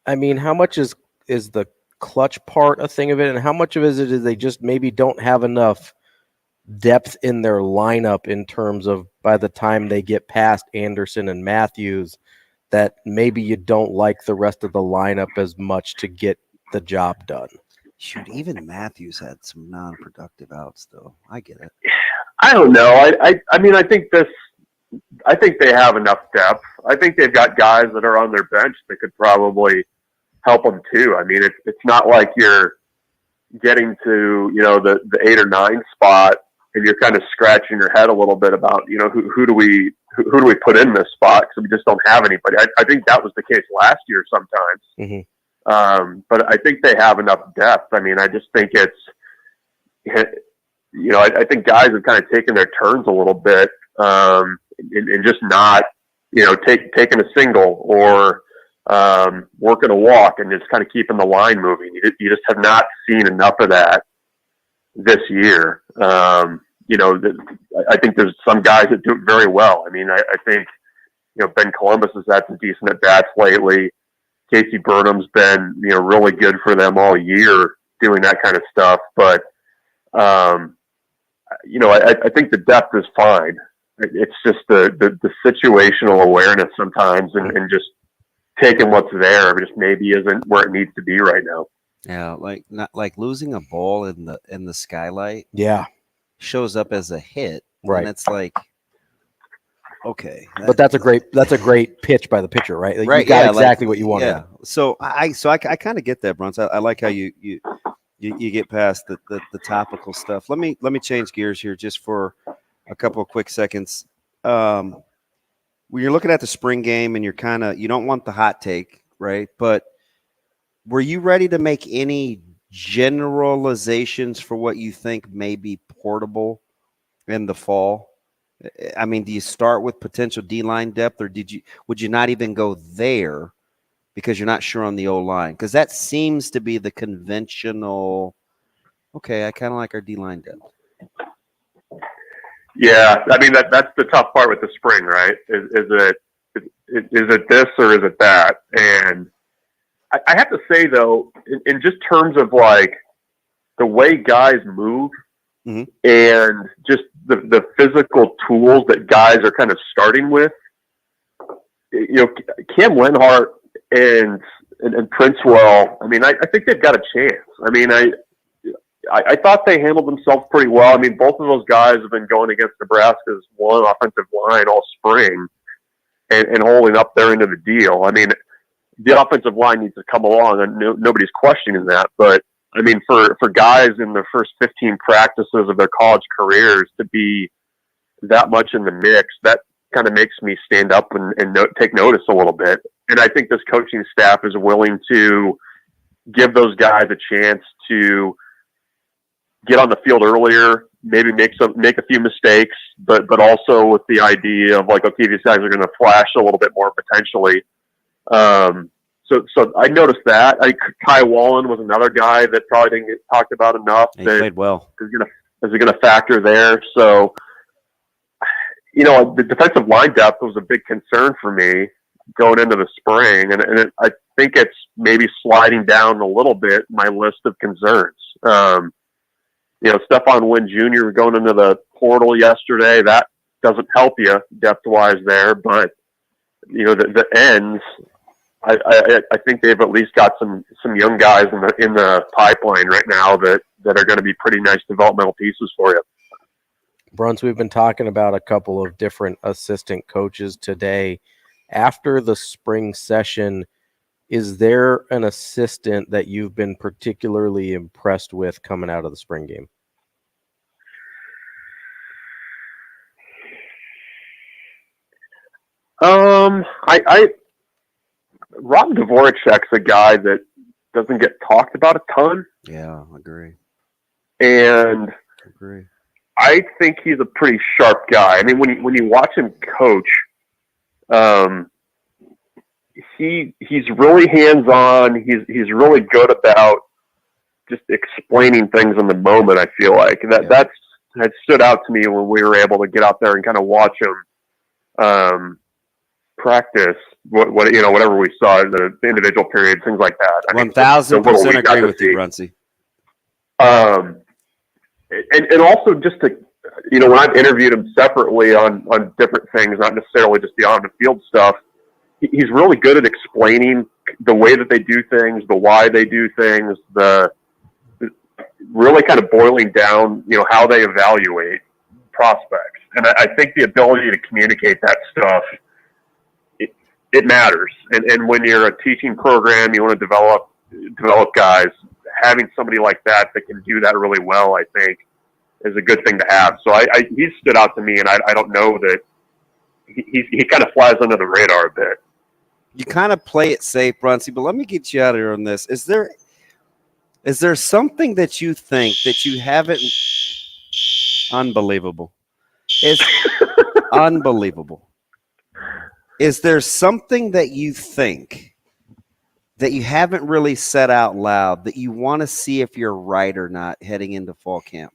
I mean, how much is the clutch part a thing of it, and how much of it is they just maybe don't have enough depth in their lineup in terms of by the time they get past Anderson and Matthews that maybe you don't like the rest of the lineup as much to get the job done? Shoot, even Matthews had some non-productive outs, though. I get it. I don't know. I mean, I think they have enough depth. I think they've got guys that are on their bench that could probably help them too. I mean, it's not like you're getting to the 8 or 9 spot and you're kind of scratching your head a little bit about who do we put in this spot because we just don't have anybody. I think that was the case last year sometimes. Mm-hmm. But I think they have enough depth. I mean, I just think I think guys have kind of taken their turns a little bit and just not taking a single or working a walk and just kind of keeping the line moving. You just have not seen enough of that this year. I think there's some guys that do it very well. I mean, I think, Ben Columbus has had some decent at-bats lately. Casey Burnham's been, really good for them all year doing that kind of stuff. But, I think the depth is fine. It's just the situational awareness sometimes and just taking what's there just maybe isn't where it needs to be right now. Yeah, not like losing a ball in the skylight. Yeah, shows up as a hit, right? And it's like, Okay, but that's a great pitch by the pitcher, right? Like, right, you got exactly what you wanted. Yeah. So I kind of get that, Bruntz. I like how you get past the topical stuff. Let me change gears here just for a couple of quick seconds. When you're looking at the spring game and you don't want the hot take, right? But were you ready to make any generalizations for what you think may be portable in the fall? I mean, do you start with potential D-line depth, or would you not even go there because you're not sure on the O-line? Because that seems to be the conventional, okay, I kind of like our D-line depth. Yeah, I mean, that's the tough part with the spring, right? Is it this or is it that? And I have to say, though, in just terms of like the way guys move, mm-hmm. and just the physical tools that guys are kind of starting with, Cam Lenhart and Princewell, I mean, I think they've got a chance. I mean, I thought they handled themselves pretty well. I mean, both of those guys have been going against Nebraska's one offensive line all spring and holding up their end of the deal. I mean, the offensive line needs to come along, and nobody's questioning that, but I mean, for guys in the first 15 practices of their college careers to be that much in the mix, that kind of makes me stand up and take notice a little bit. And I think this coaching staff is willing to give those guys a chance to get on the field earlier, maybe make a few mistakes, but also with the idea of like, okay, these guys are going to flash a little bit more potentially. So I noticed that. Kai Wallen was another guy that probably didn't get talked about enough. He played well. Is going to factor there. So, the defensive line depth was a big concern for me going into the spring, and I think it's maybe sliding down a little bit my list of concerns. Stephon Wynn Jr. going into the portal yesterday, that doesn't help you depth-wise there, but the ends. I think they've at least got some young guys in the pipeline right now that are going to be pretty nice developmental pieces for you. Bruntz, we've been talking about a couple of different assistant coaches today. After the spring session, is there an assistant that you've been particularly impressed with coming out of the spring game? Rob Dvoracek's a guy that doesn't get talked about a ton. Yeah, agree. And I think he's a pretty sharp guy. I mean, when you watch him coach, he's really hands-on. He's really good about just explaining things in the moment. I feel like that stood out to me when we were able to get out there and kind of watch him practice. Whatever we saw in the individual periods, things like that. 1,000% agree with you, Bruntz. And also just to, when I've interviewed him separately on different things, not necessarily just the on the field stuff, he's really good at explaining the way that they do things, the why they do things, the really kind of boiling down, how they evaluate prospects. And I think the ability to communicate that stuff, it matters. And when you're a teaching program, you want to develop guys, having somebody like that can do that really well, I think, is a good thing to have. So he stood out to me, and I don't know that he kind of flies under the radar a bit. You kind of play it safe, Bruntz, but let me get you out of here on this. Is there something that you think that you haven't? Unbelievable. It's unbelievable. Is there something that you think that you haven't really said out loud that you want to see if you're right or not heading into fall camp?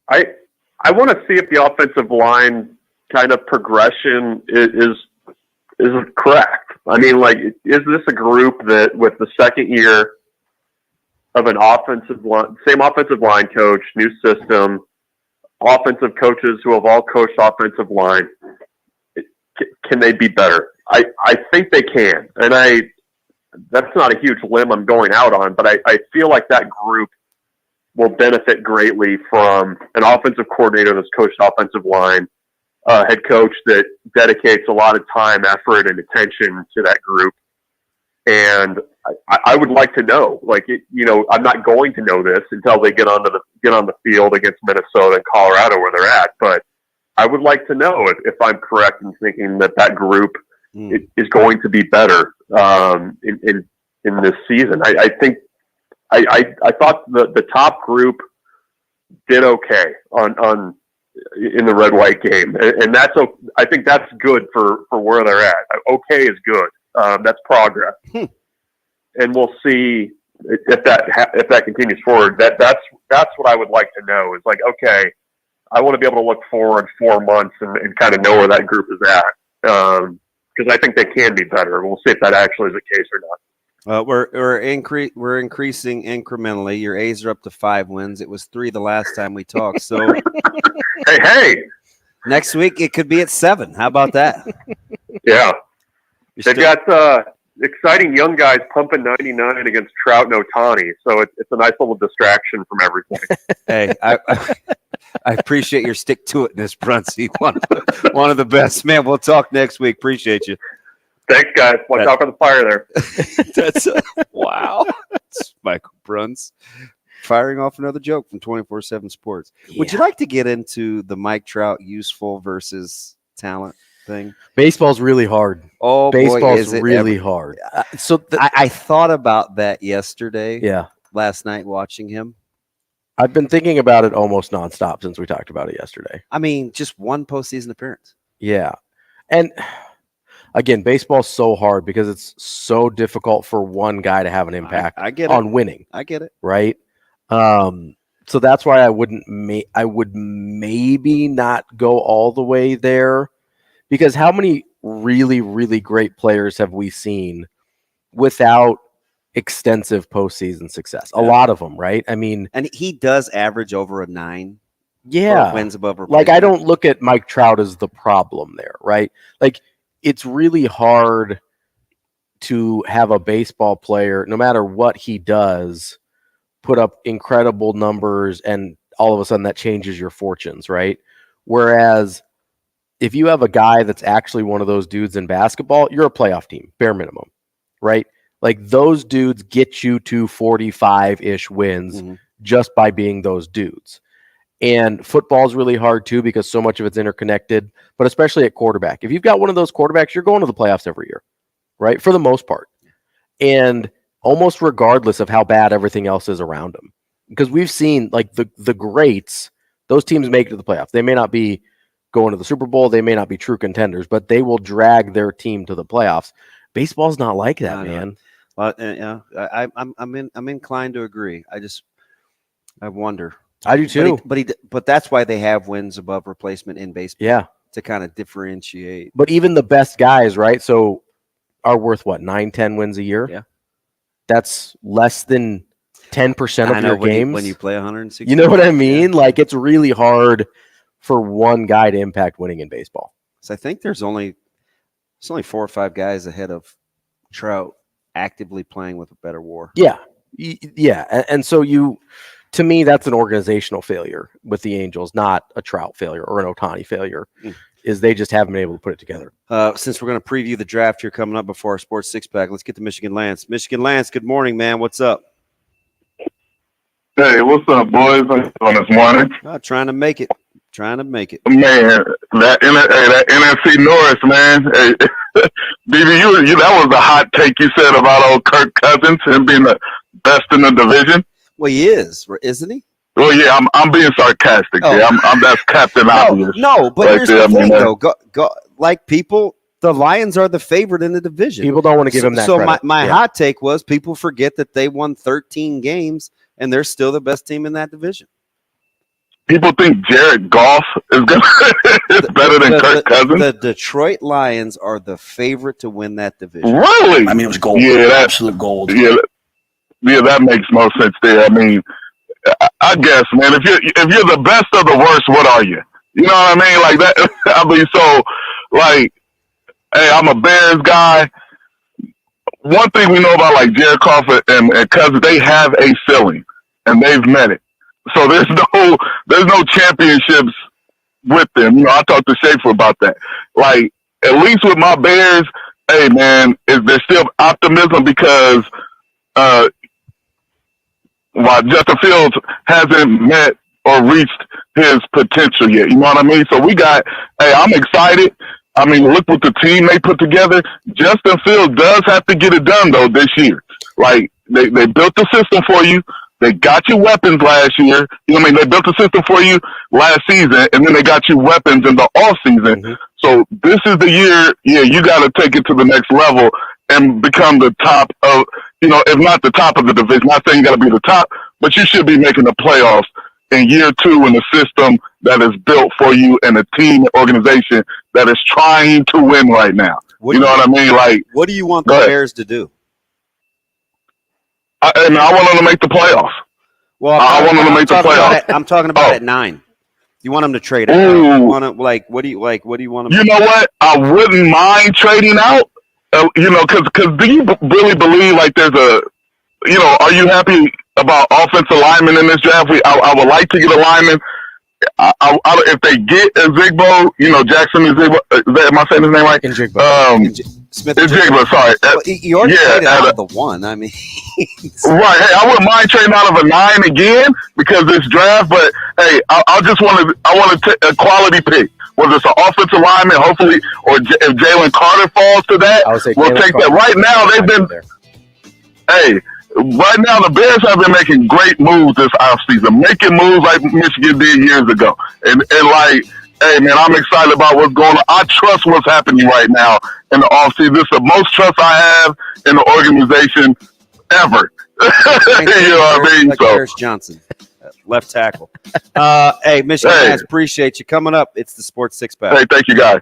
I want to see if the offensive line kind of progression is correct. I mean, like, is this a group that with the second year of an same offensive line coach, new system, offensive coaches who have all coached offensive line, can they be better? I think they can. And that's not a huge limb I'm going out on, but I feel like that group will benefit greatly from an offensive coordinator that's coached offensive line, a head coach that dedicates a lot of time, effort, and attention to that group. And I would like to know, I'm not going to know this until they get on the field against Minnesota and Colorado where they're at, but I would like to know if I'm correct in thinking that group is going to be better in this season. I think I thought the top group did okay in the red-white game, and I think that's good for where they're at. Okay is good. That's progress, and we'll see if that continues forward. That's what I would like to know. Is like, okay, I want to be able to look forward 4 months and kind of know where that group is at, because I think they can be better. We'll see if that actually is the case or not. We're increasing incrementally. Your A's are up to 5 wins. It was 3 the last time we talked. So hey, next week it could be at 7. How about that? Yeah, they've got exciting young guys pumping 99 against Trout and Ohtani. So it's a nice little distraction from everything. Hey, I appreciate your stick to itness, Bruntz. One of the best, man. We'll talk next week. Appreciate you. Thanks, guys. Watch out for the fire there. That's wow. It's Michael Bruntz firing off another joke from 24/7 Sports. Yeah. Would you like to get into the Mike Trout useful versus talent thing? Baseball's really hard. Oh, baseball's really hard. I thought about that yesterday. Yeah, last night watching him. I've been thinking about it almost nonstop since we talked about it yesterday. I mean, just one postseason appearance. Yeah, and again, baseball's so hard because it's so difficult for one guy to have an impact on winning. I get it. Right? So that's why I would maybe not go all the way there, because how many really, really great players have we seen without extensive postseason success? A lot of them, right? I mean, and he does average over a 9. Yeah. Wins above replacement. Like, I don't look at Mike Trout as the problem there, right? Like, it's really hard to have a baseball player, no matter what he does, put up incredible numbers and all of a sudden that changes your fortunes, right? Whereas if you have a guy that's actually one of those dudes in basketball, you're a playoff team, bare minimum, right? Like, those dudes get you to 45-ish wins just by being those dudes. And football is really hard too because so much of it's interconnected, but especially at quarterback. If you've got one of those quarterbacks, you're going to the playoffs every year, right? For the most part. And almost regardless of how bad everything else is around them. Because we've seen, like, the greats, those teams make it to the playoffs. They may not be going to the Super Bowl, they may not be true contenders, but they will drag their team to the playoffs. Baseball's not like that, man. Yeah, I'm inclined to agree. I wonder. I do too. But that's why they have wins above replacement in baseball. Yeah, to kind of differentiate. But even the best guys, right? So are worth what, 9-10 wins a year? Yeah, that's less than 10% of your games when you play 160. You know what I mean? Yeah. Like, it's really hard for one guy to impact winning in baseball. So I think there's only 4 or 5 guys ahead of Trout actively playing with a better WAR. Yeah, yeah, and so to me, that's an organizational failure with the Angels, not a Trout failure or an Ohtani failure, is they just haven't been able to put it together. Since we're going to preview the draft here coming up before our Sports Six-Pack, let's get to Michigan Lance. Michigan Lance, good morning, man. What's up? Hey, what's up, boys? How you doing this morning? Trying to make it. Man, that NFC North, man. Hey, BB, that was the hot take you said about old Kirk Cousins, him being the best in the division. Well, he is, isn't he? Well, yeah, I'm being sarcastic. Oh. Yeah, that's Captain Obvious. No, but here's the thing, though. Like, people, the Lions are the favorite in the division. People don't want to give him that credit. So my hot take was people forget that they won 13 games, and they're still the best team in that division. People think Jared Goff is better than Kirk Cousins. The Detroit Lions are the favorite to win that division. Really? I mean, it was gold. Yeah, absolute gold. Yeah, that makes no sense there. I mean, I guess, man, if you're the best of the worst, what are you? You know what I mean? Like that. I mean, so, like, hey, I'm a Bears guy. One thing we know about, like, Jared Goff and Cousins, they have a ceiling, and they've met it. So there's no championships with them. You know, I talked to Schaefer about that. Like, at least with my Bears, hey man, there's still optimism because while Justin Fields hasn't met or reached his potential yet. You know what I mean? So I'm excited. I mean, look what the team they put together. Justin Fields does have to get it done though this year. Like they built the system for you. They got you weapons last year. You know what I mean? They built the system for you last season, and then they got you weapons in the off season. Mm-hmm. So this is the year, you got to take it to the next level and become the top of, if not the top of the division. Not saying you got to be the top, but you should be making the playoffs in year 2 in a system that is built for you and a team organization that is trying to win right now. What I mean? Like, what do you want the Bears to do? I want them to make the playoffs. Well, I want them to make the playoffs. I'm talking about at 9. You want them to trade out? You want to, what do you want them? You know what? I wouldn't mind trading out. Because do you really believe like there's are you happy about offensive linemen in this draft? I would like to get a lineman. If they get Zigbo, Jackson Zigbo, am I saying his name right? Smith-Njigba, sorry. You already traded out of the 1. I mean, right. Hey, I wouldn't mind trading out of a 9 again because this draft. But hey, I want to take a quality pick. Whether it's an offensive lineman, hopefully, or if Jalen Carter falls to that, we'll take that. Right now, right now, the Bears have been making great moves this offseason, making moves like Michigan did years ago. And like, hey, man, I'm excited about what's going on. I trust what's happening right now in the offseason. This is the most trust I have in the organization ever. You know what I mean? Like Harris Johnson, left tackle. Hey, Michigan fans, appreciate you coming up. It's the Sports Six Pack. Hey, thank you, guys.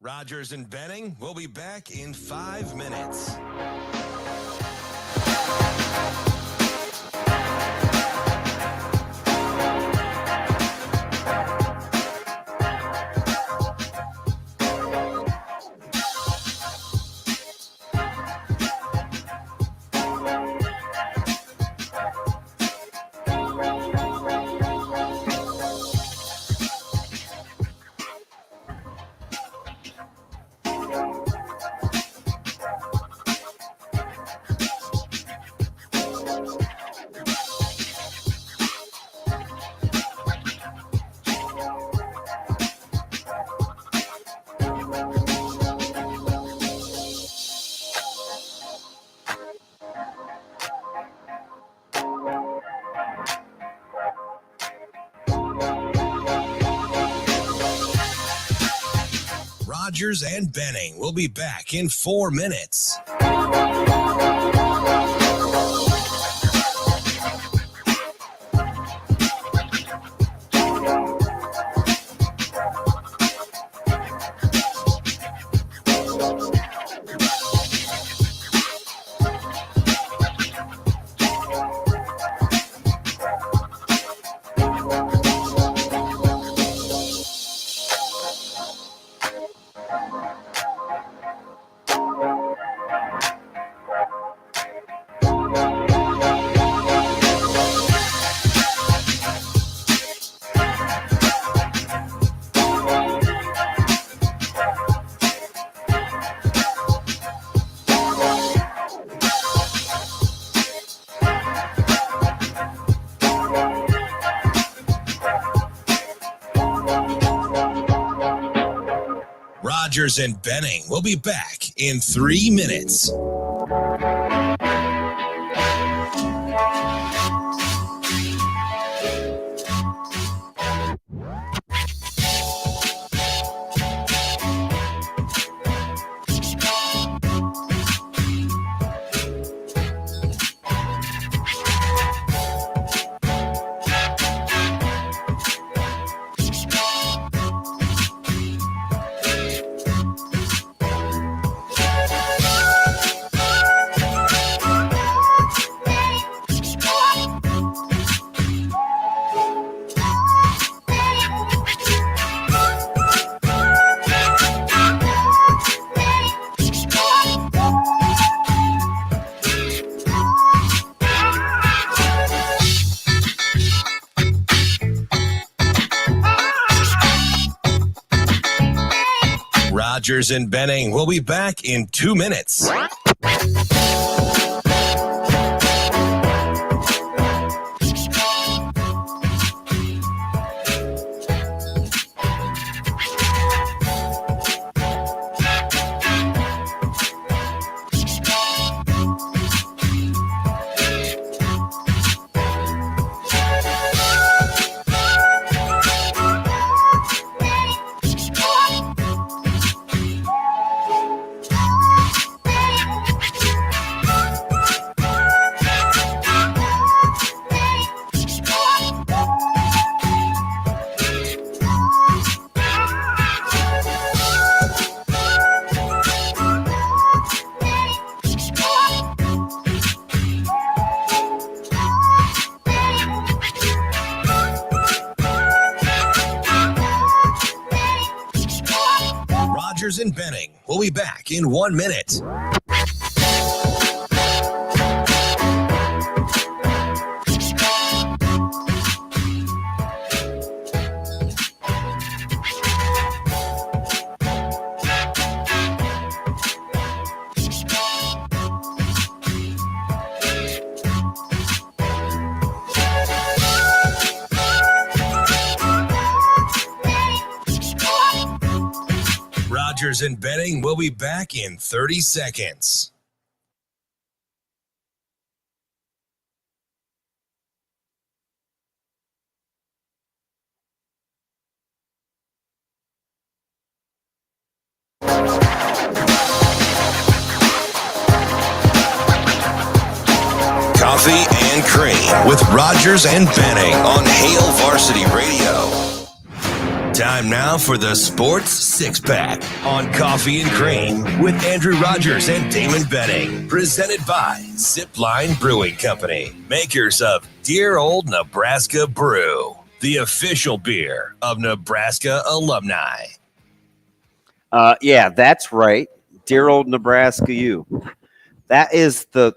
Rogers and Benning will be back in 5 minutes. Rogers and Benning will be back in 4 minutes. Rogers and Benning will be back in 3 minutes. Rogers and Benning will be back in 2 minutes. Rogers and Benning will be back in 1 minute. Rogers and Benning will be back in 30 seconds. Coffee and Cream with Rogers and Benning on Hail Varsity Radio. Time now for the Sports Six-Pack on Coffee and Cream with Andrew Rogers and Damon Benning. Presented by Zipline Brewing Company, makers of Dear Old Nebraska Brew, the official beer of Nebraska alumni. Yeah, that's right. Dear Old Nebraska U. That is the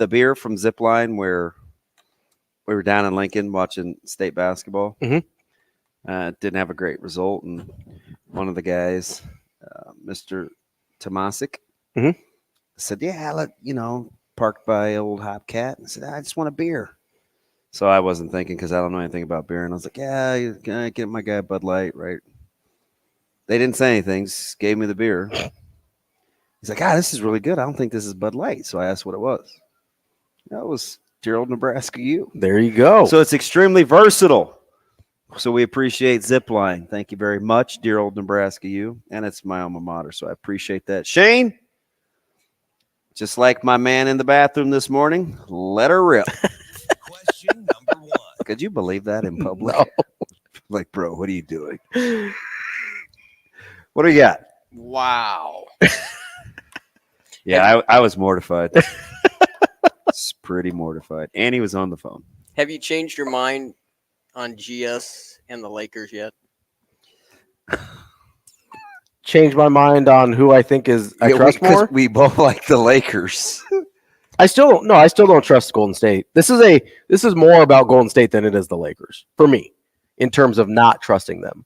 beer from Zipline where we were down in Lincoln watching state basketball. Mm-hmm. Didn't have a great result, and one of the guys, Mr. Tomasic, said, "Yeah, parked by old Hopcat," and said, "I just want a beer." So I wasn't thinking because I don't know anything about beer, and I was like, "Yeah, can I get my guy Bud Light?" Right? They didn't say anything; just gave me the beer. He's like, "This is really good. I don't think this is Bud Light." So I asked what it was. That was Dear Old Nebraska U. There you go. So it's extremely versatile. So we appreciate Zipline. Thank you very much, Dear Old Nebraska U. And it's my alma mater, so I appreciate that. Shane, just like my man in the bathroom this morning, let her rip. Question number 1. Could you believe that in public? No. Like, bro, what are you doing? What do you got? Wow. Yeah, I was mortified. It's pretty mortified. And he was on the phone. Have you changed your mind on GS and the Lakers yet? Change my mind on who I think I trust more. We both like the Lakers. I still don't trust Golden State. This is more about Golden State than it is the Lakers for me in terms of not trusting them.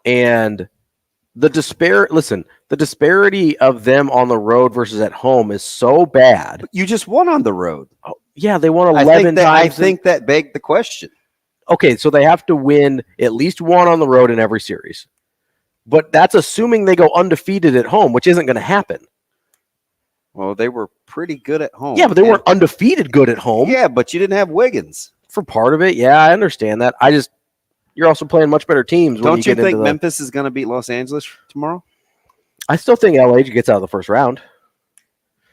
And the disparity of them on the road versus at home is so bad. But you just won on the road. Oh, yeah, they won 11 times. I think that begged the question. Okay, so they have to win at least one on the road in every series. But that's assuming they go undefeated at home, which isn't going to happen. Well, they were pretty good at home. Yeah, but they weren't undefeated good at home. Yeah, but you didn't have Wiggins. For part of it, yeah, I understand that. You're also playing much better teams. Don't you think Memphis is going to beat Los Angeles tomorrow? I still think LA gets out of the first round.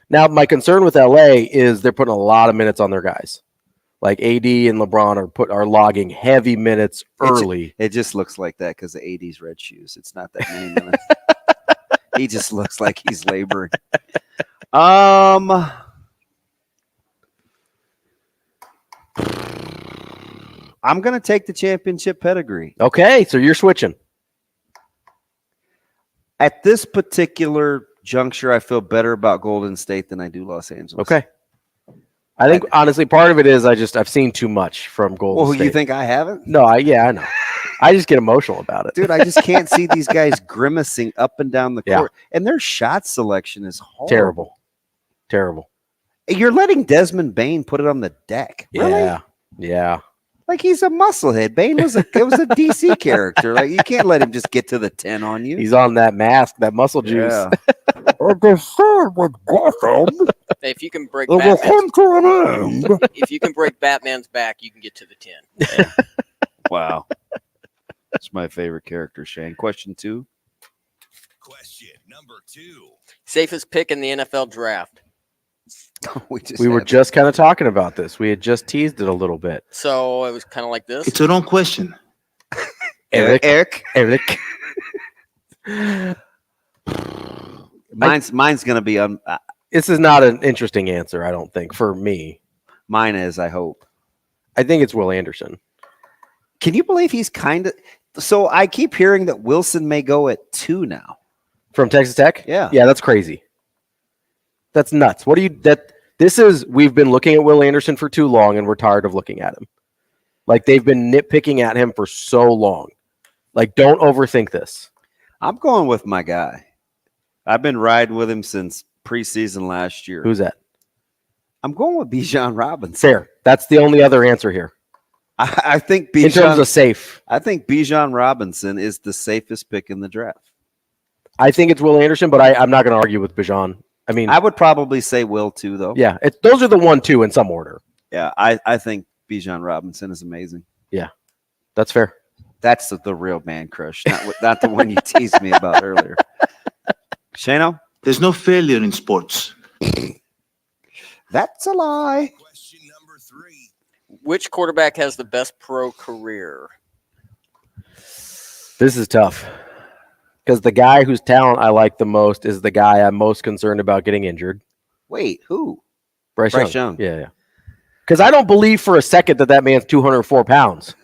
Now, my concern with LA is they're putting a lot of minutes on their guys. Like AD and LeBron are logging heavy minutes early. It just looks like that because of AD's red shoes. It's not that many minutes. He just looks like he's laboring. I'm going to take the championship pedigree. Okay, so you're switching. At this particular juncture, I feel better about Golden State than I do Los Angeles. Okay. I think honestly, part of it is I've seen too much from Golden State. Well, you think I haven't? No, I know. I just get emotional about it, dude. I just can't see these guys grimacing up and down the court, and their shot selection is horrible. Terrible. You're letting Desmond Bane put it on the deck. Really? Yeah. Like he's a musclehead. Bane was a DC character. Like you can't let him just get to the 10 on you. He's on that mask, that muscle juice. Yeah. If you can break Batman's back, you can get to the 10. Yeah. Wow. That's my favorite character, Shane. Question 2. Question number 2. Safest pick in the NFL draft. We were just kind of talking about this. We had just teased it a little bit. So it was kind of like this. It's a wrong question. Eric. Mine's going to be this is not an interesting answer, I don't think, for me. Mine is, I hope. I think it's Will Anderson. Can you believe he's kind of – so I keep hearing that Wilson may go at 2 now. From Texas Tech? Yeah. Yeah, that's crazy. That's nuts. We've been looking at Will Anderson for too long, and we're tired of looking at him. Like, they've been nitpicking at him for so long. Like, don't overthink this. I'm going with my guy. I've been riding with him since preseason last year. Who's that? I'm going with Bijan Robinson. Fair. That's the only other answer here. I think Bijan, in terms of safe. I think Bijan Robinson is the safest pick in the draft. I think it's Will Anderson, but I'm not going to argue with Bijan. I mean, I would probably say Will too, though. Yeah, those are the 1-2 in some order. Yeah, I think Bijan Robinson is amazing. Yeah, that's fair. That's the real man crush, not the one you teased me about earlier. Shano? There's no failure in sports. That's a lie. Question number 3. Which quarterback has the best pro career? This is tough. Because the guy whose talent I like the most is the guy I'm most concerned about getting injured. Wait, who? Bryce Young. Yeah. Because I don't believe for a second that man's 204 pounds.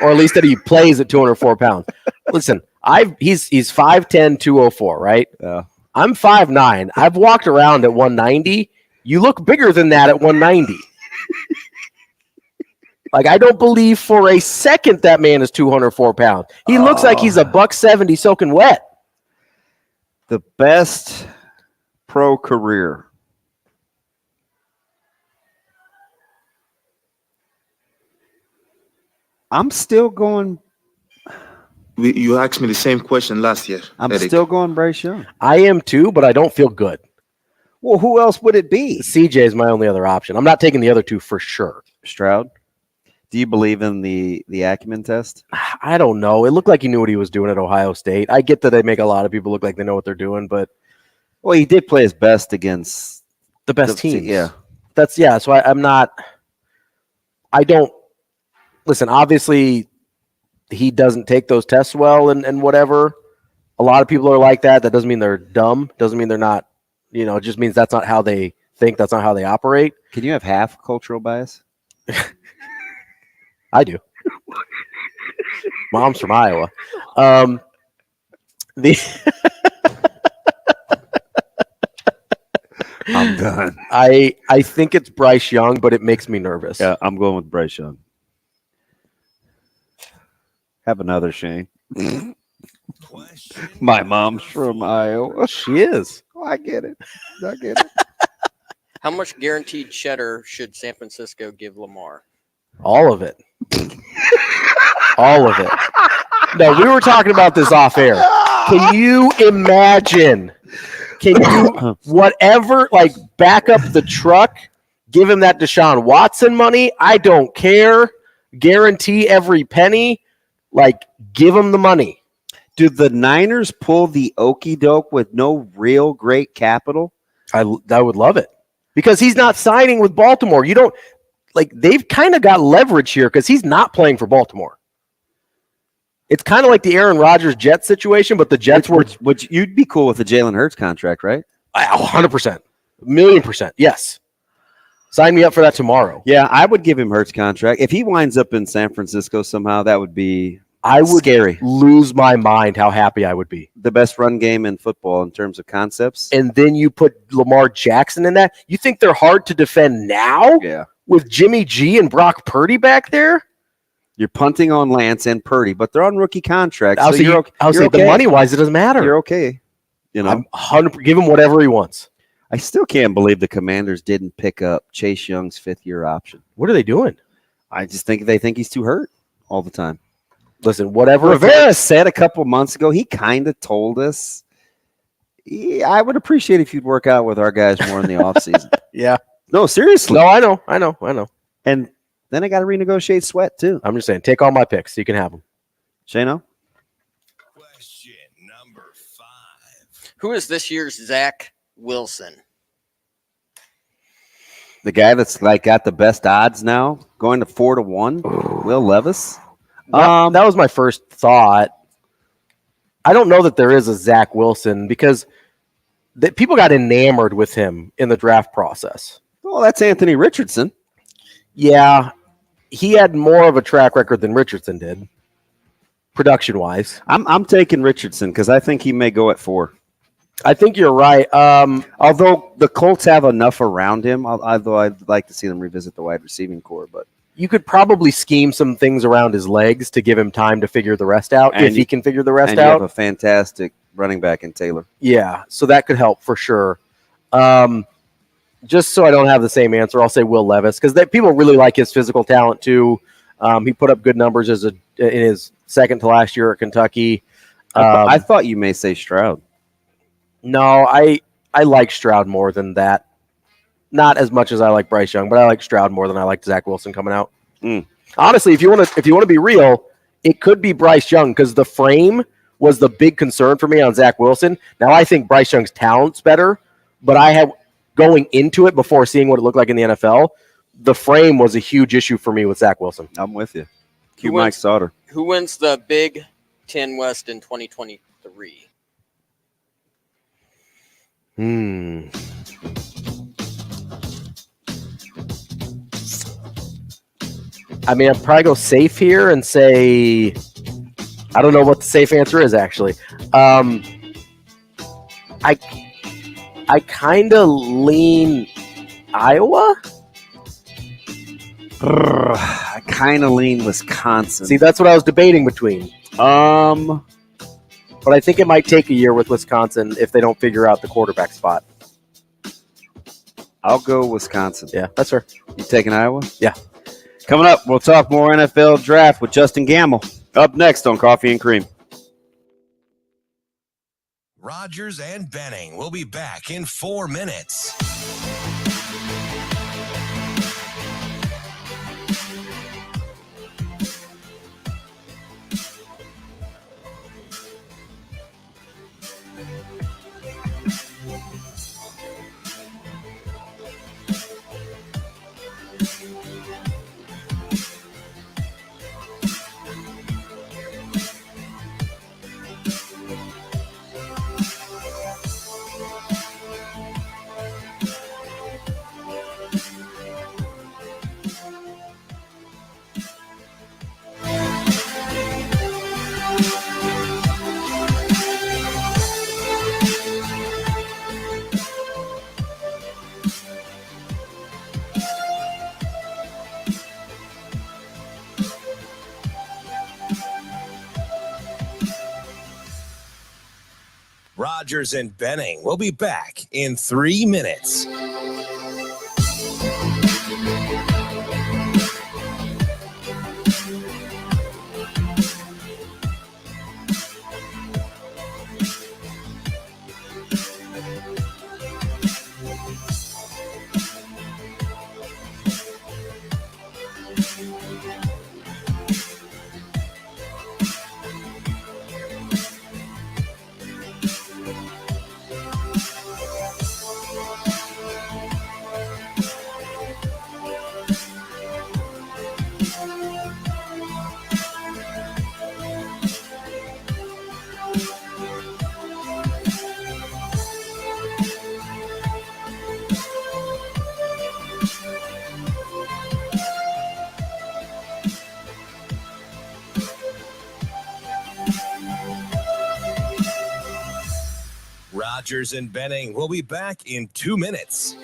Or at least that he plays at 204 pounds. Listen, he's 5'10", 204, right? Yeah. I'm 5'9". I've walked around at 190. You look bigger than that at 190. Like, I don't believe for a second that man is 204 pounds. He looks like he's $170 soaking wet. The best pro career. I'm still going. You asked me the same question last year. I'm Eric. still going Bryce Young. I am too, but I don't feel good. Well, who else would it be? CJ is my only other option. I'm not taking the other two for sure. Stroud? Do you believe in the acumen test? I don't know. It looked like he knew what he was doing at Ohio State. I get that they make a lot of people look like they know what they're doing, but well, he did play his best against the best teams. Yeah. So I'm not. I don't listen. Obviously, he doesn't take those tests well, and whatever. A lot of people are like that. That doesn't mean they're dumb. Doesn't mean they're not. It just means that's not how they think. That's not how they operate. Can you have half cultural bias? I do. Mom's from Iowa. I'm done. I think it's Bryce Young, but it makes me nervous. Yeah, I'm going with Bryce Young. Have another, Shane. My mom's from Iowa. She is. Oh, I get it. How much guaranteed cheddar should San Francisco give Lamar? All of it. All of it. No, we were talking about this off air. Can you imagine? Can you, whatever, like, back up the truck, give him that Deshaun Watson money? I don't care. Guarantee every penny. Like, give him the money. Do the Niners pull the okie doke with no real great capital? I would love it. Because he's not signing with Baltimore. You don't, like, they've kind of got leverage here because he's not playing for Baltimore. It's kind of like the Aaron Rodgers Jets situation, but the Jets which you'd be cool with the Jalen Hurts contract, right? 100%. 1,000,000%. Yes. Sign me up for that tomorrow. Yeah, I would give him Hurts contract. If he winds up in San Francisco somehow, that would be I would lose my mind how happy I would be. The best run game in football in terms of concepts. And then you put Lamar Jackson in that. You think they're hard to defend now? Yeah. With Jimmy G and Brock Purdy back there? You're punting on Lance and Purdy, but they're on rookie contracts. I'll say the money-wise, it doesn't matter. You're okay. You know, give him whatever he wants. I still can't believe the Commanders didn't pick up Chase Young's fifth-year option. What are they doing? I just think they think he's too hurt all the time. Listen, whatever Rivera said a couple months ago, he kind of told us, I would appreciate if you'd work out with our guys more in the offseason. Yeah. No, seriously. No, I know. And then I got to renegotiate Sweat, too. I'm just saying, take all my picks so you can have them. Shano? Question number 5. Who is this year's Zach Wilson? The guy that's got the best odds now, going to 4-1, Will Levis. That was my first thought. I don't know that there is a Zach Wilson because people got enamored with him in the draft process. Well, that's Anthony Richardson. Yeah, he had more of a track record than Richardson did, production-wise. I'm taking Richardson because I think he may go at 4. I think you're right. Although the Colts have enough around him, although I'd like to see them revisit the wide receiving core, but you could probably scheme some things around his legs to give him time to figure the rest out, if he can figure the rest and out. You have a fantastic running back in Taylor. Yeah, so that could help for sure. Just so I don't have the same answer, I'll say Will Levis because people really like his physical talent too. He put up good numbers in his second to last year at Kentucky. I thought you may say Stroud. No, I like Stroud more than that. Not as much as I like Bryce Young, but I like Stroud more than I like Zach Wilson coming out. Honestly, if you want to be real, it could be Bryce Young because the frame was the big concern for me on Zach Wilson. Now I think Bryce Young's talent's better, but I had going into it before seeing what it looked like in the NFL, the frame was a huge issue for me with Zach Wilson. I'm with you. Cue Mike Sauter. Who wins the Big Ten West in 2023? I mean, I'd probably go safe here and say, I don't know what the safe answer is, actually. I kind of lean Iowa. I kind of lean Wisconsin. See, that's what I was debating between. But I think it might take a year with Wisconsin if they don't figure out the quarterback spot. I'll go Wisconsin. Yeah, that's fair. You taking Iowa? Yeah. Coming up, we'll talk more NFL draft with Justen Gammel. Up next on Coffee and Cream. Rogers and Benning will be back in 4 minutes. Rogers and Benning will be back in 3 minutes. Rogers and Benning will be back in 2 minutes.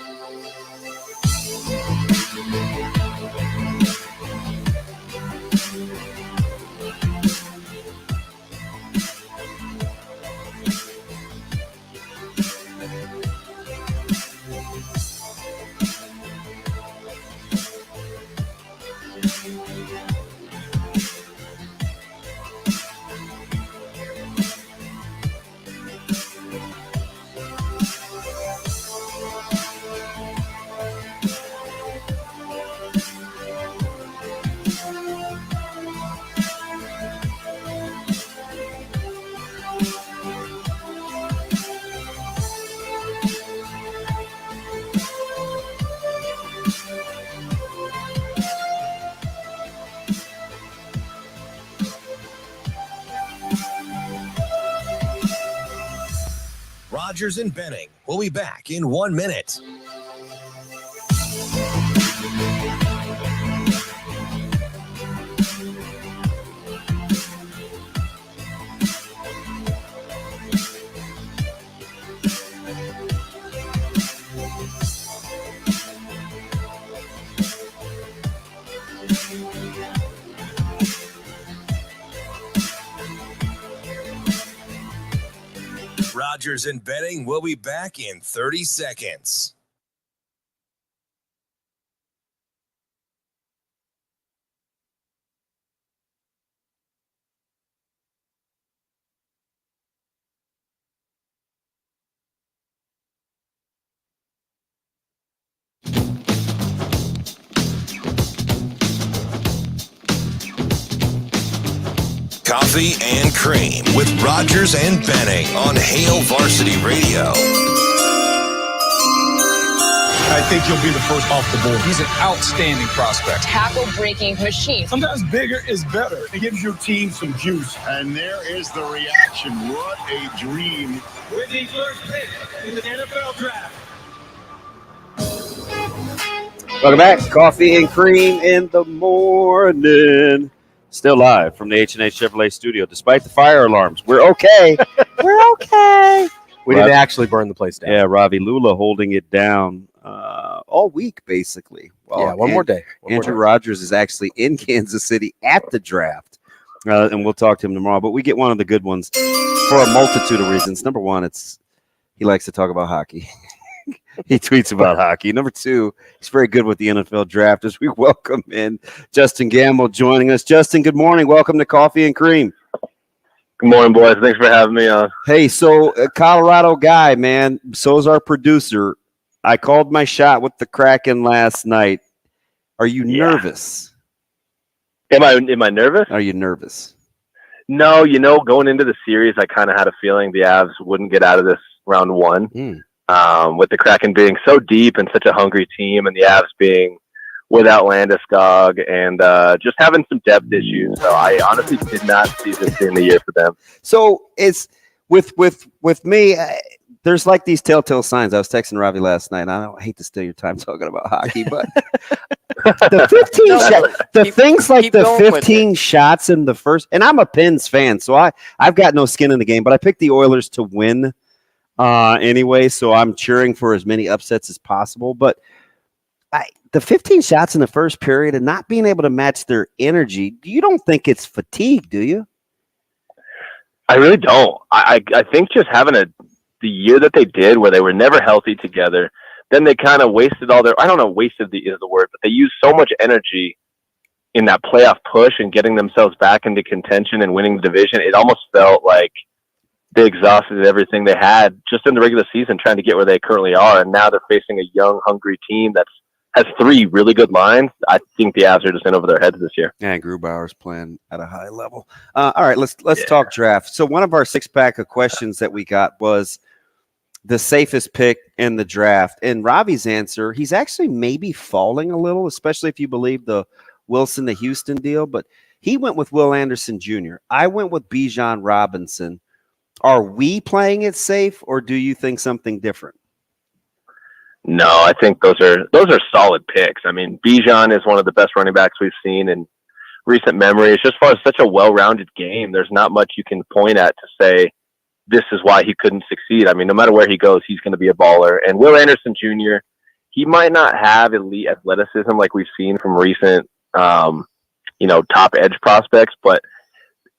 Rogers and Benning will be back in 1 minute. Rogers and Benning will be back in 30 seconds. Coffee and Cream with Rogers and Benning on Hail Varsity Radio. I think he'll be the first off the board. He's an outstanding prospect. Tackle-breaking machine. Sometimes bigger is better. It gives your team some juice. And there is the reaction. What a dream. With the first pick in the NFL draft. Welcome back. Coffee and Cream in the morning. Still live from the H&H Chevrolet studio. Despite the fire alarms, we're okay. We're okay. We didn't actually burn the place down. Yeah, Ravi, Lulla holding it down all week, basically. Well, yeah, one more day. Andrew Rogers is actually in Kansas City at the draft, and we'll talk to him tomorrow. But we get one of the good ones for a multitude of reasons. Number one, he likes to talk about hockey. He tweets about hockey. Number two, he's very good with the NFL draft as we welcome in Justen Gammel joining us. Justen, good morning. Welcome to Coffee and Cream. Good morning, boys. Thanks for having me on. Hey, so a Colorado guy, man. So is our producer. I called my shot with the Kraken last night. Are you nervous? Am I nervous? Are you nervous? No, going into the series, I kind of had a feeling the Avs wouldn't get out of this round one. With the Kraken being so deep and such a hungry team, and the Avs being without Landeskog and just having some depth issues. So I honestly did not see this being the year for them. So it's with me. There's like these telltale signs. I was texting Ravi last night. I hate to steal your time talking about hockey, but the 15 shots in the first. And I'm a Pens fan, so I've got no skin in the game. But I picked the Oilers to win. Anyway, so I'm cheering for as many upsets as possible. But the 15 shots in the first period and not being able to match their energy, you don't think it's fatigue, do you? I really don't. I think just having the year that they did where they were never healthy together, then they kind of wasted all their, I don't know, wasted is the word, but they used so much energy in that playoff push and getting themselves back into contention and winning the division. It almost felt like they exhausted everything they had just in the regular season trying to get where they currently are. And now they're facing a young, hungry team that has three really good lines. I think the Avs are just in over their heads this year. Yeah, Grubauer's playing at a high level. All right, let's talk draft. So one of our 6-pack of questions that we got was the safest pick in the draft. And Ravi's answer, he's actually maybe falling a little, especially if you believe the Wilson to Houston deal. But he went with Will Anderson Jr. I went with Bijan Robinson. Are we playing it safe, or do you think something different? No, I think those are solid picks. I mean, Bijan is one of the best running backs we've seen in recent memory. It's just as far as such a well-rounded game, there's not much you can point at to say this is why he couldn't succeed. I mean, no matter where he goes, he's going to be a baller. And Will Anderson Jr., he might not have elite athleticism like we've seen from recent, top edge prospects, but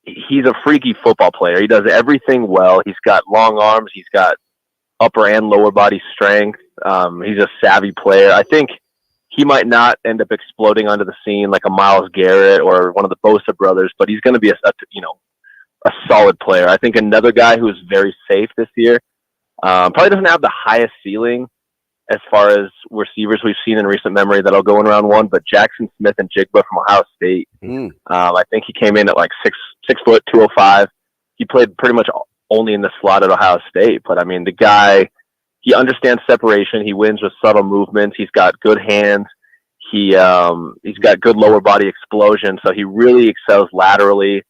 he's a freaky football player. He does everything well. He's got long arms. He's got upper and lower body strength. He's a savvy player. I think he might not end up exploding onto the scene like a Myles Garrett or one of the Bosa brothers, but he's going to be a solid player. I think another guy who is very safe this year, probably doesn't have the highest ceiling as far as receivers we've seen in recent memory that'll go in round one, but Jackson Smith and Jigba from Ohio State. I think he came in at like 6 foot, 205. He played pretty much only in the slot at Ohio State, but I mean, the guy, he understands separation. He wins with subtle movements. He's got good hands. He's got good lower body explosion. So he really excels laterally.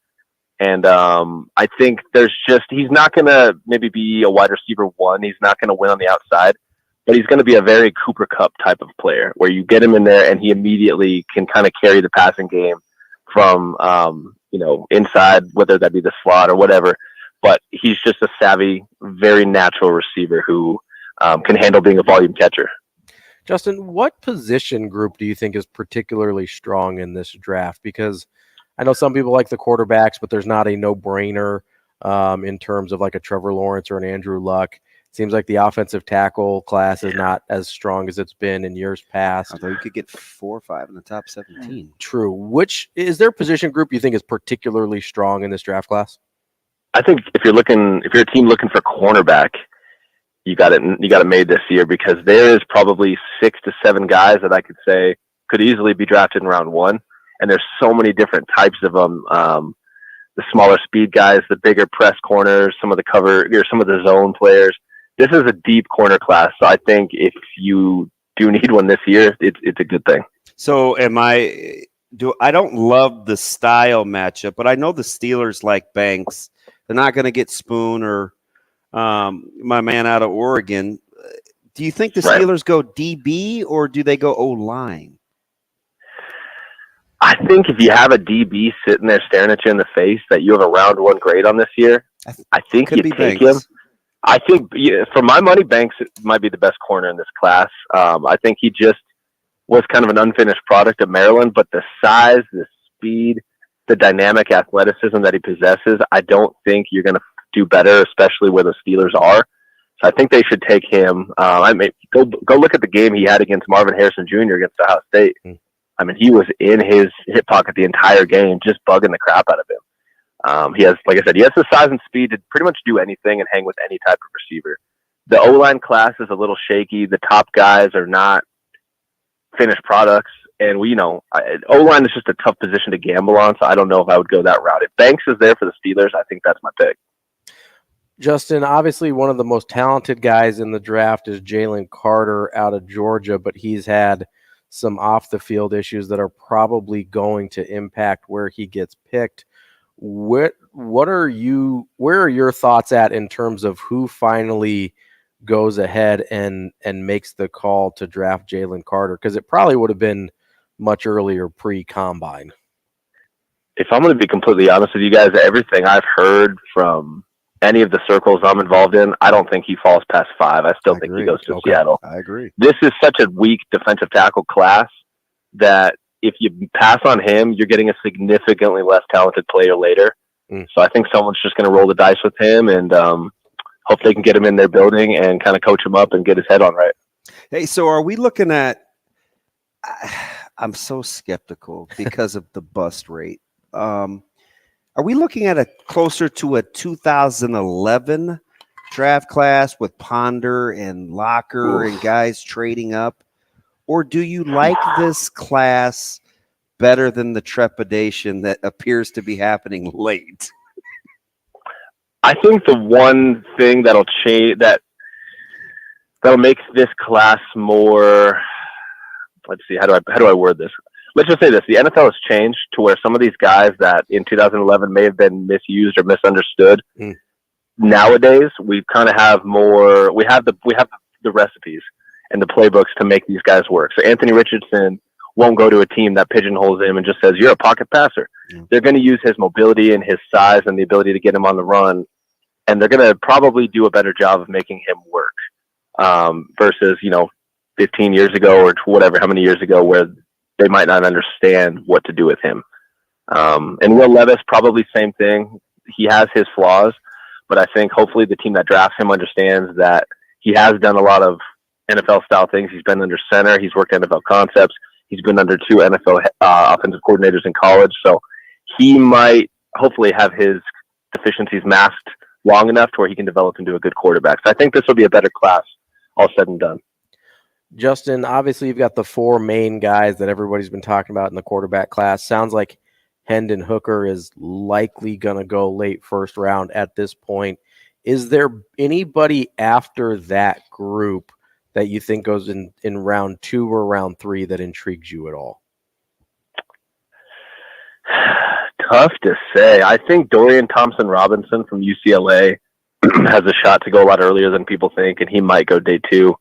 And I think he's not going to maybe be a wide receiver one. He's not going to win on the outside, but he's going to be a very Cooper Kupp type of player where you get him in there and he immediately can kind of carry the passing game from, inside, whether that be the slot or whatever. But he's just a savvy, very natural receiver who can handle being a volume catcher. Justen, what position group do you think is particularly strong in this draft? Because I know some people like the quarterbacks, but there's not a no-brainer in terms of like a Trevor Lawrence or an Andrew Luck. Seems like the offensive tackle class is not as strong as it's been in years past. Although you could get 4 or 5 in the top 17. True. Which is there a position group you think is particularly strong in this draft class? I think if you're a team looking for cornerback, you got it made this year, because there is probably 6 to 7 guys that I could say could easily be drafted in round one. And there's so many different types of them. The smaller speed guys, the bigger press corners, some of the cover, or some of the zone players. This is a deep corner class. So I think if you do need one this year, it's a good thing. So I don't love the style matchup, but I know the Steelers like Banks. They're not going to get Spoon or my man out of Oregon. Do you think the Steelers go DB or do they go O-line? I think if you have a DB sitting there staring at you in the face that you have a round one grade on this year, I think you take him. I think, for my money, Banks might be the best corner in this class. I think he just was kind of an unfinished product of Maryland, but the size, the speed, the dynamic athleticism that he possesses, I don't think you're going to do better, especially where the Steelers are. So I think they should take him. Go look at the game he had against Marvin Harrison Jr. against Ohio State. I mean, he was in his hip pocket the entire game, just bugging the crap out of him. He has, like I said, he has the size and speed to pretty much do anything and hang with any type of receiver. The O-line class is a little shaky. The top guys are not finished products. And O-line is just a tough position to gamble on, so I don't know if I would go that route. If Banks is there for the Steelers, I think that's my pick. Justen, obviously one of the most talented guys in the draft is Jalen Carter out of Georgia, but he's had some off-the-field issues that are probably going to impact where he gets picked. Where are your thoughts at in terms of who finally goes ahead and makes the call to draft Jalen Carter? Because it probably would have been much earlier pre-combine. If I'm going to be completely honest with you guys, everything I've heard from any of the circles I'm involved in, I don't think he falls past 5. I still think he goes to Seattle. I agree. This is such a weak defensive tackle class that if you pass on him, you're getting a significantly less talented player later. So I think someone's just going to roll the dice with him and hope they can get him in their building and kind of coach him up and get his head on right. Hey, so are we looking at I'm so skeptical because of the bust rate. Are we looking at closer to a 2011 draft class with Ponder and Locker and guys trading up? Or do you like this class better than the trepidation that appears to be happening late? I think the one thing that'll change, that'll make this class more, let's see, how do I word this? Let's just say this. The NFL has changed to where some of these guys that in 2011 may have been misused or misunderstood. Nowadays, we kind of have more, we have the recipes and the playbooks to make these guys work. So Anthony Richardson won't go to a team that pigeonholes him and just says, you're a pocket passer. They're going to use his mobility and his size and the ability to get him on the run and they're going to probably do a better job of making him work versus 15 years ago or whatever, how many years ago, where they might not understand what to do with him. And Will Levis, probably same thing. He has his flaws, but I think hopefully the team that drafts him understands that he has done a lot of NFL-style things. He's been under center. He's worked NFL concepts. He's been under 2 NFL offensive coordinators in college. So he might hopefully have his deficiencies masked long enough to where he can develop into a good quarterback. So I think this will be a better class all said and done. Justen, obviously you've got the 4 main guys that everybody's been talking about in the quarterback class. Sounds like Hendon Hooker is likely going to go late first round at this point. Is there anybody after that group that you think goes in round 2 or round 3 that intrigues you at all? Tough to say. I think Dorian Thompson-Robinson from UCLA has a shot to go a lot earlier than people think, and he might go day 2.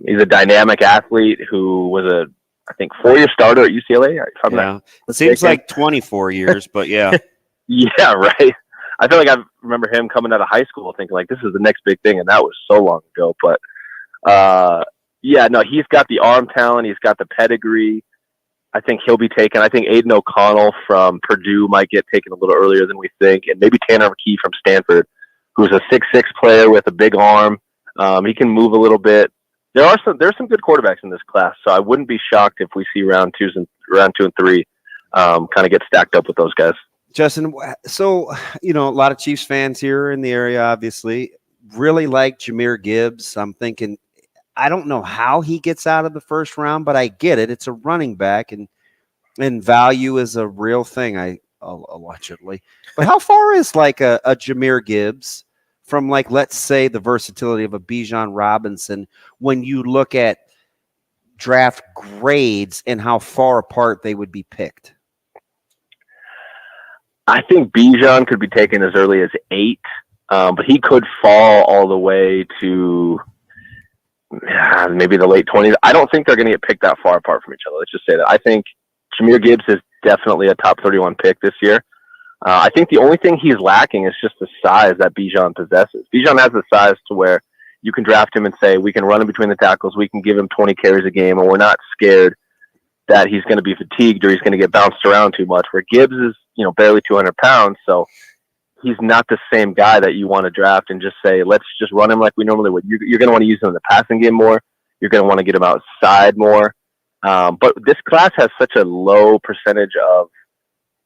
He's a dynamic athlete who was I think 4-year starter at UCLA. It seems like 24 years, but yeah. Yeah, right. I feel like I remember him coming out of high school thinking like this is the next big thing, and that was so long ago. But he's got the arm talent, he's got the pedigree. I think he'll be taken. I think Aiden O'Connell from Purdue might get taken a little earlier than we think, and maybe Tanner McKee from Stanford, who's a 6'6" player with a big arm. He can move a little bit. There's some good quarterbacks in this class, so I wouldn't be shocked if we see round 2 and 3 kind of get stacked up with those guys. Justen, so a lot of Chiefs fans here in the area obviously really like Jahmyr Gibbs. I'm thinking, I don't know how he gets out of the first round, but I get it. It's a running back, and value is a real thing. Allegedly, but how far is like a Jahmyr Gibbs from, like, let's say the versatility of a Bijan Robinson when you look at draft grades and how far apart they would be picked? I think Bijan could be taken as early as 8, but he could fall all the way to maybe the late 20s. I don't think they're going to get picked that far apart from each other. Let's just say that. I think Jahmyr Gibbs is definitely a top 31 pick this year. I think the only thing he's lacking is just the size that Bijan possesses. Bijan has the size to where you can draft him and say, we can run him between the tackles, we can give him 20 carries a game, and we're not scared that he's going to be fatigued or he's going to get bounced around too much, where Gibbs is, barely 200 pounds. So he's not the same guy that you want to draft and just say, let's just run him like we normally would. You're going to want to use him in the passing game more. You're going to want to get him outside more. But this class has such a low percentage of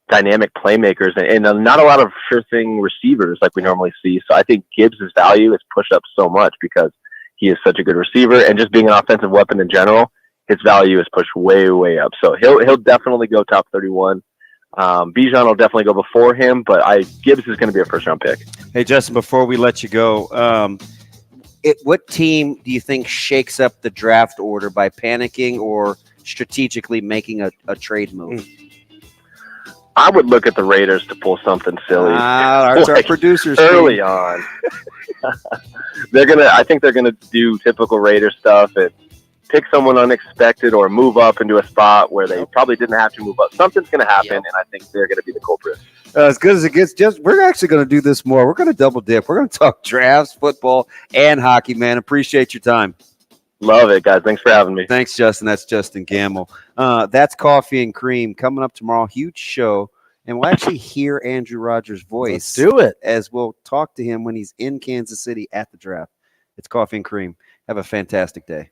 dynamic playmakers and not a lot of sure thing receivers like we normally see. So I think Gibbs' value is pushed up so much because he is such a good receiver, and just being an offensive weapon in general, his value is pushed way, way up. So he'll definitely go top 31. Bijan will definitely go before him, but Gibbs is going to be a first-round pick. Hey, Justen, before we let you go, what team do you think shakes up the draft order by panicking or strategically making a trade move? I would look at the Raiders to pull something silly. Our producers early on. I think they're gonna do typical Raider stuff and pick someone unexpected or move up into a spot where they probably didn't have to move up. Something's gonna happen, and I think they're gonna be the culprit. As good as it gets, we're actually going to do this more. We're going to double dip. We're going to talk drafts, football, and hockey, man. Appreciate your time. Love it, guys. Thanks for having me. Thanks, Justen. That's Justen Gammel. That's Coffee and Cream coming up tomorrow. Huge show. And we'll actually hear Andrew Rogers' voice. Let's do it. As we'll talk to him when he's in Kansas City at the draft. It's Coffee and Cream. Have a fantastic day.